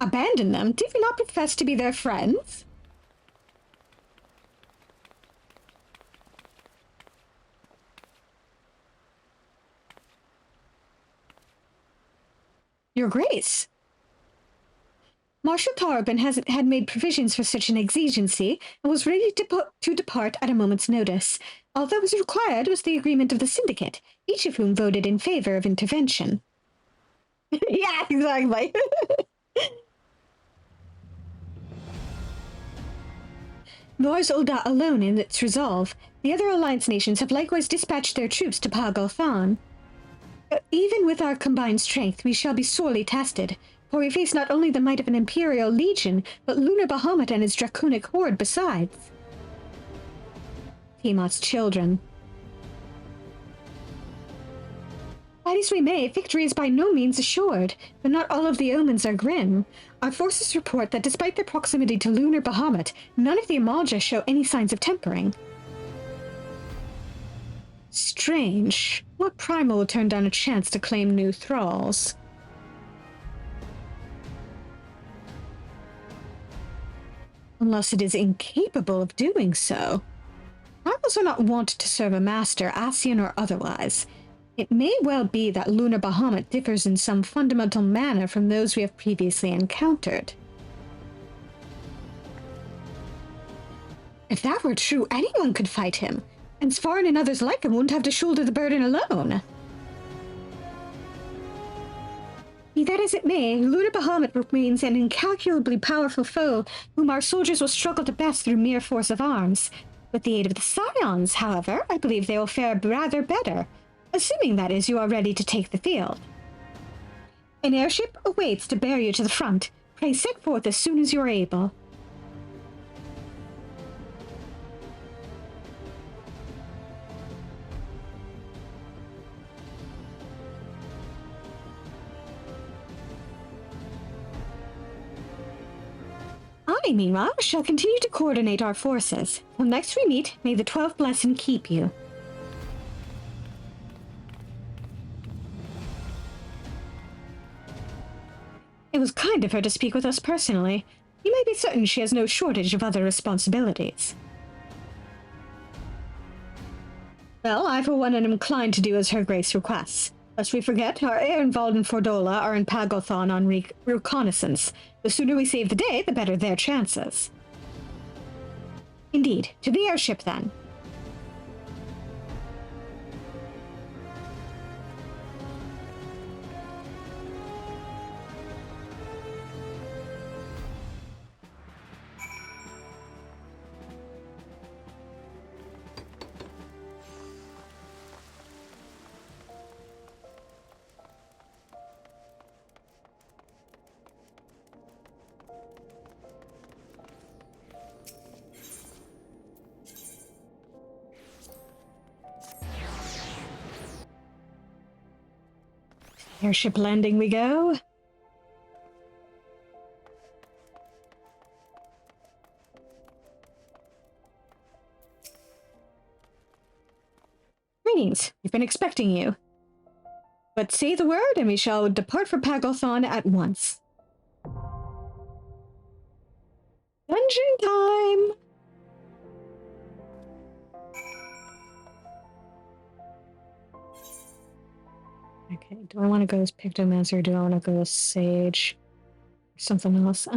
[SPEAKER 1] Abandon them? Did we not profess to be their friends? Your Grace. Marshal Tarupin had made provisions for such an exigency and was ready to depart at a moment's notice. All that was required was the agreement of the Syndicate, each of whom voted in favor of intervention. Yeah, exactly. Nor is Ul'dah alone in its resolve. The other Alliance nations have likewise dispatched their troops to Pagothon. Even with our combined strength, we shall be sorely tested, for we face not only the might of an Imperial Legion, but Lunar Bahamut and his draconic horde besides. Tiamat's children. Fight as we may, victory is by no means assured, but not all of the omens are grim. Our forces report that despite their proximity to Lunar Bahamut, none of the Amalja show any signs of tempering. Strange. What primal will turn down a chance to claim new thralls? Unless it is incapable of doing so. Primals are not wont to serve a master, Ascian or otherwise. It may well be that Lunar Bahamut differs in some fundamental manner from those we have previously encountered. If that were true, anyone could fight him, and Svarin and others like him wouldn't have to shoulder the burden alone. Be that as it may, Lunar Bahamut remains an incalculably powerful foe whom our soldiers will struggle to best through mere force of arms. With the aid of the Scions, however, I believe they will fare rather better, assuming, that is, you are ready to take the field. An airship awaits to bear you to the front. Pray set forth as soon as you are able. I, meanwhile, shall continue to coordinate our forces. Till next we meet, may the 12th bless and keep you. It was kind of her to speak with us personally. You may be certain she has no shortage of other responsibilities. Well, I for one am inclined to do as Her Grace requests. Lest we forget, our Ehrenwald and Fordola are in Pagothon on reconnaissance. The sooner we save the day, the better their chances. Indeed. To the airship, then. Airship landing we go. Greetings. We've been expecting you. But say the word and we shall depart for Pagothon at once. Dungeon time! Okay, do I want to go as Pictomancer or do I want to go as Sage? Or something else?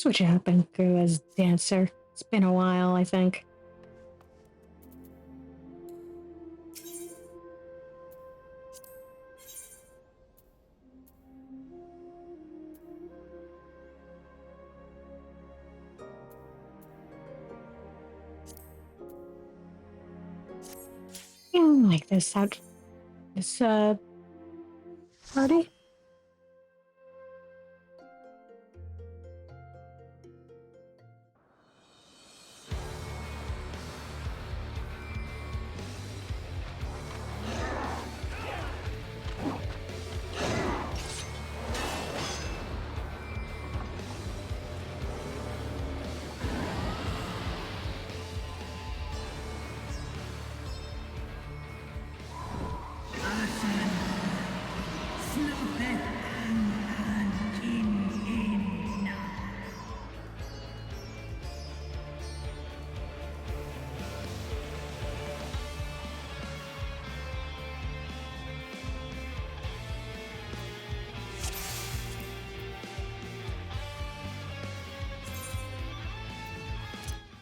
[SPEAKER 1] Switch up and go as dancer. It's been a while, I think. I don't like this party.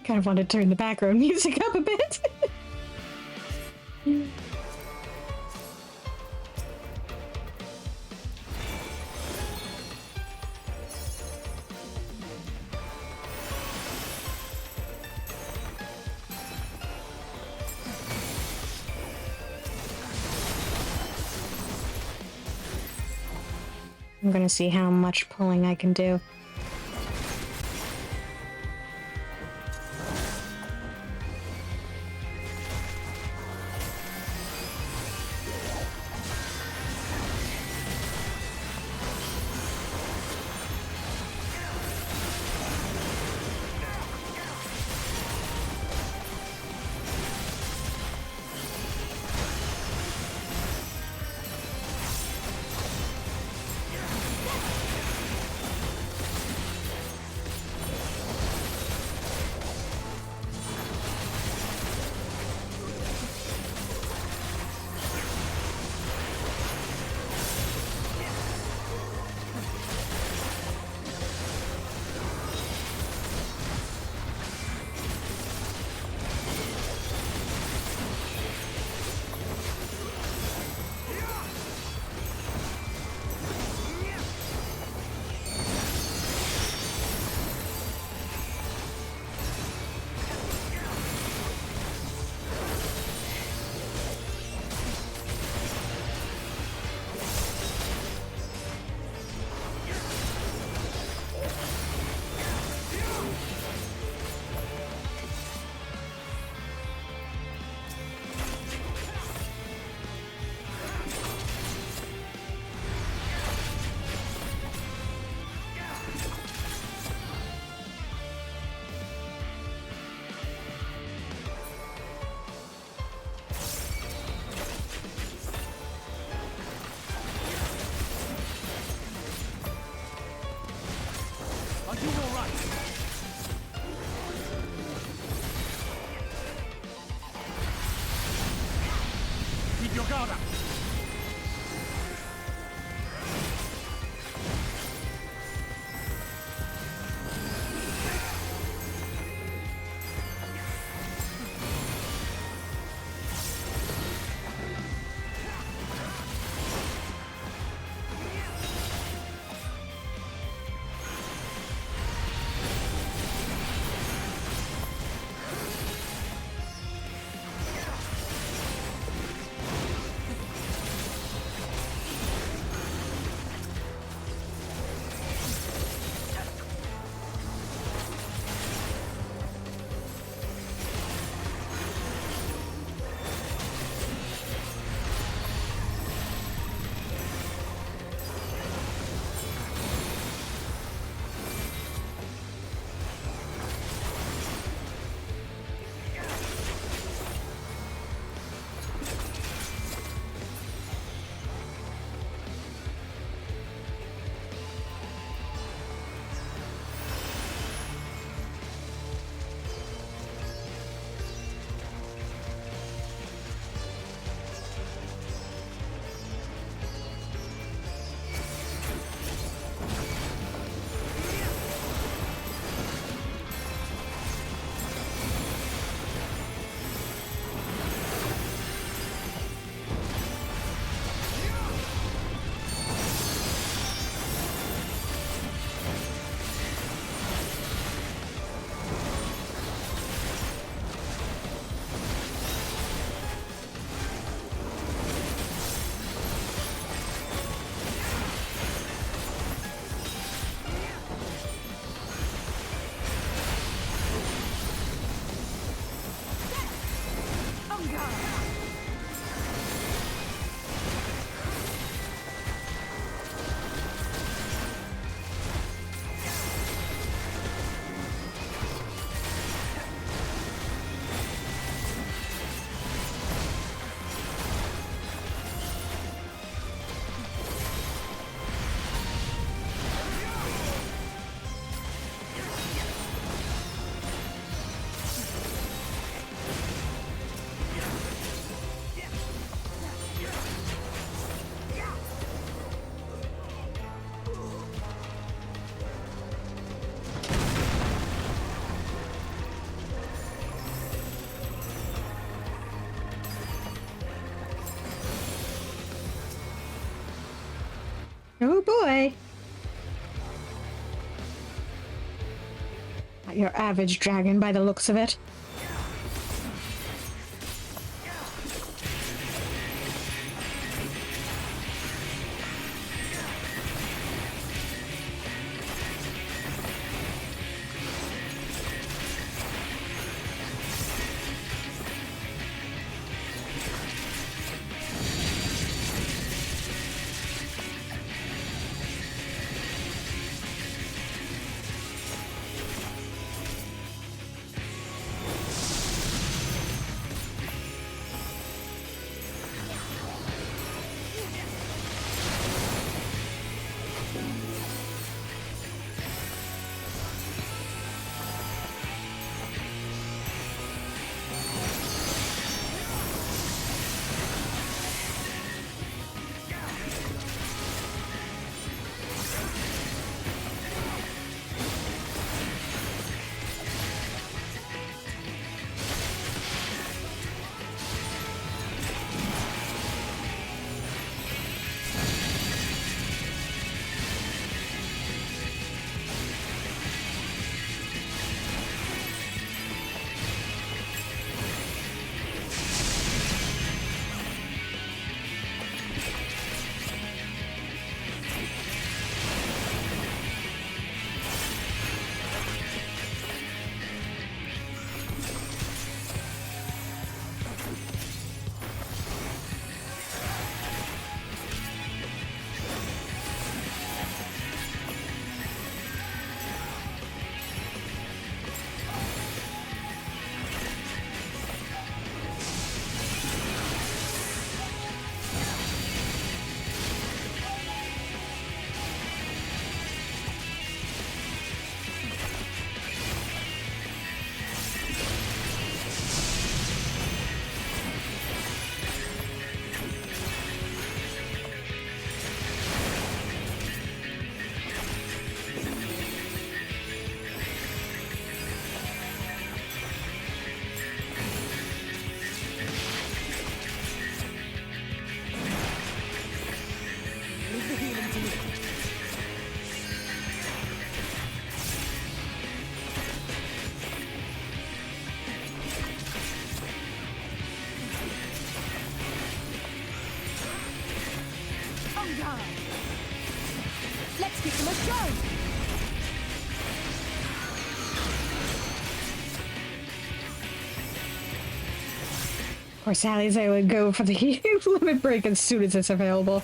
[SPEAKER 1] Kind of want to turn the background music up a bit. I'm gonna see how much pulling I can do. Oh boy. Not your average dragon by the looks of it.
[SPEAKER 3] Let's give them a show!
[SPEAKER 1] Of course, Alize would go for the limit break as soon as it's available.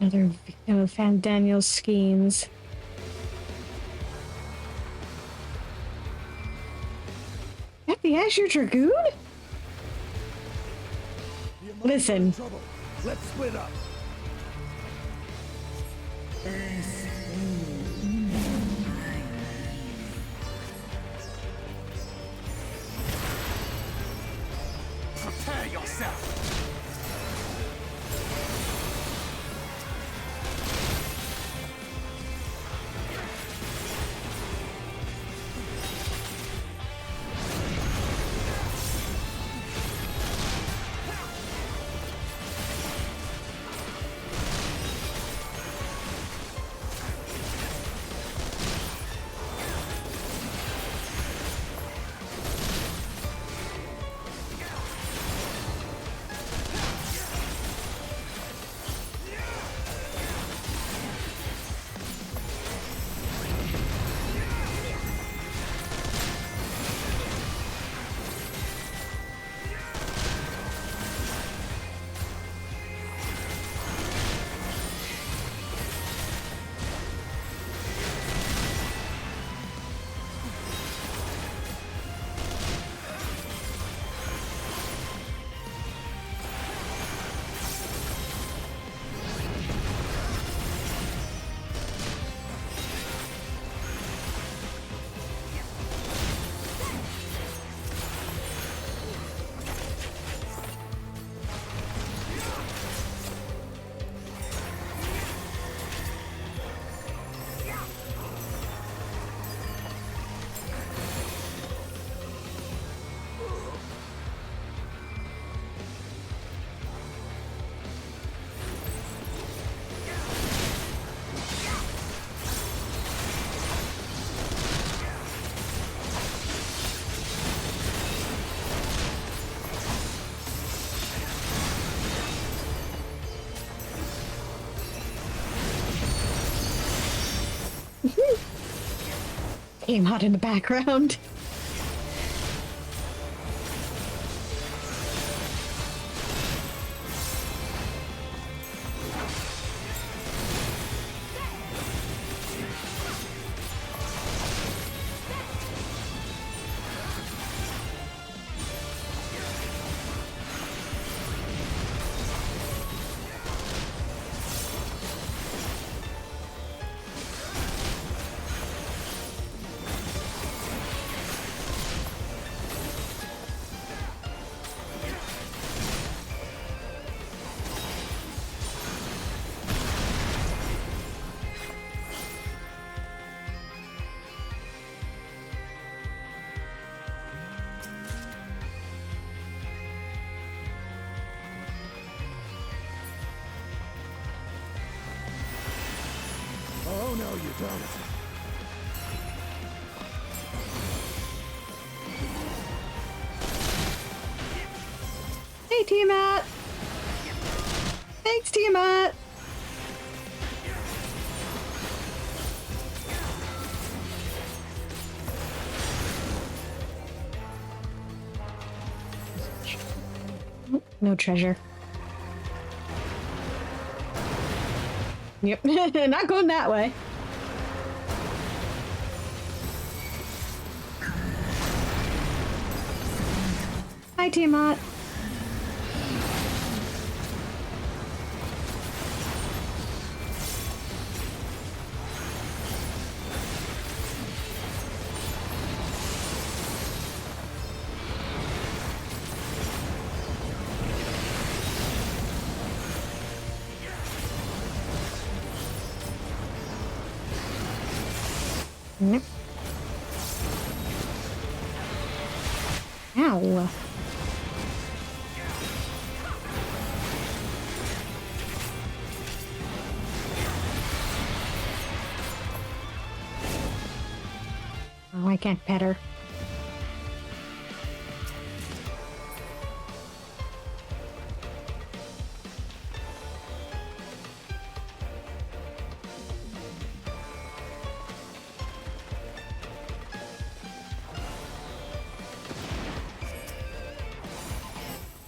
[SPEAKER 1] Another victim of Fandaniel's schemes. That the Azure Dragoon? Listen.
[SPEAKER 15] Let's split up.
[SPEAKER 14] Prepare yourself!
[SPEAKER 1] Aim hot in the background.
[SPEAKER 15] Oh, no, you don't.
[SPEAKER 1] Hey, Tiamat! Thanks, Tiamat! No treasure. Yep, not going that way. Hi, Tiamat. Yep. Ow. Oh, I can't pet her.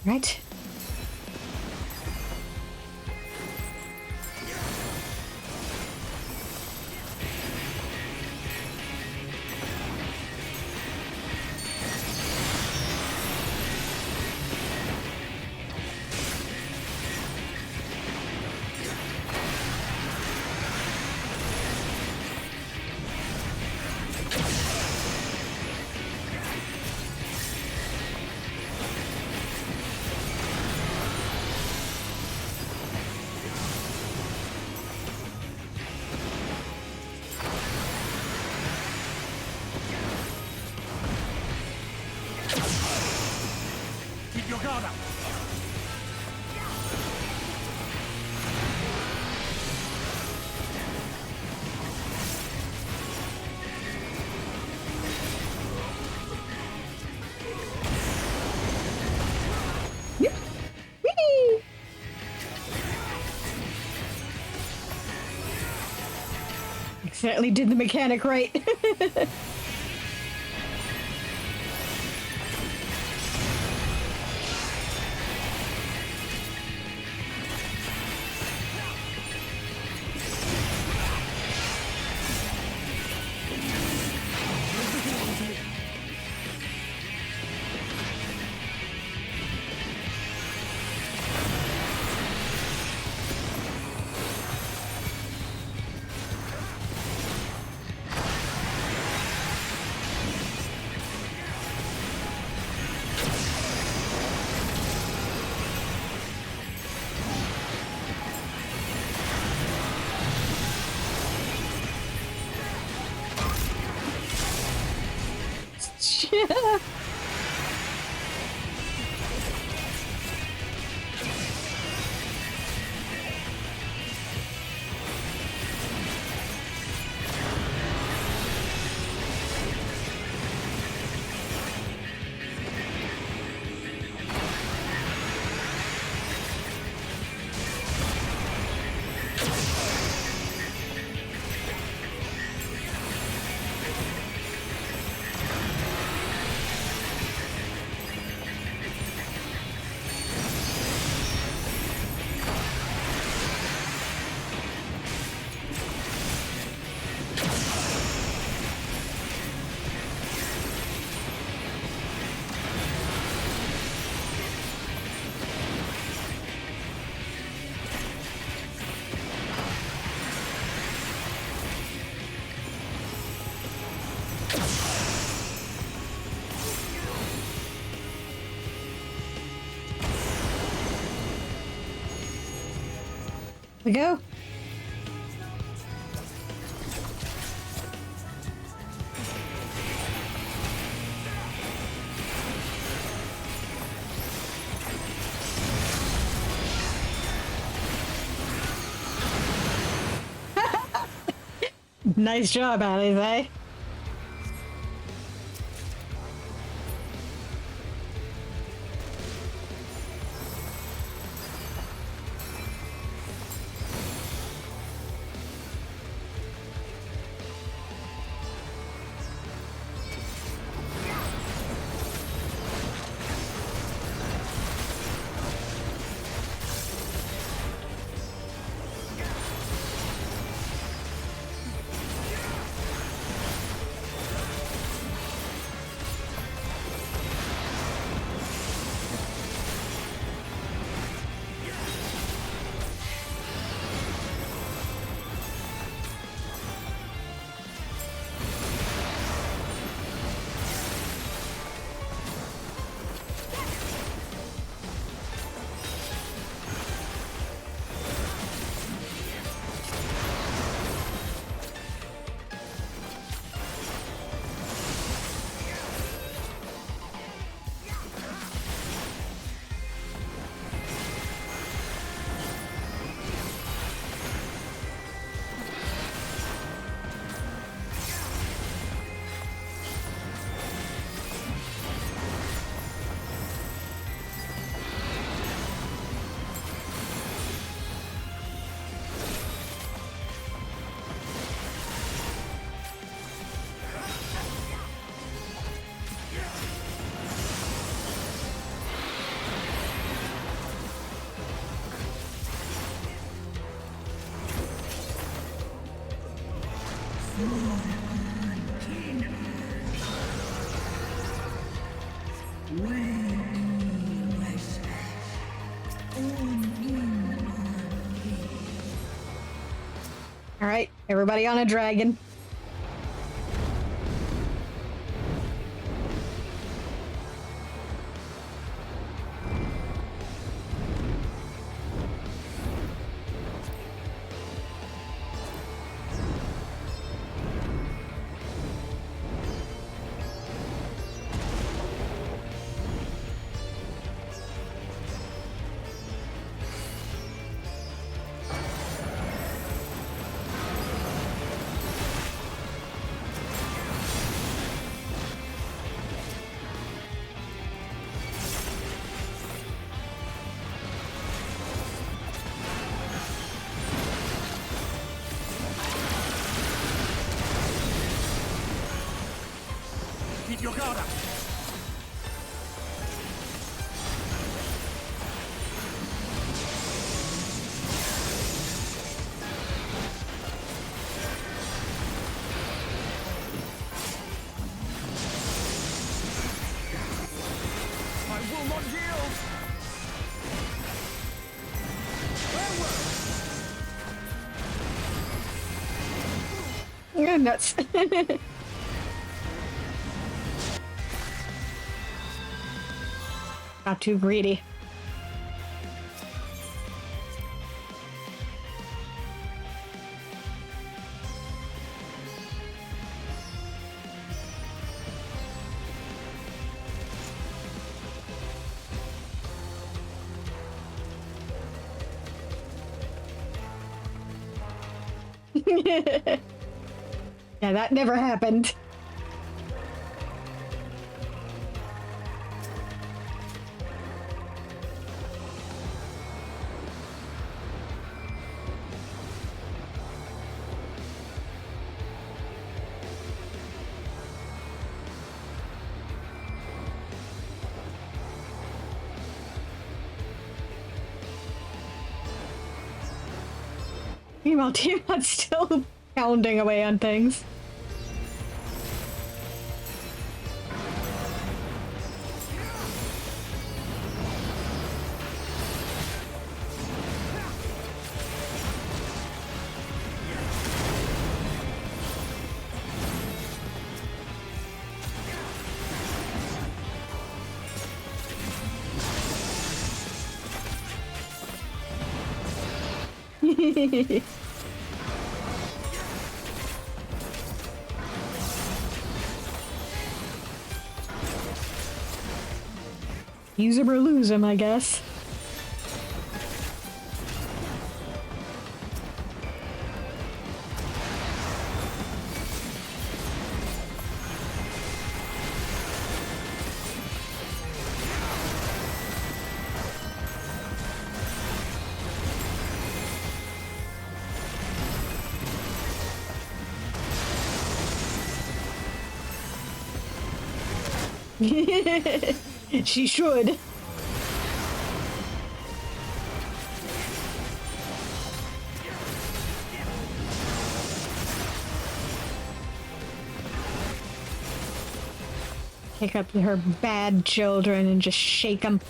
[SPEAKER 1] Right.
[SPEAKER 15] Keep your guard up.
[SPEAKER 1] Whee! Accidentally did the mechanic right. We go. Nice job, Alize. All right, everybody on a dragon.
[SPEAKER 4] Keep your guard up. I will not yield.
[SPEAKER 1] You're nuts. Not too greedy. Yeah, that never happened. Meanwhile, Tiamat's still pounding away on things. Use 'em or lose 'em, I guess. She should. Pick up her bad children and just shake them.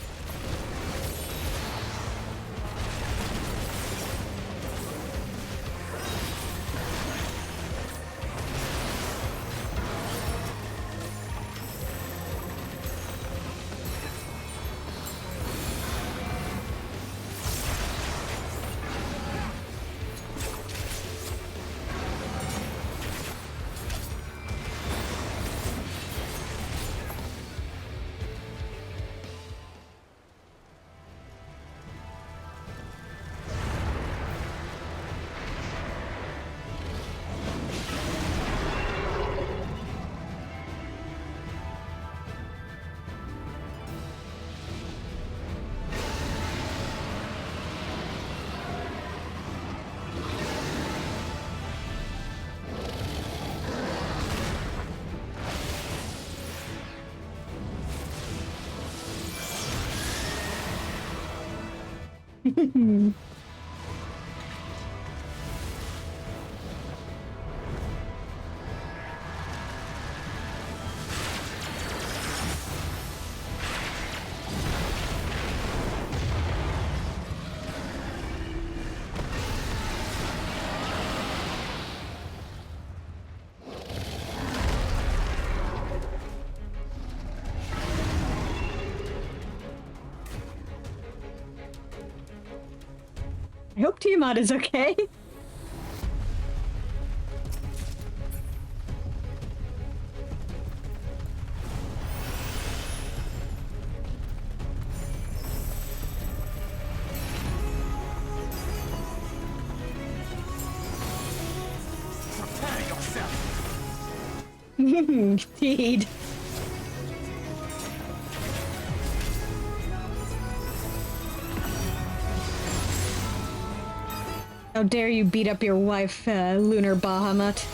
[SPEAKER 1] I hope Tiamat is okay.
[SPEAKER 4] Prepare yourself.
[SPEAKER 1] Indeed. How dare you beat up your wife, Lunar Bahamut.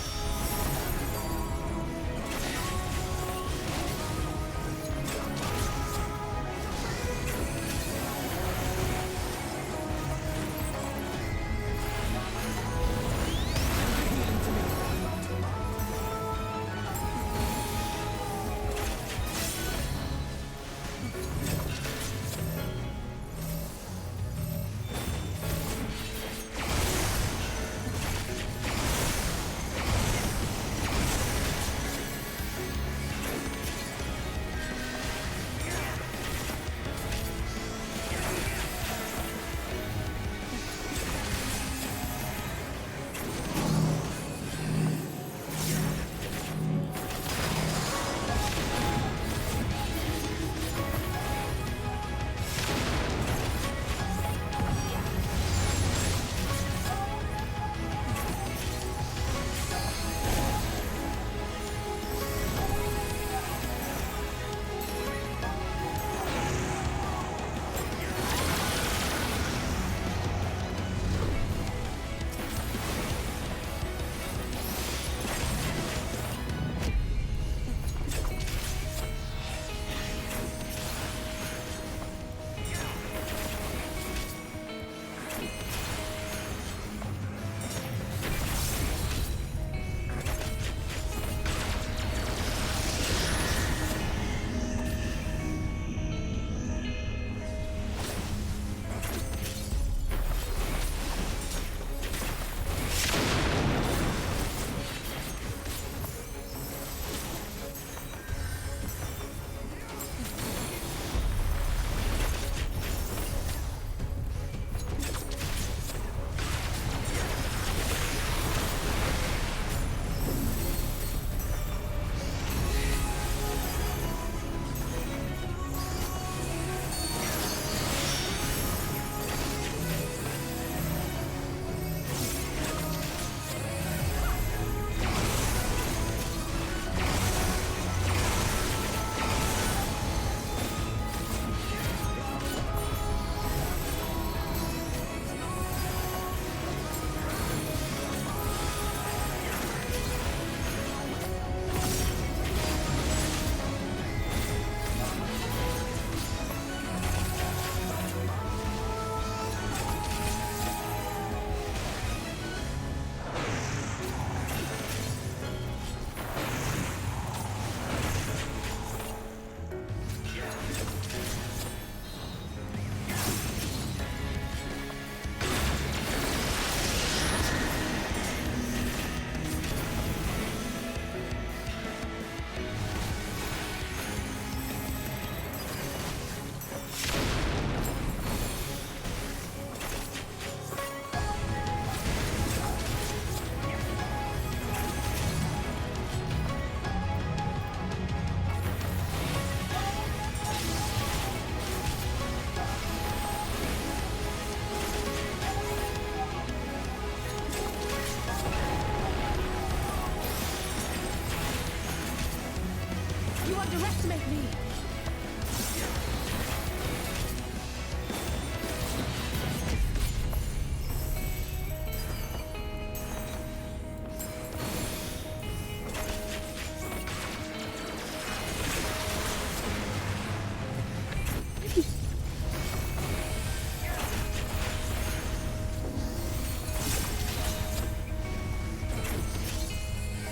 [SPEAKER 10] You underestimate me!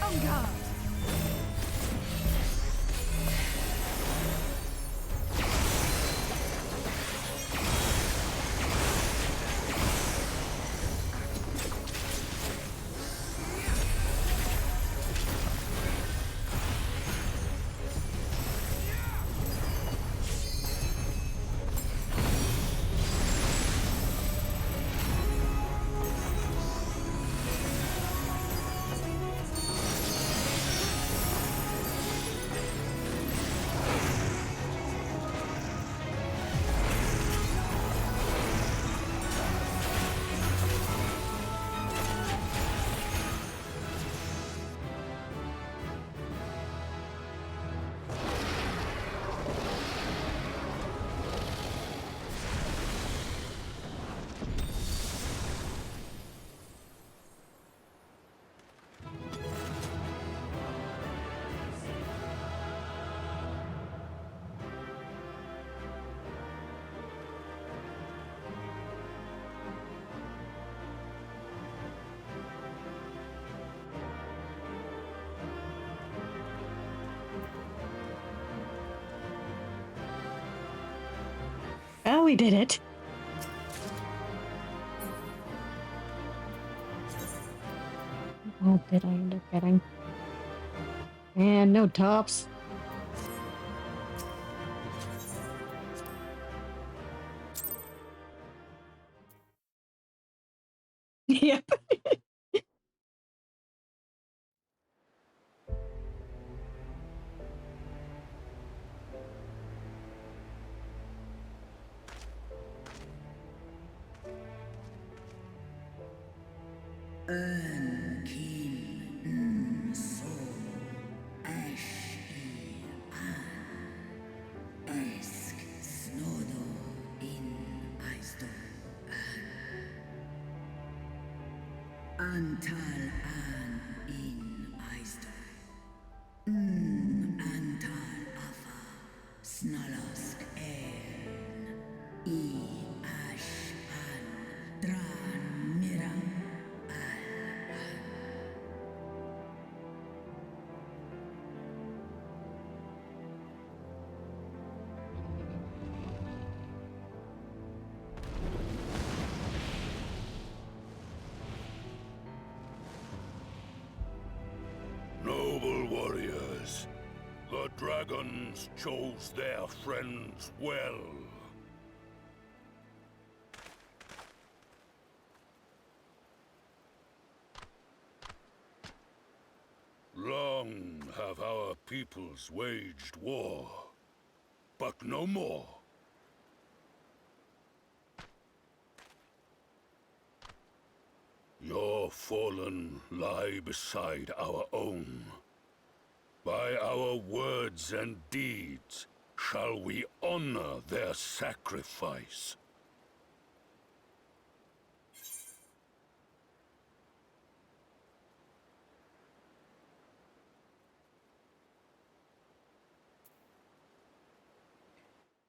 [SPEAKER 10] On guard!
[SPEAKER 1] Oh, we did it. What did I end up getting? And no tops. Yep.
[SPEAKER 2] Antal an in Aistor. Antal afa snalask I ash an dran mira
[SPEAKER 13] Noble warriors, the dragons chose their friends well. Long have our peoples waged war, but no more. Your fallen lie beside our own. By our words and deeds shall we honor their sacrifice.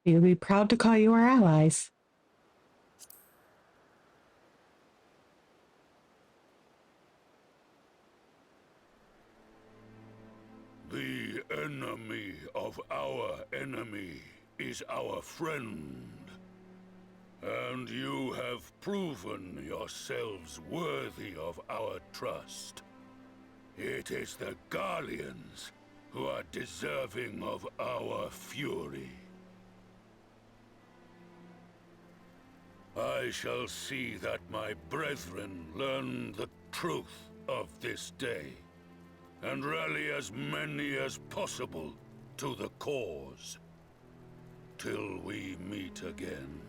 [SPEAKER 7] We'll be proud to call you our allies.
[SPEAKER 13] The enemy of our enemy is our friend. And you have proven yourselves worthy of our trust. It is the Garleans who are deserving of our fury. I shall see that my brethren learn the truth of this day, and rally as many as possible to the cause, till we meet again.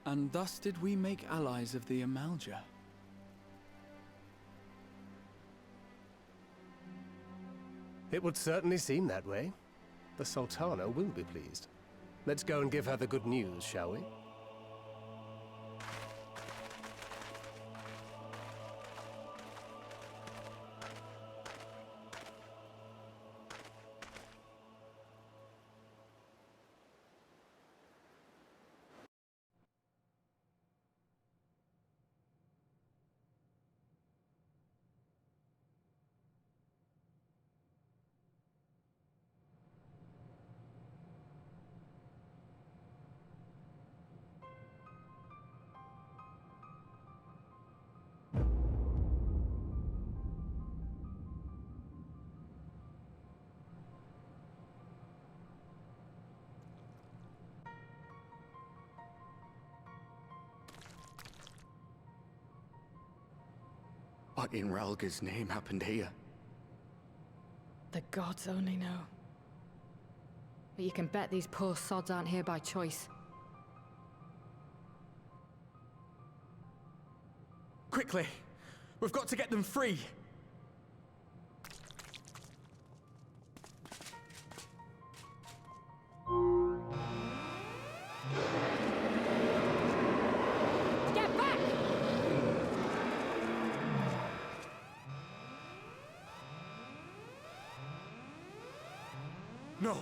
[SPEAKER 9] And thus did we make allies of the Amalja.
[SPEAKER 20] It would certainly seem that way. The Sultana will be pleased. Let's go and give her the good news, shall we?
[SPEAKER 18] What in Ralga's name happened here?
[SPEAKER 19] The gods only know. But you can bet these poor sods aren't here by choice.
[SPEAKER 18] Quickly! We've got to get them free!
[SPEAKER 19] Get back!
[SPEAKER 18] No!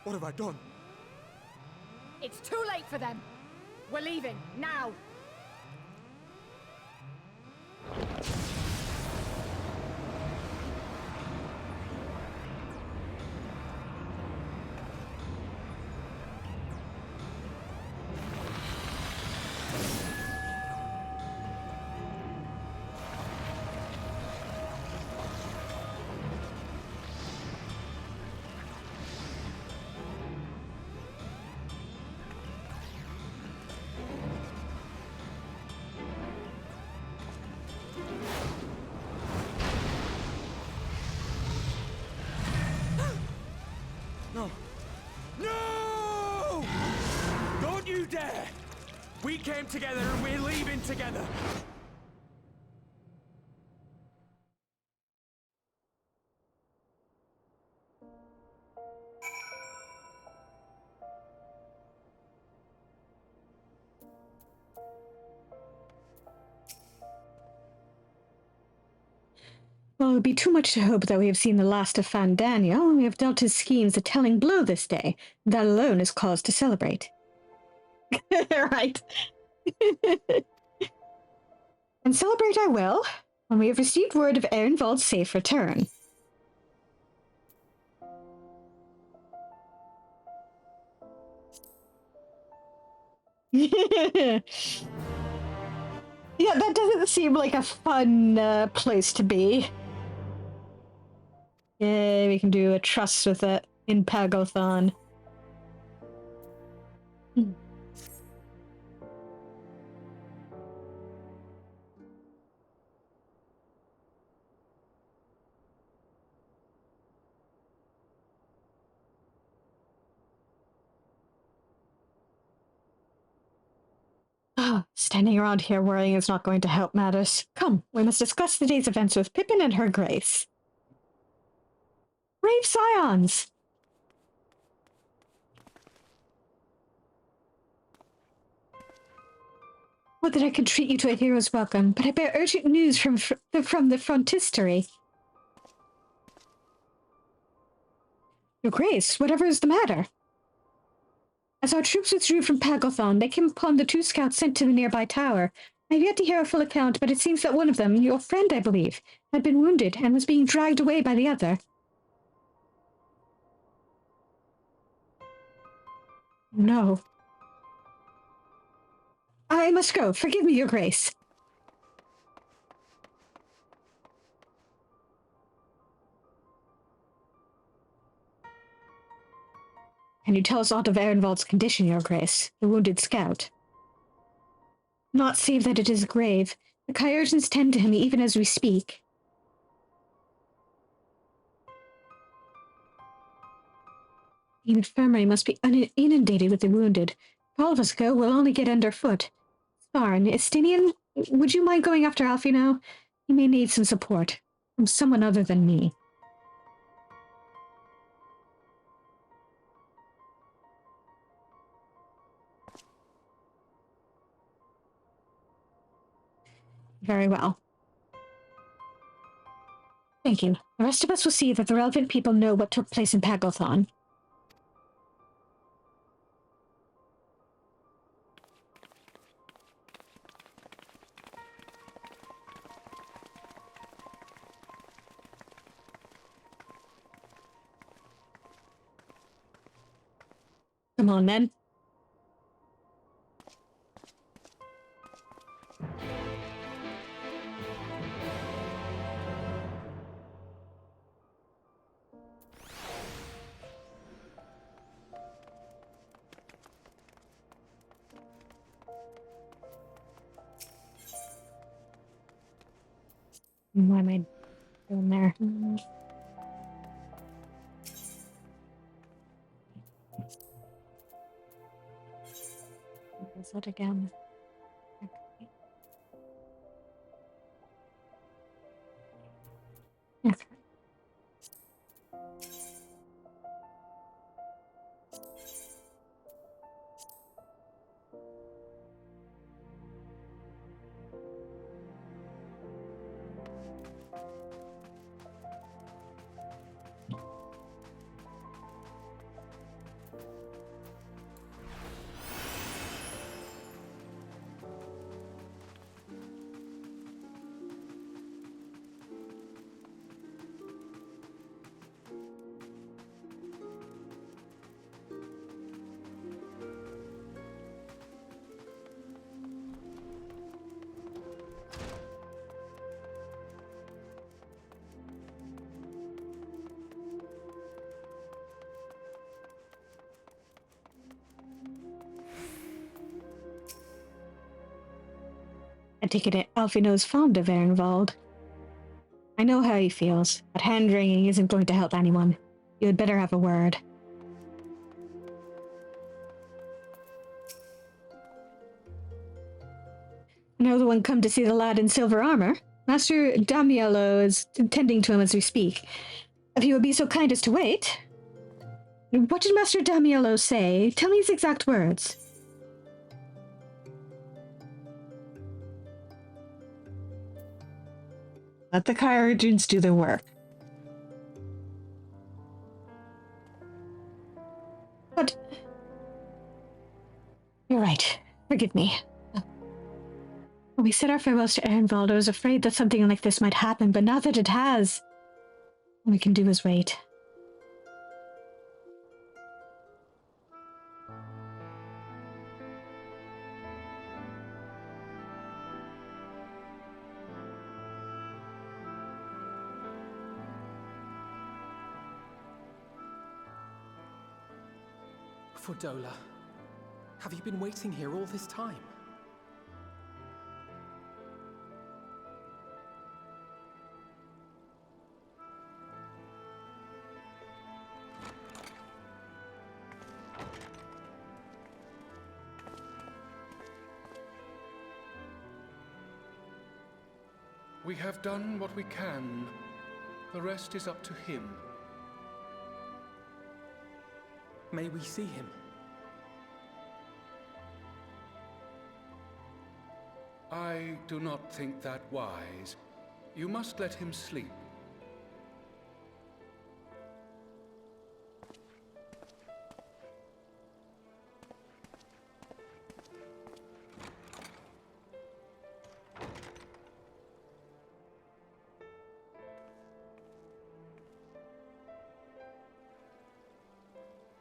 [SPEAKER 18] What have I done?
[SPEAKER 19] It's too late for them! We're leaving, now!
[SPEAKER 18] No! No! Don't you dare! We came together and we're leaving together!
[SPEAKER 1] Well, it would be too much to hope that we have seen the last of Fandaniel. We have dealt his schemes a telling blow this day. That alone is cause to celebrate. Right. And celebrate I will, when we have received word of Ehrenwald's safe return. Yeah, that doesn't seem like a fun place to be. Yeah, we can do a trust with it in Pagothon. Standing around here worrying is not going to help matters. Come, we must discuss the day's events with Pippin and her grace. Brave scions! Would that I could treat you to a hero's welcome, but I bear urgent news from the frontistery. Your grace, whatever is the matter? As our troops withdrew from Pagothon, they came upon the 2 scouts sent to the nearby tower. I have yet to hear a full account, but it seems that one of them, your friend I believe, had been wounded and was being dragged away by the other. No. I must go. Forgive me, your grace. Can you tell us aught of Ehrenwald's condition, your grace, the wounded scout? Not save that it is grave. The Kyogens tend to him even as we speak. The infirmary must be inundated with the wounded. all of us go, we'll only get underfoot. Sarn, Estinian, would you mind going after Alfie now? He may need some support from someone other than me. Very well. Thank you. The rest of us will see that the relevant people know what took place in Pagothan. Come on, then. What am I doing there? What is that again? Okay. I take it Alfie knows fond of Ehrenwald. I know how he feels, but hand-wringing isn't going to help anyone. You had better have a word. I know the one come to see the lad in silver armor. Master Damiello is tending to him as we speak. If you would be so kind as to wait. What did Master Damiello say? Tell me his exact words.
[SPEAKER 7] Let the Kyrians do their work.
[SPEAKER 1] But... You're right. Forgive me. When we said our farewells to Ehrenwald, I was afraid that something like this might happen, but now that it has, all we can do is wait.
[SPEAKER 11] Fordola, have you been waiting here all this time?
[SPEAKER 15] We have done what we can. The rest is up to him.
[SPEAKER 11] May we see him?
[SPEAKER 15] I do not think that wise. You must let him sleep.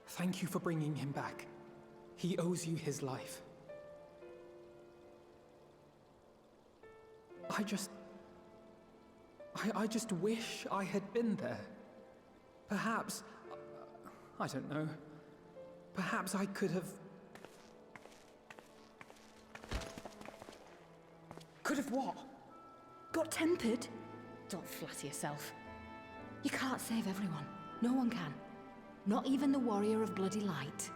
[SPEAKER 11] Thank you for bringing him back. He owes you his life. I just wish I had been there. Perhaps, I don't know, perhaps I could have...
[SPEAKER 19] Could have what? Got tempered? Don't flatter yourself. You can't save everyone. No one can. Not even the warrior of bloody light.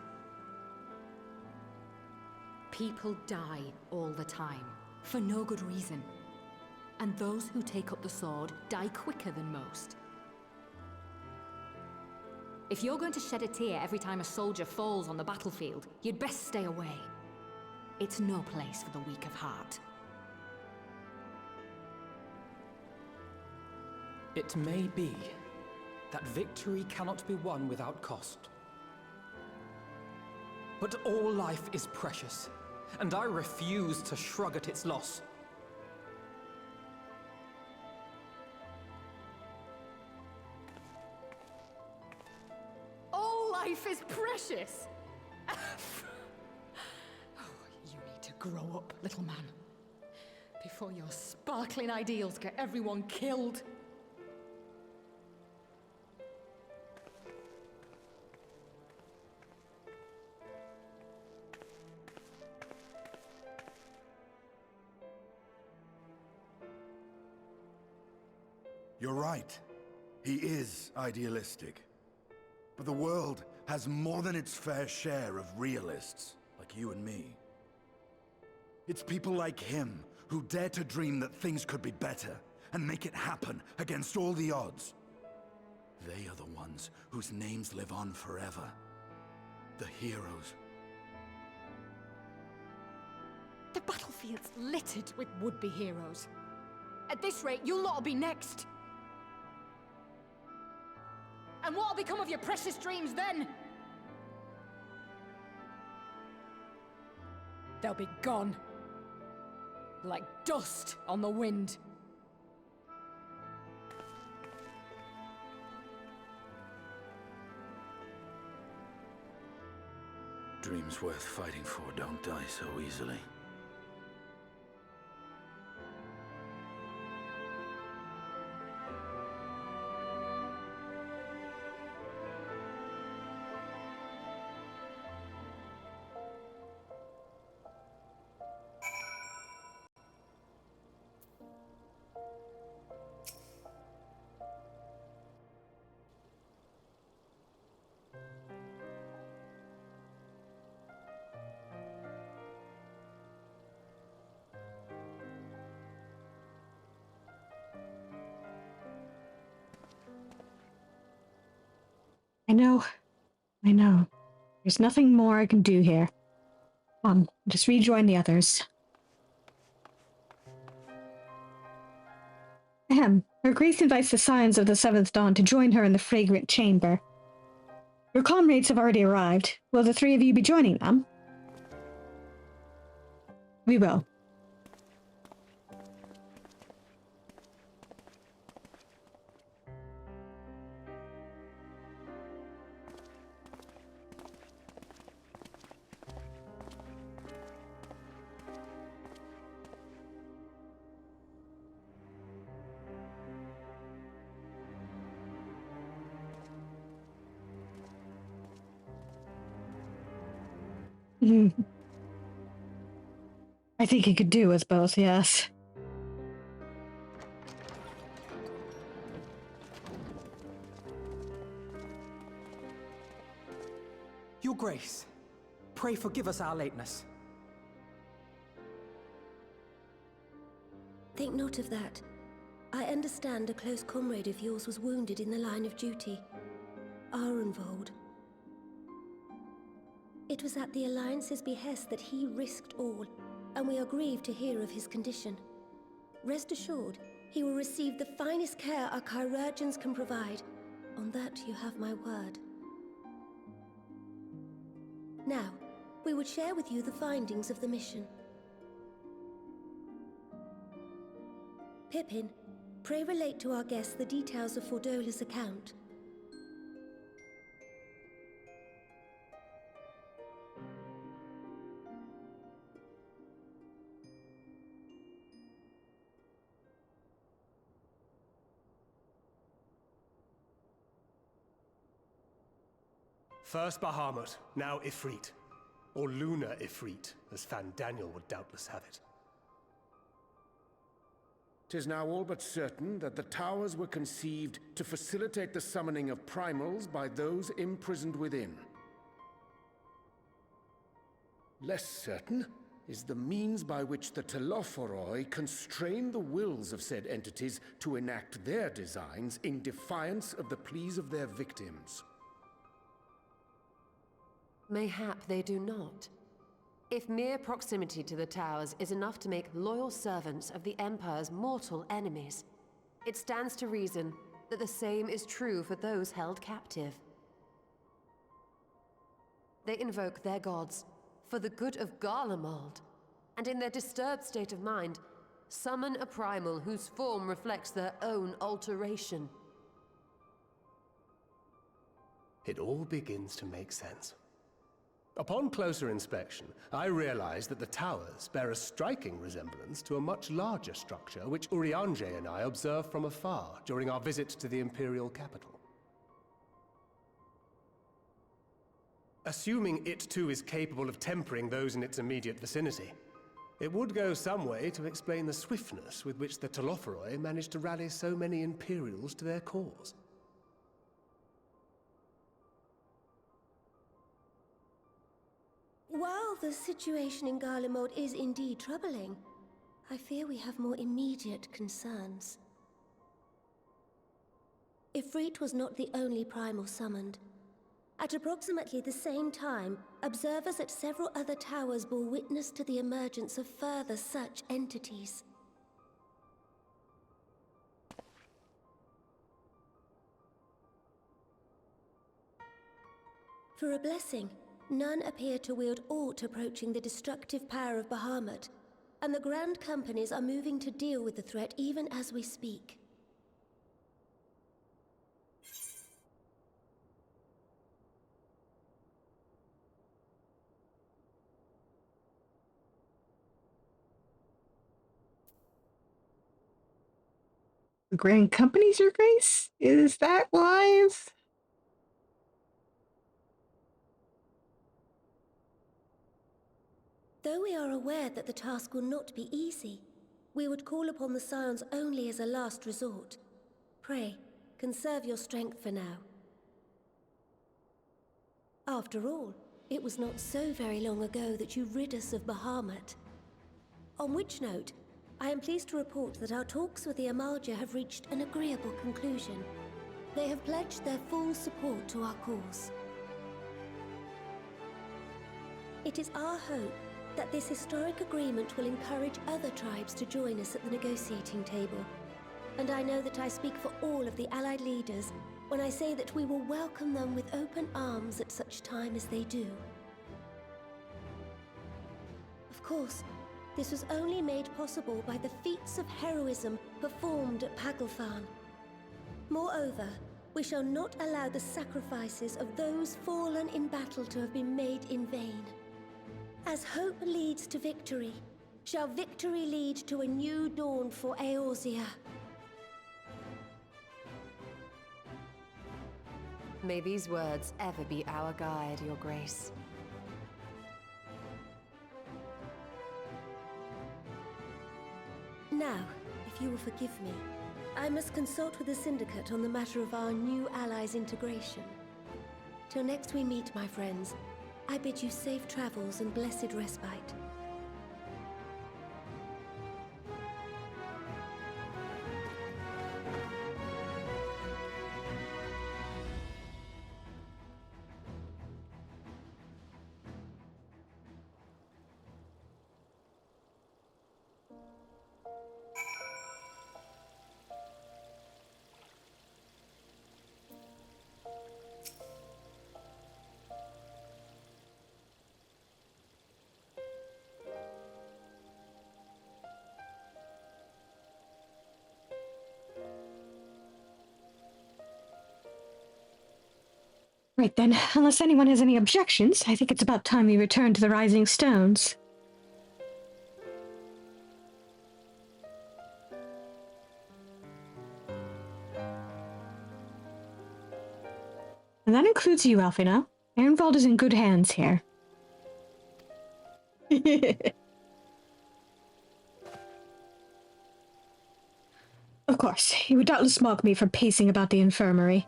[SPEAKER 5] People die all the time, for no good reason. And those who take up the sword die quicker than most. If you're going to shed a tear every time a soldier falls on the battlefield, you'd best stay away. It's no place for the weak of heart.
[SPEAKER 11] It may be that victory cannot be won without cost. But all life is precious, and I refuse to shrug at its loss.
[SPEAKER 5] All life is precious! Oh, you need to grow up, little man. Before your sparkling ideals get everyone killed.
[SPEAKER 8] You're right. He is idealistic. But the world has more than its fair share of realists, like you and me. It's people like him who dare to dream that things could be better, and make it happen against all the odds. They are the ones whose names live on forever. The heroes.
[SPEAKER 5] The battlefield's littered with would-be heroes. At this rate, you lot'll be next. And what'll become of your precious dreams then? They'll be gone. Like dust on the wind.
[SPEAKER 8] Dreams worth fighting for don't die so easily.
[SPEAKER 1] I know. There's nothing more I can do here. Just rejoin the others. Ahem. Her Grace invites the Scions of the Seventh Dawn to join her in the fragrant chamber. Your comrades have already arrived. Will the three of you be joining them? We will. I think he could do us both, yes.
[SPEAKER 11] Your Grace, pray forgive us our lateness.
[SPEAKER 3] Think not of that. I understand a close comrade of yours was wounded in the line of duty. Arenvold. It was at the Alliance's behest that he risked all, and we are grieved to hear of his condition. Rest assured, he will receive the finest care our chirurgeons can provide. On that you have my word. Now, we would share with you the findings of the mission. Pippin, pray relate to our guests the details of Fordola's account.
[SPEAKER 20] First Bahamut, now Ifrit. Or Lunar Ifrit, as Fandaniel would doubtless have it.
[SPEAKER 15] 'Tis now all but certain that the towers were conceived to facilitate the summoning of primals by those imprisoned within. Less certain is the means by which the Telophoroi constrain the wills of said entities to enact their designs in defiance of the pleas of their victims.
[SPEAKER 16] Mayhap they do not. If mere proximity to the towers is enough to make loyal servants of the Empire's mortal enemies, it stands to reason that the same is true for those held captive. They invoke their gods for the good of Garlemald, and in their disturbed state of mind, summon a primal whose form reflects their own alteration.
[SPEAKER 20] It all begins to make sense. Upon closer inspection, I realized that the towers bear a striking resemblance to a much larger structure which Urianger and I observed from afar during our visit to the Imperial capital. Assuming it too is capable of tempering those in its immediate vicinity, it would go some way to explain the swiftness with which the Telophoroi managed to rally so many Imperials to their cause.
[SPEAKER 3] While the situation in Garlemald is indeed troubling, I fear we have more immediate concerns. Ifrit was not the only primal summoned. At approximately the same time, observers at several other towers bore witness to the emergence of further such entities. For a blessing, none appear to wield aught approaching the destructive power of Bahamut, and the Grand Companies are moving to deal with the threat even as we speak.
[SPEAKER 7] Grand Companies, Your Grace? Is that wise?
[SPEAKER 3] Though we are aware that the task will not be easy, we would call upon the Scions only as a last resort. Pray, conserve your strength for now. After all, it was not so very long ago that you rid us of Bahamut. On which note, I am pleased to report that our talks with the Amalja have reached an agreeable conclusion. They have pledged their full support to our cause. It is our hope that this historic agreement will encourage other tribes to join us at the negotiating table. And I know that I speak for all of the Allied leaders when I say that we will welcome them with open arms at such time as they do. Of course, this was only made possible by the feats of heroism performed at Paglfan. Moreover, we shall not allow the sacrifices of those fallen in battle to have been made in vain. As hope leads to victory, shall victory lead to a new dawn for Eorzea.
[SPEAKER 16] May these words ever be our guide, Your Grace.
[SPEAKER 3] Now, if you will forgive me, I must consult with the Syndicate on the matter of our new allies' integration. Till next we meet, my friends, I bid you safe travels and blessed respite.
[SPEAKER 1] Right then, unless anyone has any objections, I think it's about time we return to the Rising Stones. And that includes you, Alfina. Ehrenwald is in good hands here. Of course, you would doubtless mock me for pacing about the infirmary.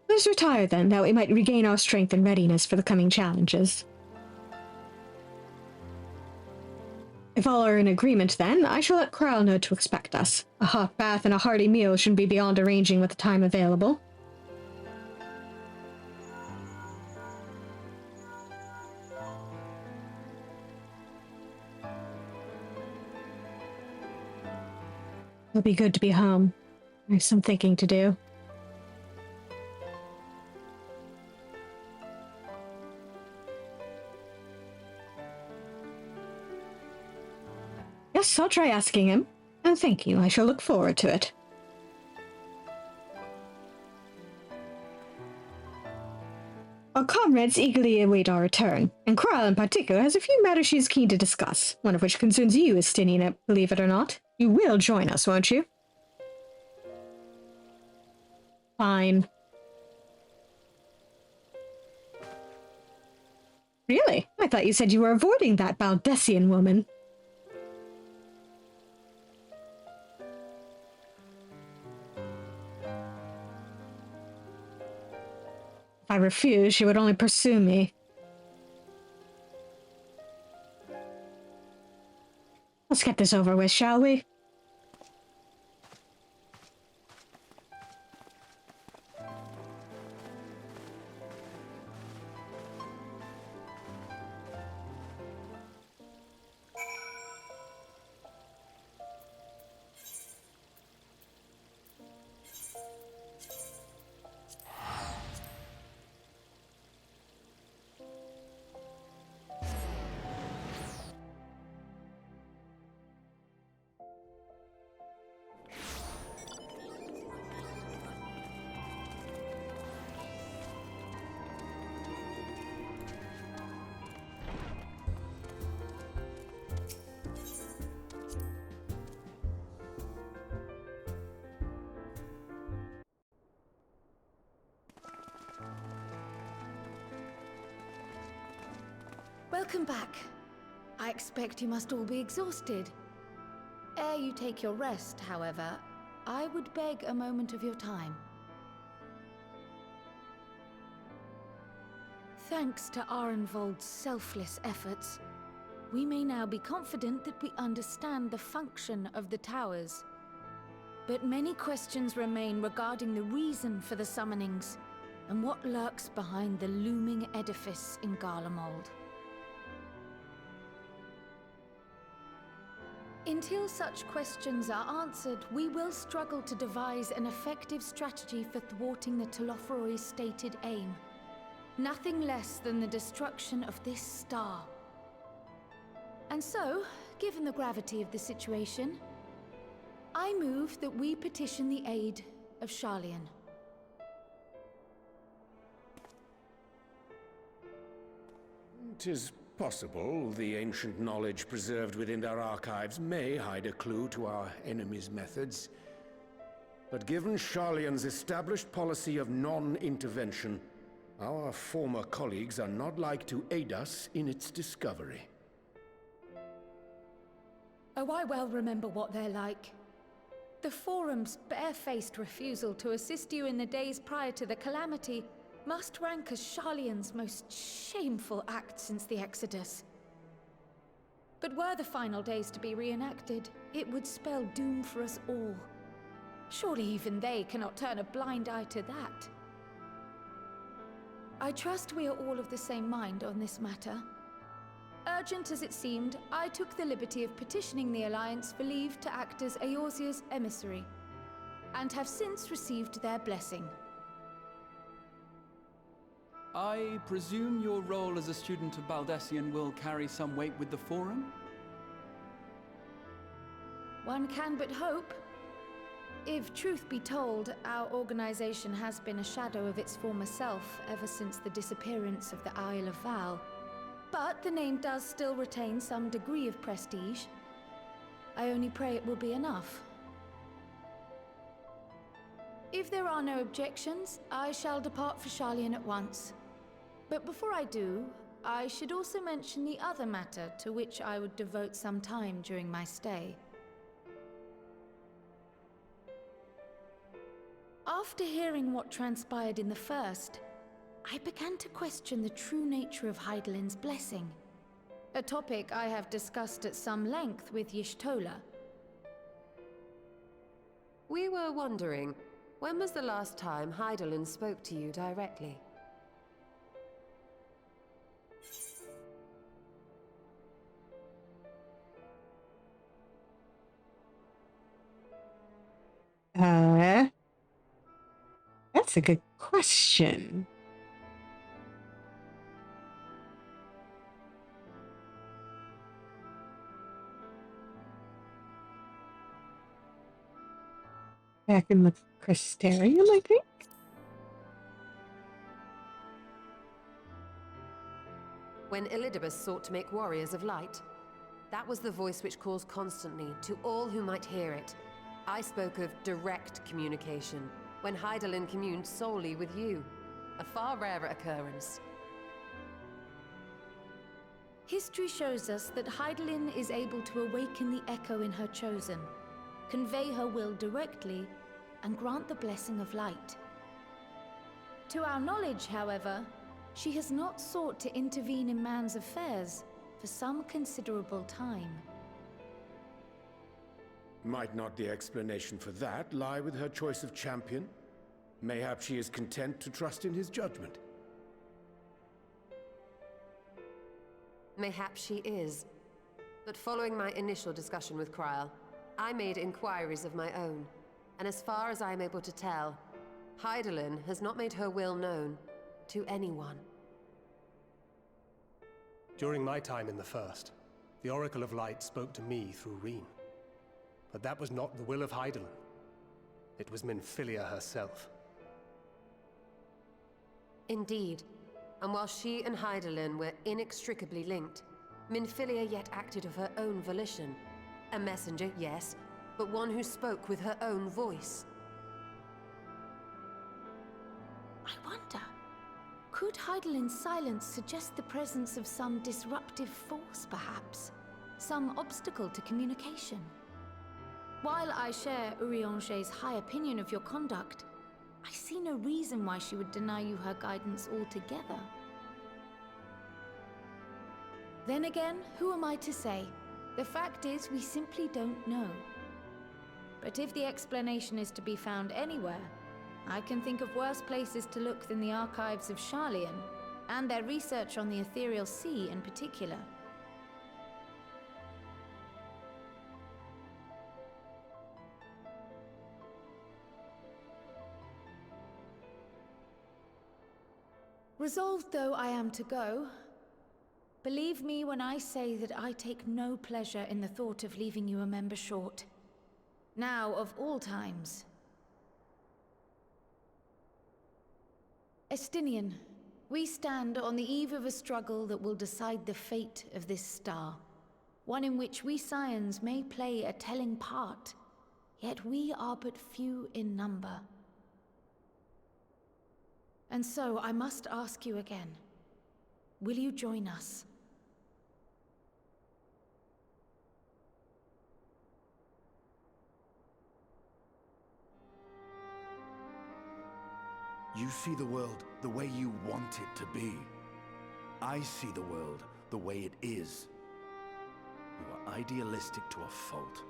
[SPEAKER 1] Let's retire then, that we might regain our strength and readiness for the coming challenges. If all are in agreement, then, I shall let Kral know to expect us. A hot bath and a hearty meal shouldn't be beyond arranging with the time available. It'll be good to be home. I have some thinking to do. Yes, I'll try asking him. And thank you, I shall look forward to it. Our comrades eagerly await our return, and Kral in particular has a few matters she's keen to discuss, one of which concerns you, Estinian, believe it or not. You will join us, won't you? Fine. Really? I thought you said you were avoiding that Baldessian woman. If I refuse, she would only pursue me. Let's get this over with, shall we?
[SPEAKER 12] Welcome back. I expect you must all be exhausted. Ere you take your rest, however, I would beg a moment of your time. Thanks to Arenvold's selfless efforts, we may now be confident that we understand the function of the towers. But many questions remain regarding the reason for the summonings, and what lurks behind the looming edifice in Garlemald. Until such questions are answered, we will struggle to devise an effective strategy for thwarting the Telophoroi's stated aim. Nothing less than the destruction of this star. And so, given the gravity of the situation, I move that we petition the aid of Sharlayan.
[SPEAKER 15] 'Tis possible the ancient knowledge preserved within their archives may hide a clue to our enemy's methods. But given Sharlayan's established policy of non-intervention, our former colleagues are not like to aid us in its discovery.
[SPEAKER 12] Oh, I well remember what they're like. The Forum's barefaced refusal to assist you in the days prior to the calamity must rank as Sharlayan's most shameful act since the Exodus. But were the final days to be reenacted, it would spell doom for us all. Surely even they cannot turn a blind eye to that. I trust we are all of the same mind on this matter. Urgent as it seemed, I took the liberty of petitioning the Alliance for leave to act as Eorzea's emissary, and have since received their blessing.
[SPEAKER 9] I presume your role as a student of Baldessian will carry some weight with the Forum?
[SPEAKER 12] One can but hope. If truth be told, our organization has been a shadow of its former self ever since the disappearance of the Isle of Val. But the name does still retain some degree of prestige. I only pray it will be enough. If there are no objections, I shall depart for Sharlayan at once. But before I do, I should also mention the other matter to which I would devote some time during my stay. After hearing what transpired in the first, I began to question the true nature of Hydalin's blessing. A topic I have discussed at some length with Y'shtola.
[SPEAKER 16] We were wondering, when was the last time Hydaelyn spoke to you directly?
[SPEAKER 7] That's a good question. Back in the Crystarium, I think?
[SPEAKER 16] When Elidibus sought to make warriors of light, that was the voice which calls constantly to all who might hear it. I spoke of direct communication, when Hydaelyn communed solely with you. A far rarer occurrence.
[SPEAKER 12] History shows us that Hydaelyn is able to awaken the echo in her chosen, convey her will directly, and grant the blessing of light. To our knowledge, however, she has not sought to intervene in man's affairs for some considerable time.
[SPEAKER 15] Might not the explanation for that lie with her choice of champion? Mayhap she is content to trust in his judgment.
[SPEAKER 16] Mayhap she is. But following my initial discussion with Krile, I made inquiries of my own, and as far as I am able to tell, Hydaelyn has not made her will known to anyone.
[SPEAKER 20] During my time in the First, the Oracle of Light spoke to me through Reen. But that was not the will of Hydaelyn. It was Minfilia herself.
[SPEAKER 16] Indeed. And while she and Hydaelyn were inextricably linked, Minfilia yet acted of her own volition. A messenger, yes, but one who spoke with her own voice.
[SPEAKER 12] I wonder, could Hydaelyn's silence suggest the presence of some disruptive force, perhaps? Some obstacle to communication? While I share Urianger's high opinion of your conduct, I see no reason why she would deny you her guidance altogether. Then again, who am I to say? The fact is, we simply don't know. But if the explanation is to be found anywhere, I can think of worse places to look than the archives of Sharlayan, and their research on the Ethereal Sea in particular. Resolved though I am to go, believe me when I say that I take no pleasure in the thought of leaving you a member short. Now, of all times. Estinian, we stand on the eve of a struggle that will decide the fate of this star. One in which we Scions may play a telling part, yet we are but few in number. And so I must ask you again, will you join us?
[SPEAKER 8] You see the world the way you want it to be. I see the world the way it is. You are idealistic to a fault.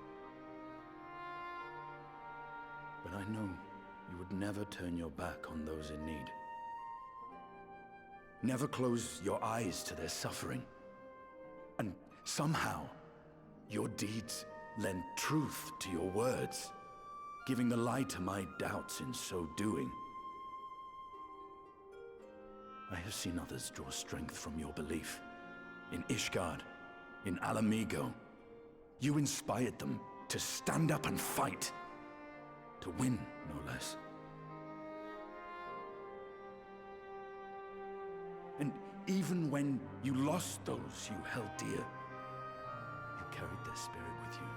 [SPEAKER 8] But I know you would never turn your back on those in need. Never close your eyes to their suffering. And somehow, your deeds lend truth to your words, giving the lie to my doubts in so doing. I have seen others draw strength from your belief. In Ishgard, in Alamigo. You inspired them to stand up and fight. To win, no less. And even when you lost those you held dear, you carried their spirit with you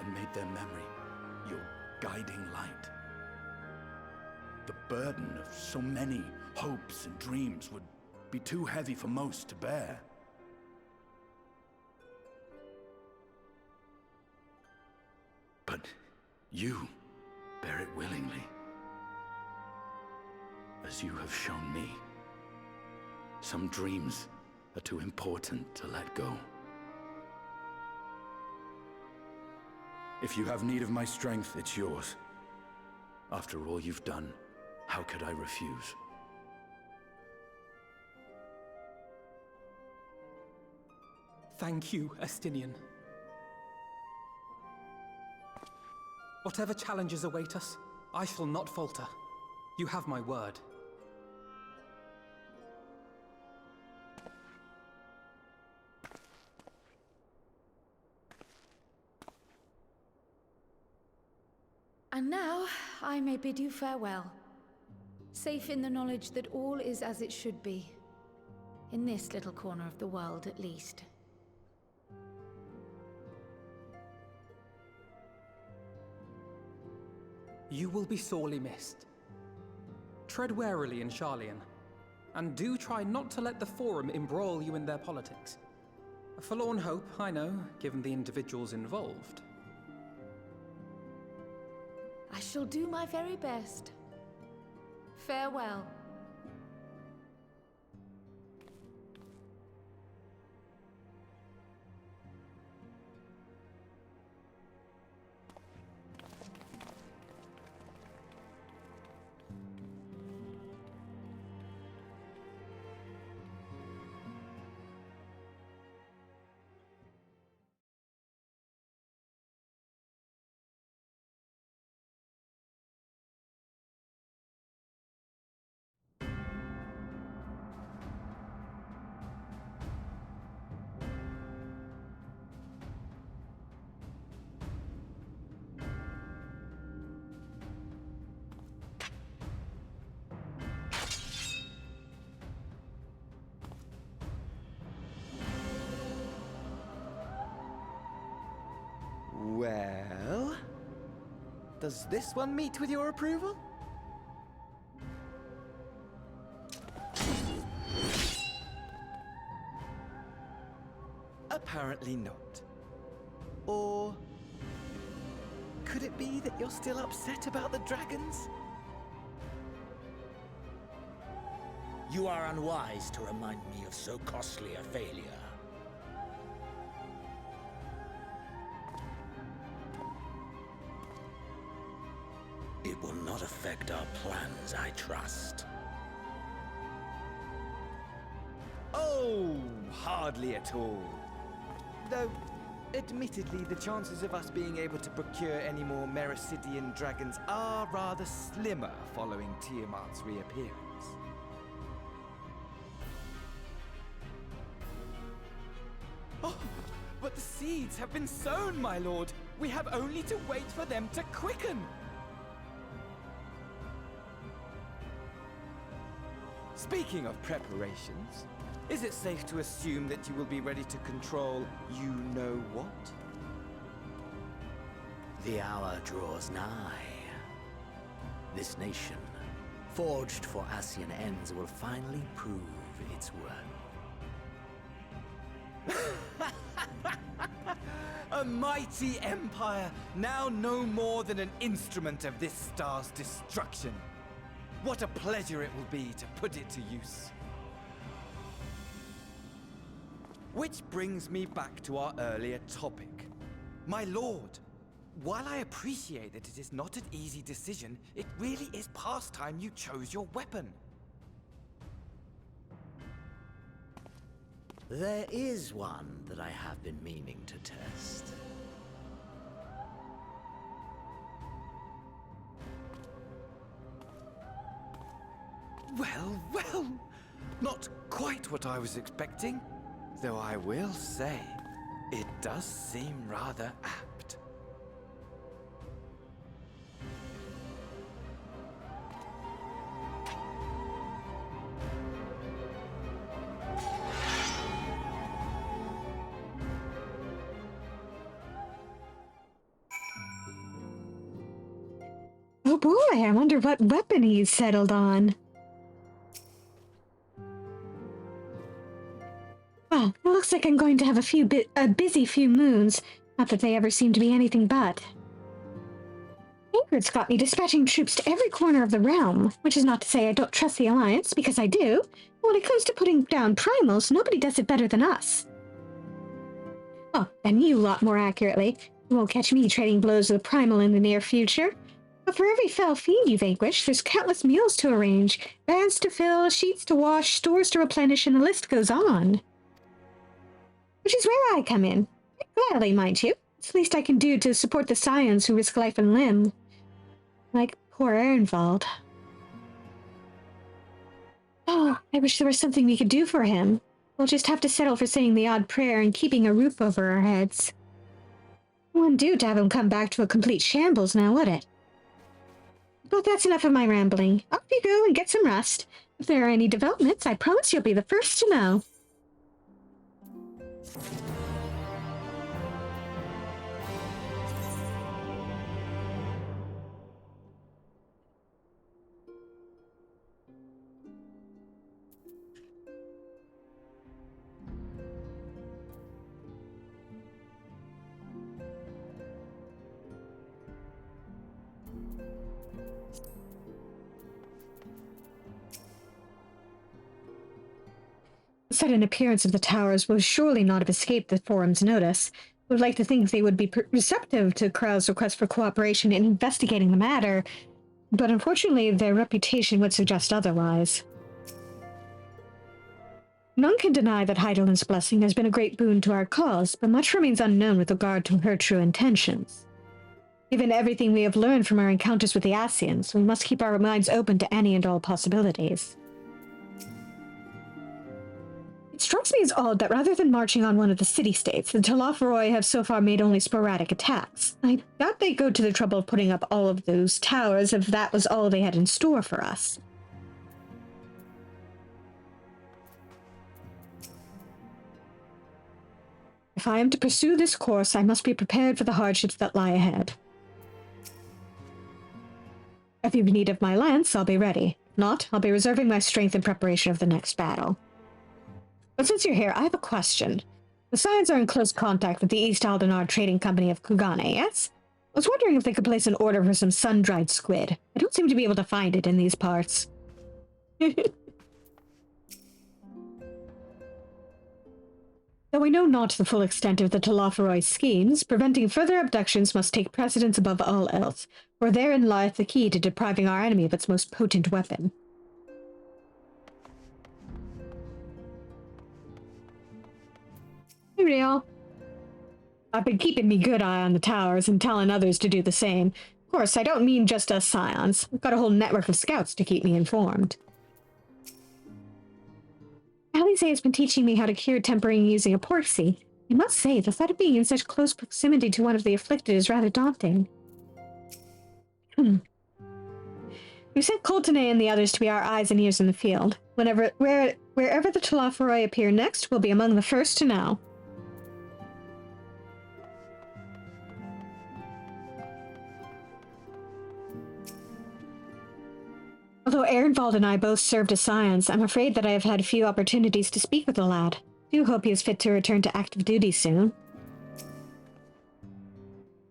[SPEAKER 8] and made their memory your guiding light. The burden of so many hopes and dreams would be too heavy for most to bear. But you bear it willingly, as you have shown me. Some dreams are too important to let go. If you have need of my strength, it's yours. After all you've done, how could I refuse?
[SPEAKER 11] Thank you, Estinian. Whatever challenges await us, I shall not falter. You have my word.
[SPEAKER 12] And now, I may bid you farewell. Safe in the knowledge that all is as it should be. In this little corner of the world, at least.
[SPEAKER 11] You will be sorely missed. Tread warily in Sharlayan, and do try not to let the Forum embroil you in their politics. A forlorn hope, I know, given the individuals involved.
[SPEAKER 12] I shall do my very best. Farewell.
[SPEAKER 17] Well, does this one meet with your approval? Apparently not. Or could it be that you're still upset about the dragons?
[SPEAKER 14] You are unwise to remind me of so costly a failure. It will not affect our plans, I trust.
[SPEAKER 17] Oh, hardly at all. Though, admittedly, the chances of us being able to procure any more Mericidian dragons are rather slimmer following Tiamat's reappearance. Oh, but the seeds have been sown, my lord. We have only to wait for them to quicken. Speaking of preparations, is it safe to assume that you will be ready to control you-know-what?
[SPEAKER 14] The hour draws nigh. This nation, forged for Ascian ends, will finally prove its worth.
[SPEAKER 17] A mighty empire, now no more than an instrument of this star's destruction. What a pleasure it will be to put it to use. Which brings me back to our earlier topic. My lord, while I appreciate that it is not an easy decision, it really is past time you chose your weapon.
[SPEAKER 14] There is one that I have been meaning to test.
[SPEAKER 17] Well, well, not quite what I was expecting, though I will say, it does seem rather apt.
[SPEAKER 1] Oh boy, I wonder what weapon he's settled on. Well, it looks like I'm going to have a busy few moons. Not that they ever seem to be anything but. Ingrid's got me dispatching troops to every corner of the realm, which is not to say I don't trust the Alliance, because I do, When it comes to putting down primals, nobody does it better than us. Oh, and you lot more accurately. You won't catch me trading blows with a primal in the near future. But for every fell fiend you vanquish, there's countless meals to arrange, vans to fill, sheets to wash, stores to replenish, and the list goes on. Which is where I come in. Gladly, mind you. It's the least I can do to support the scions who risk life and limb. Like poor Ehrenwald. Oh, I wish there was something we could do for him. We'll just have to settle for saying the odd prayer and keeping a roof over our heads. It wouldn't do to have him come back to a complete shambles now, would it? But that's enough of my rambling. Off you go and get some rest. If there are any developments, I promise you'll be the first to know. The sudden appearance of the towers would surely not have escaped the forum's notice. I would like to think they would be receptive to Krau's request for cooperation in investigating the matter, but unfortunately their reputation would suggest otherwise. None can deny that Heidelind's blessing has been a great boon to our cause, but much remains unknown with regard to her true intentions. Given everything we have learned from our encounters with the Ascians, we must keep our minds open to any and all possibilities. It strikes me as odd that rather than marching on one of the city-states, the Talafaroi have so far made only sporadic attacks. I doubt they'd go to the trouble of putting up all of those towers if that was all they had in store for us. If I am to pursue this course, I must be prepared for the hardships that lie ahead. If you need of my lance, I'll be ready. If not, I'll be reserving my strength in preparation of the next battle. But since you're here, I have a question. The Scions are in close contact with the East Aldenar Trading Company of Kugane, yes? I was wondering if they could place an order for some sun-dried squid. I don't seem to be able to find it in these parts. Though we know not the full extent of the Talafaroi schemes, preventing further abductions must take precedence above all else, for therein lieth the key to depriving our enemy of its most potent weapon. Hey, Real. I've been keeping me good eye on the towers and telling others to do the same. Of course, I don't mean just us Scions. I've got a whole network of scouts to keep me informed. Alize has been teaching me how to cure tempering using a porksy. I must say, the thought of being in such close proximity to one of the afflicted is rather daunting. We sent Coltene and the others to be our eyes and ears in the field. Wherever the Talafaroi appear next, we'll be among the first to know. Although Ehrenwald and I both served as Scions, I'm afraid that I have had few opportunities to speak with the lad. I do hope he is fit to return to active duty soon.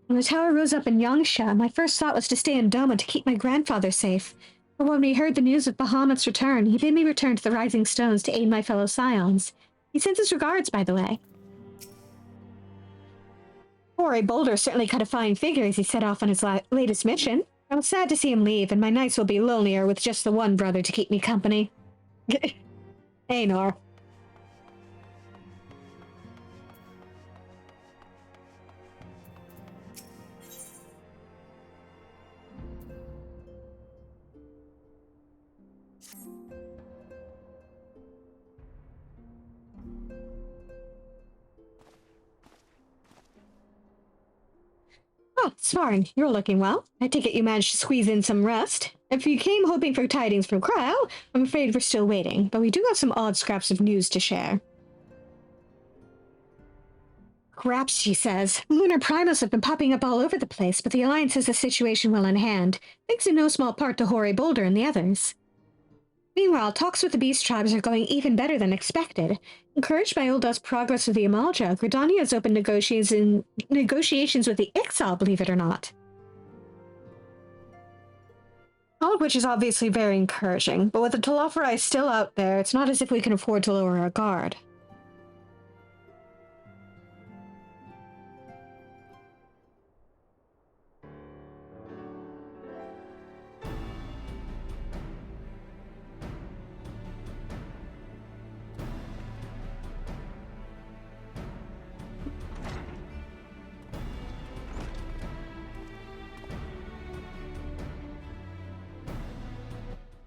[SPEAKER 1] When the tower rose up in Yangsha, my first thought was to stay in Doma to keep my grandfather safe. But when we heard the news of Bahamut's return, he bid me return to the Rising Stones to aid my fellow Scions. He sends his regards, by the way. Hoary Boulder certainly cut a fine figure as he set off on his latest mission. I was sad to see him leave, and my nights will be lonelier with just the one brother to keep me company. Aenor. Oh, Svarn, you're looking well. I take it you managed to squeeze in some rest. If you came hoping for tidings from Krau, I'm afraid we're still waiting, but we do have some odd scraps of news to share. Scraps, she says. Lunar primals have been popping up all over the place, but the Alliance has the situation well in hand, thanks in no small part to Hoary Boulder and the others. Meanwhile, talks with the beast tribes are going even better than expected. Encouraged by Ulda's progress with the Amalja, Gridania has opened negotiations with the XIV, believe it or not. All of which is obviously very encouraging, but with the Telophori still out there, it's not as if we can afford to lower our guard.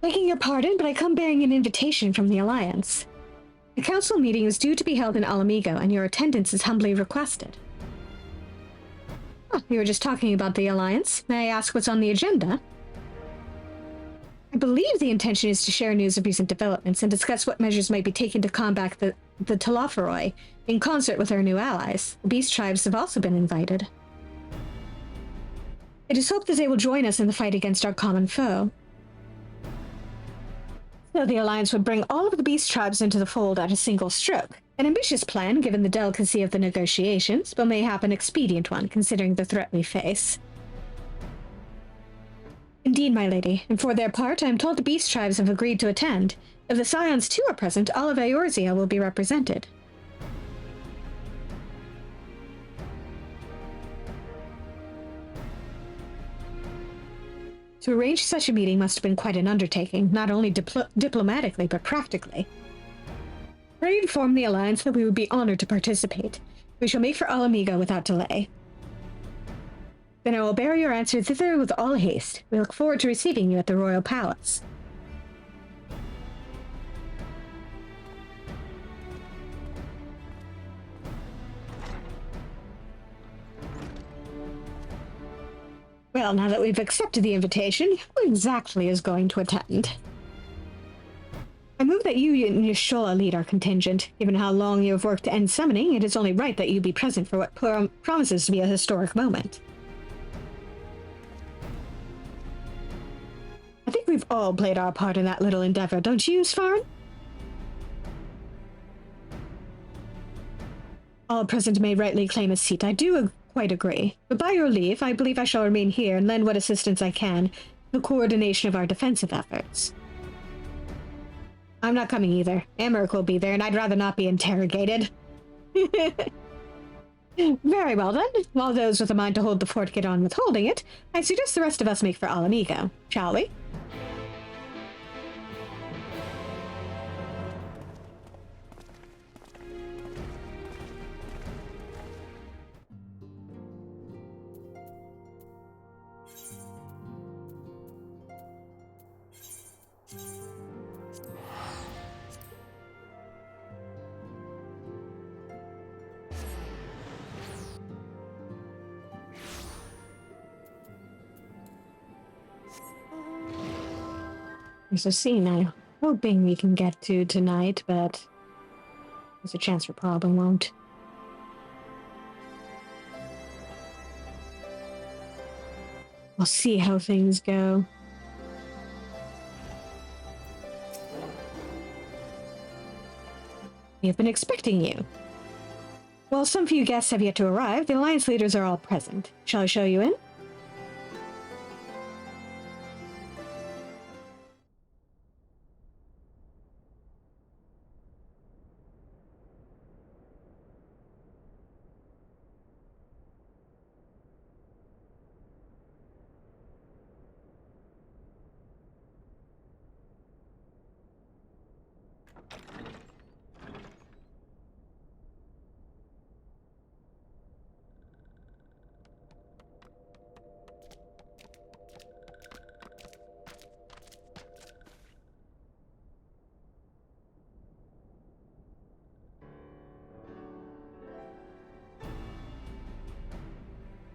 [SPEAKER 1] Begging your pardon, but I come bearing an invitation from the Alliance. The council meeting is due to be held in Alamigo, and your attendance is humbly requested. Oh, you were just talking about the Alliance. May I ask what's on the agenda? I believe the intention is to share news of recent developments and discuss what measures might be taken to combat the Telophori, in concert with our new allies. The beast tribes have also been invited. It is hoped that they will join us in the fight against our common foe. So the Alliance would bring all of the beast tribes into the fold at a single stroke. An ambitious plan, given the delicacy of the negotiations, but mayhap an expedient one, considering the threat we face. Indeed, my lady, and for their part, I am told the beast tribes have agreed to attend. If the Scions too are present, all of Eorzea will be represented. To arrange such a meeting must have been quite an undertaking, not only diplomatically, but practically. Pray inform the Alliance that we would be honored to participate. We shall make for Alamigo without delay. Then I will bear your answer thither with all haste. We look forward to receiving you at the Royal Palace. Well, now that we've accepted the invitation, who exactly is going to attend? I move that you and Yashola lead our contingent. Given how long you have worked to end summoning, it is only right that you be present for what promises to be a historic moment. I think we've all played our part in that little endeavor, don't you, Svarn? All present may rightly claim a seat. I do quite agree. But by your leave, I believe I shall remain here and lend what assistance I can to the coordination of our defensive efforts. I'm not coming either. Emmerich will be there, and I'd rather not be interrogated. Very well, then. While those with a mind to hold the fort get on with holding it, I suggest the rest of us make for Alamigo, shall we? There's a scene I'm hoping we can get to tonight, but there's a chance we probably won't. We'll see how things go. We have been expecting you. While some few guests have yet to arrive, the Alliance leaders are all present. Shall I show you in?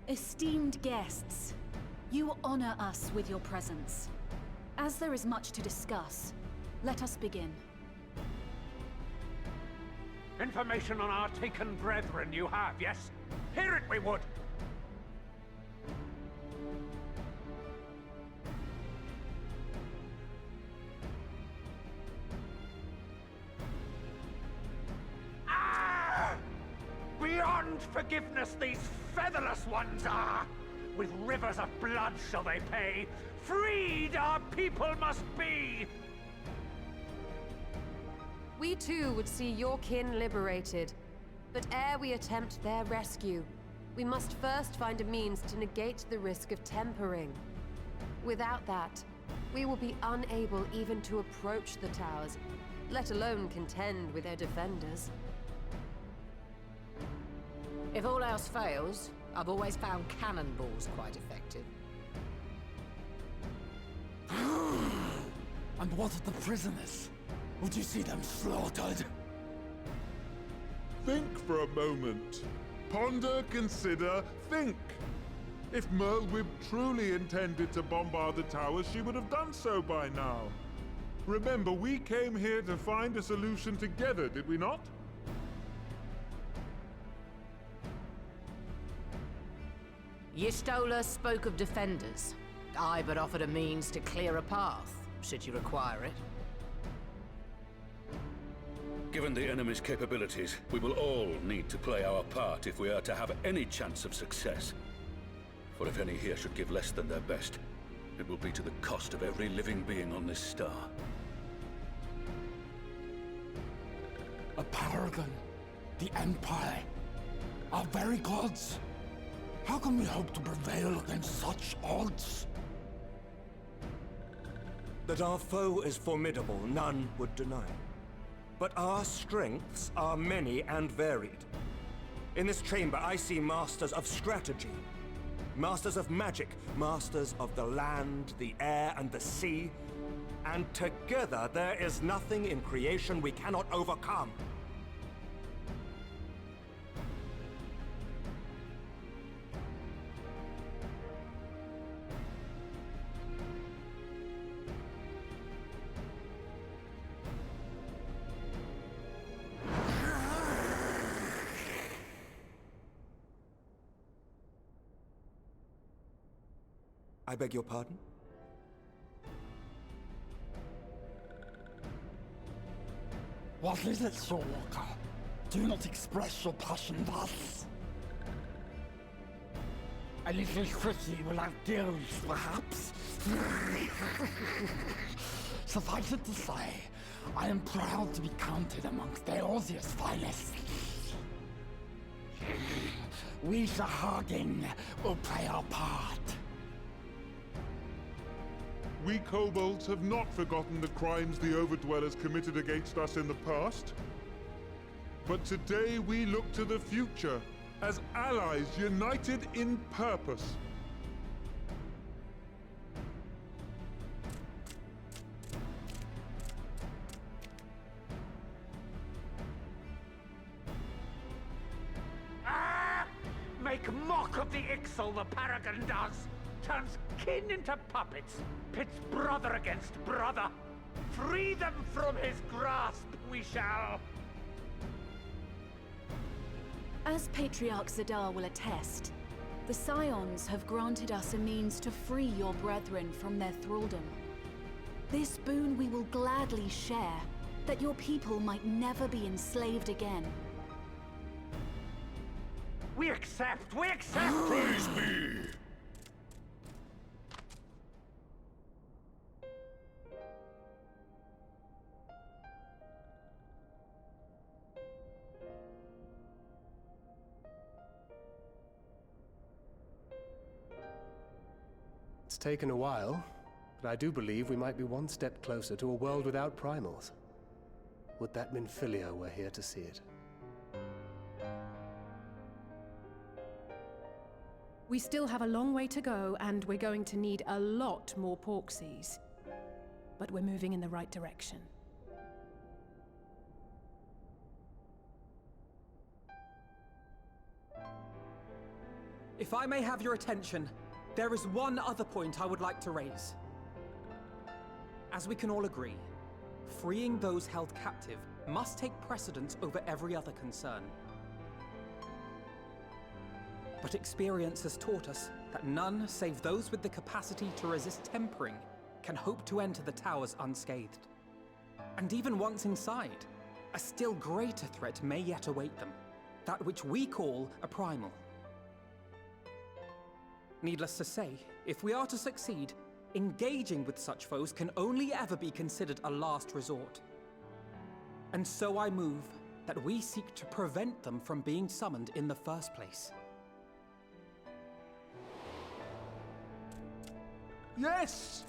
[SPEAKER 21] Esteemed guests, you honor us with your presence. As there is much to discuss, let us begin.
[SPEAKER 4] Information on our taken brethren you have, yes? Hear it we would! Beyond forgiveness, these featherless ones are! With rivers of blood shall they pay. Freed our people must be!
[SPEAKER 16] We too would see your kin liberated. But ere we attempt their rescue, we must first find a means to negate the risk of tempering. Without that, we will be unable even to approach the towers, let alone contend with their defenders.
[SPEAKER 6] If all else fails, I've always found cannonballs quite effective.
[SPEAKER 22] And what of the prisoners? Would you see them slaughtered?
[SPEAKER 23] Think for a moment. Ponder, consider, think. If Merlwyb truly intended to bombard the towers, she would have done so by now. Remember, we came here to find a solution together, did we not?
[SPEAKER 6] Y'shtola spoke of defenders. I but offered a means to clear a path, should you require it.
[SPEAKER 13] Given the enemy's capabilities, we will all need to play our part if we are to have any chance of success. For if any here should give less than their best, it will be to the cost of every living being on this star.
[SPEAKER 22] A paragon, the Empire, our very gods. How can we hope to prevail against such odds?
[SPEAKER 24] That our foe is formidable, none would deny. But our strengths are many and varied. In this chamber, I see masters of strategy, masters of magic, masters of the land, the air, and the sea. And together, there is nothing in creation we cannot overcome. I beg your pardon?
[SPEAKER 22] What is it, Shorewalker? Do not express your passion thus. A little tricky without gills, perhaps? Suffice it to say, I am proud to be counted amongst Eorzea's finest. We Sahagin will play our part.
[SPEAKER 23] We kobolds have not forgotten the crimes the Overdwellers committed against us in the past. But today we look to the future, as allies united in purpose.
[SPEAKER 4] Make mock of the Ixal the Paragon does! Turns kin into puppets, pits brother against brother. Free them from his grasp, we shall!
[SPEAKER 21] As Patriarch Zadar will attest, the Scions have granted us a means to free your brethren from their thraldom. This boon we will gladly share, that your people might never be enslaved again.
[SPEAKER 4] We accept! We accept!
[SPEAKER 23] Praise be!
[SPEAKER 20] It's taken a while, but I do believe we might be one step closer to a world without primals. Would that Minfilia were here to see it.
[SPEAKER 10] We still have a long way to go, and we're going to need a lot more Porksies. But we're moving in the right direction.
[SPEAKER 11] If I may have your attention, there is one other point I would like to raise. As we can all agree, freeing those held captive must take precedence over every other concern. But experience has taught us that none save those with the capacity to resist tempering can hope to enter the towers unscathed. And even once inside, a still greater threat may yet await them, that which we call a primal. Needless to say, if we are to succeed, engaging with such foes can only ever be considered a last resort. And so I move that we seek to prevent them from being summoned in the first place.
[SPEAKER 23] Yes!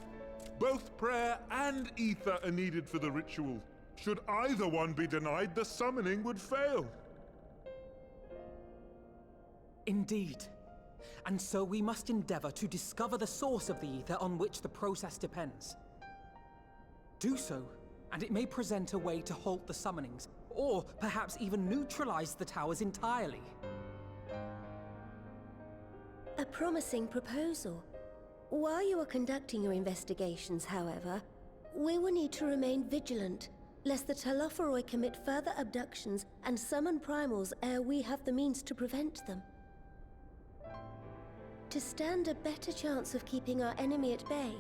[SPEAKER 23] Both prayer and ether are needed for the ritual. Should either one be denied, the summoning would fail.
[SPEAKER 11] Indeed. And so we must endeavor to discover the source of the ether on which the process depends. Do so, and it may present a way to halt the summonings, or perhaps even neutralize the towers entirely.
[SPEAKER 2] A promising proposal. While you are conducting your investigations, however, we will need to remain vigilant, lest the Telophoroi commit further abductions and summon primals ere we have the means to prevent them. To stand a better chance of keeping our enemy at bay,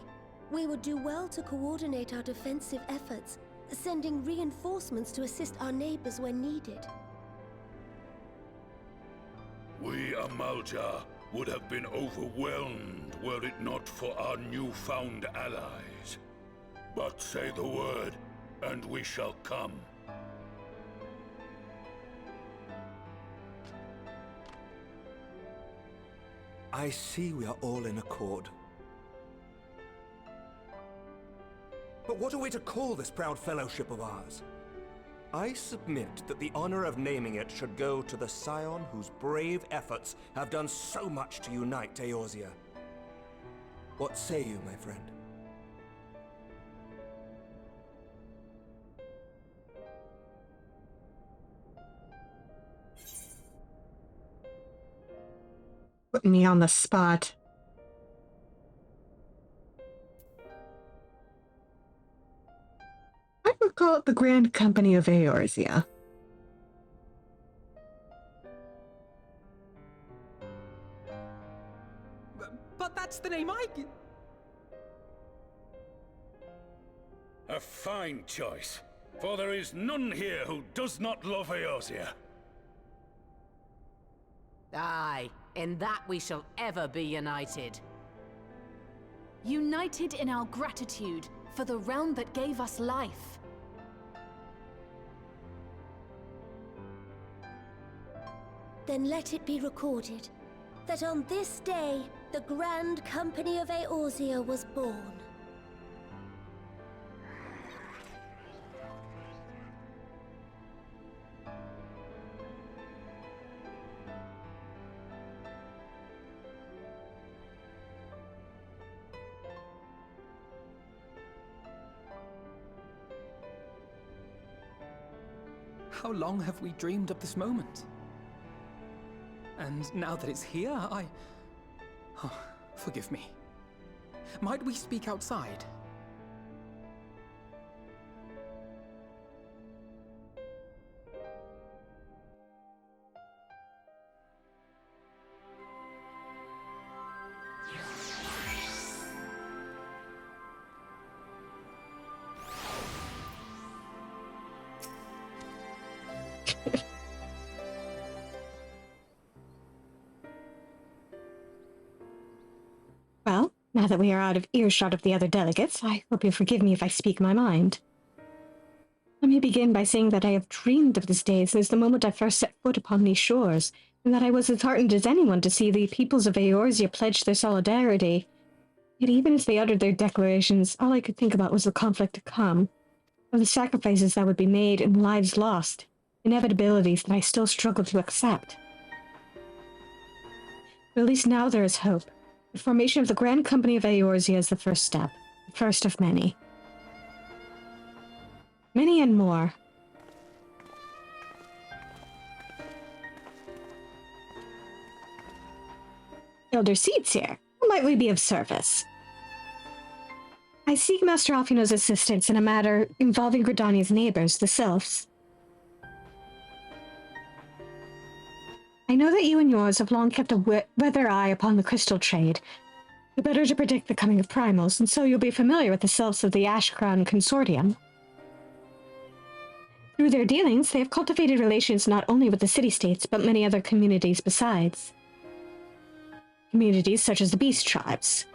[SPEAKER 2] we would do well to coordinate our defensive efforts, sending reinforcements to assist our neighbors when needed.
[SPEAKER 13] We Amalja would have been overwhelmed were it not for our newfound allies. But say the word, and we shall come.
[SPEAKER 24] I see we are all in accord. But what are we to call this proud fellowship of ours? I submit that the honor of naming it should go to the scion whose brave efforts have done so much to unite Eorzea. What say you, my friend?
[SPEAKER 7] Putting me on the spot. I would call it the Grand Company of Eorzea.
[SPEAKER 11] But that's the name I give.
[SPEAKER 13] A fine choice, for there is none here who does not love Eorzea.
[SPEAKER 6] Aye, in that we shall ever be united.
[SPEAKER 21] United in our gratitude for the realm that gave us life.
[SPEAKER 2] Then let it be recorded that on this day, the Grand Company of Eorzea was born.
[SPEAKER 11] How long have we dreamed of this moment? And now that it's here, Oh, forgive me. Might we speak outside?
[SPEAKER 1] Well, now that we are out of earshot of the other delegates, I hope you'll forgive me if I speak my mind. Let me begin by saying that I have dreamed of this day since the moment I first set foot upon these shores, and that I was as heartened as anyone to see the peoples of Eorzea pledge their solidarity. Yet even as they uttered their declarations, all I could think about was the conflict to come, of the sacrifices that would be made and lives lost, inevitabilities that I still struggle to accept. But at least now there is hope. The formation of the Grand Company of Eorzea is the first step, the first of many. Many and more. Elder Seeds here. How might we be of service? I seek Master Alfino's assistance in a matter involving Gridania's neighbors, the Sylphs. I know that you and yours have long kept a weather eye upon the crystal trade, the better to predict the coming of primals, and so you'll be familiar with the Sylphs of the Ashcrown Consortium. Through their dealings, they have cultivated relations not only with the city-states, but many other communities besides. communities such as the Beast Tribes.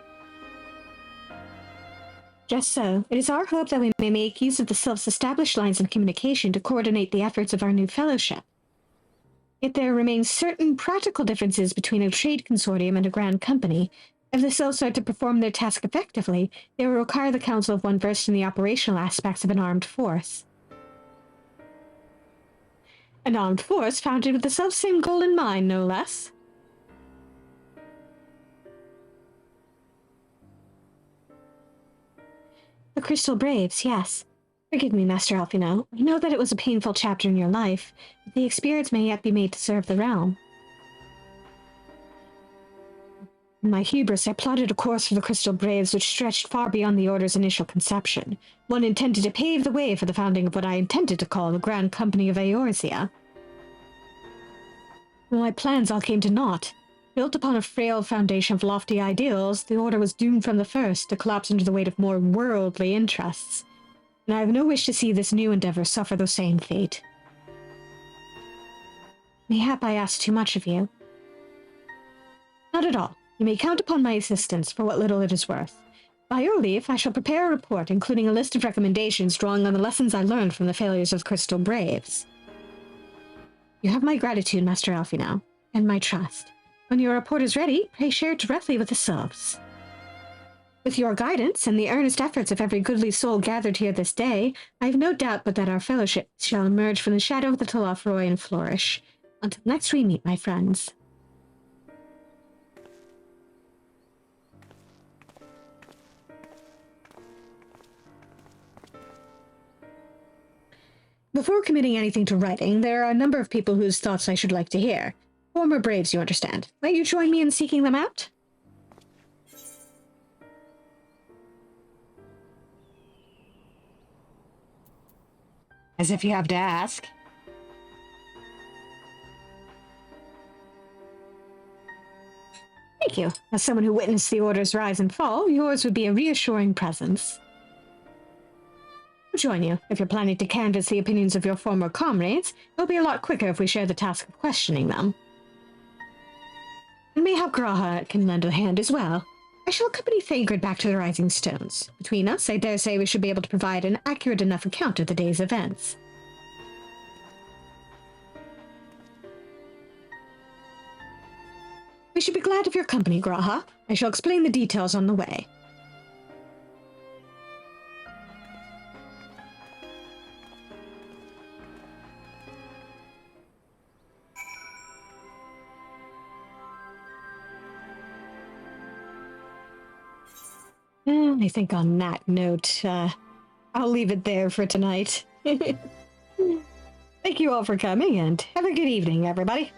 [SPEAKER 1] Just so, it is our hope that we may make use of the self-established lines of communication to coordinate the efforts of our new fellowship. Yet there remain certain practical differences between a trade consortium and a grand company. If the Sylphs are to perform their task effectively, they will require the counsel of one versed in the operational aspects of an armed force. An armed force founded with the self-same goal in mind, no less. The Crystal Braves, yes. Forgive me, Master Alfino. I know that it was a painful chapter in your life, but the experience may yet be made to serve the realm. In my hubris, I plotted a course for the Crystal Braves which stretched far beyond the Order's initial conception, one intended to pave the way for the founding of what I intended to call the Grand Company of Eorzea. My plans all came to naught. Built upon a frail foundation of lofty ideals, the Order was doomed from the first to collapse under the weight of more worldly interests, and I have no wish to see this new endeavor suffer the same fate. Mayhap I ask too much of you. Not at all. You may count upon my assistance for what little it is worth. By your leave, I shall prepare a report including a list of recommendations drawing on the lessons I learned from the failures of the Crystal Braves. You have my gratitude, Master Alfino, and my trust. When your report is ready, pray share it directly with the Sylphs. With your guidance and the earnest efforts of every goodly soul gathered here this day, I have no doubt but that our fellowship shall emerge from the shadow of the Talafroi and flourish. Until next we meet, my friends. Before committing anything to writing, there are a number of people whose thoughts I should like to hear. Former Braves, you understand. Might you join me in seeking them out?
[SPEAKER 7] As if you have to ask.
[SPEAKER 1] Thank you. As someone who witnessed the Order's rise and fall, yours would be a reassuring presence. I'll join you. If you're planning to canvass the opinions of your former comrades, it'll be a lot quicker if we share the task of questioning them. And mayhap Graha can lend a hand as well. I shall accompany Thagrid back to the Rising Stones. Between us, I dare say we should be able to provide an accurate enough account of the day's events. We should be glad of your company, Graha. I shall explain the details on the way. I think on that note, I'll leave it there for tonight. Thank you all for coming, and have a good evening, everybody.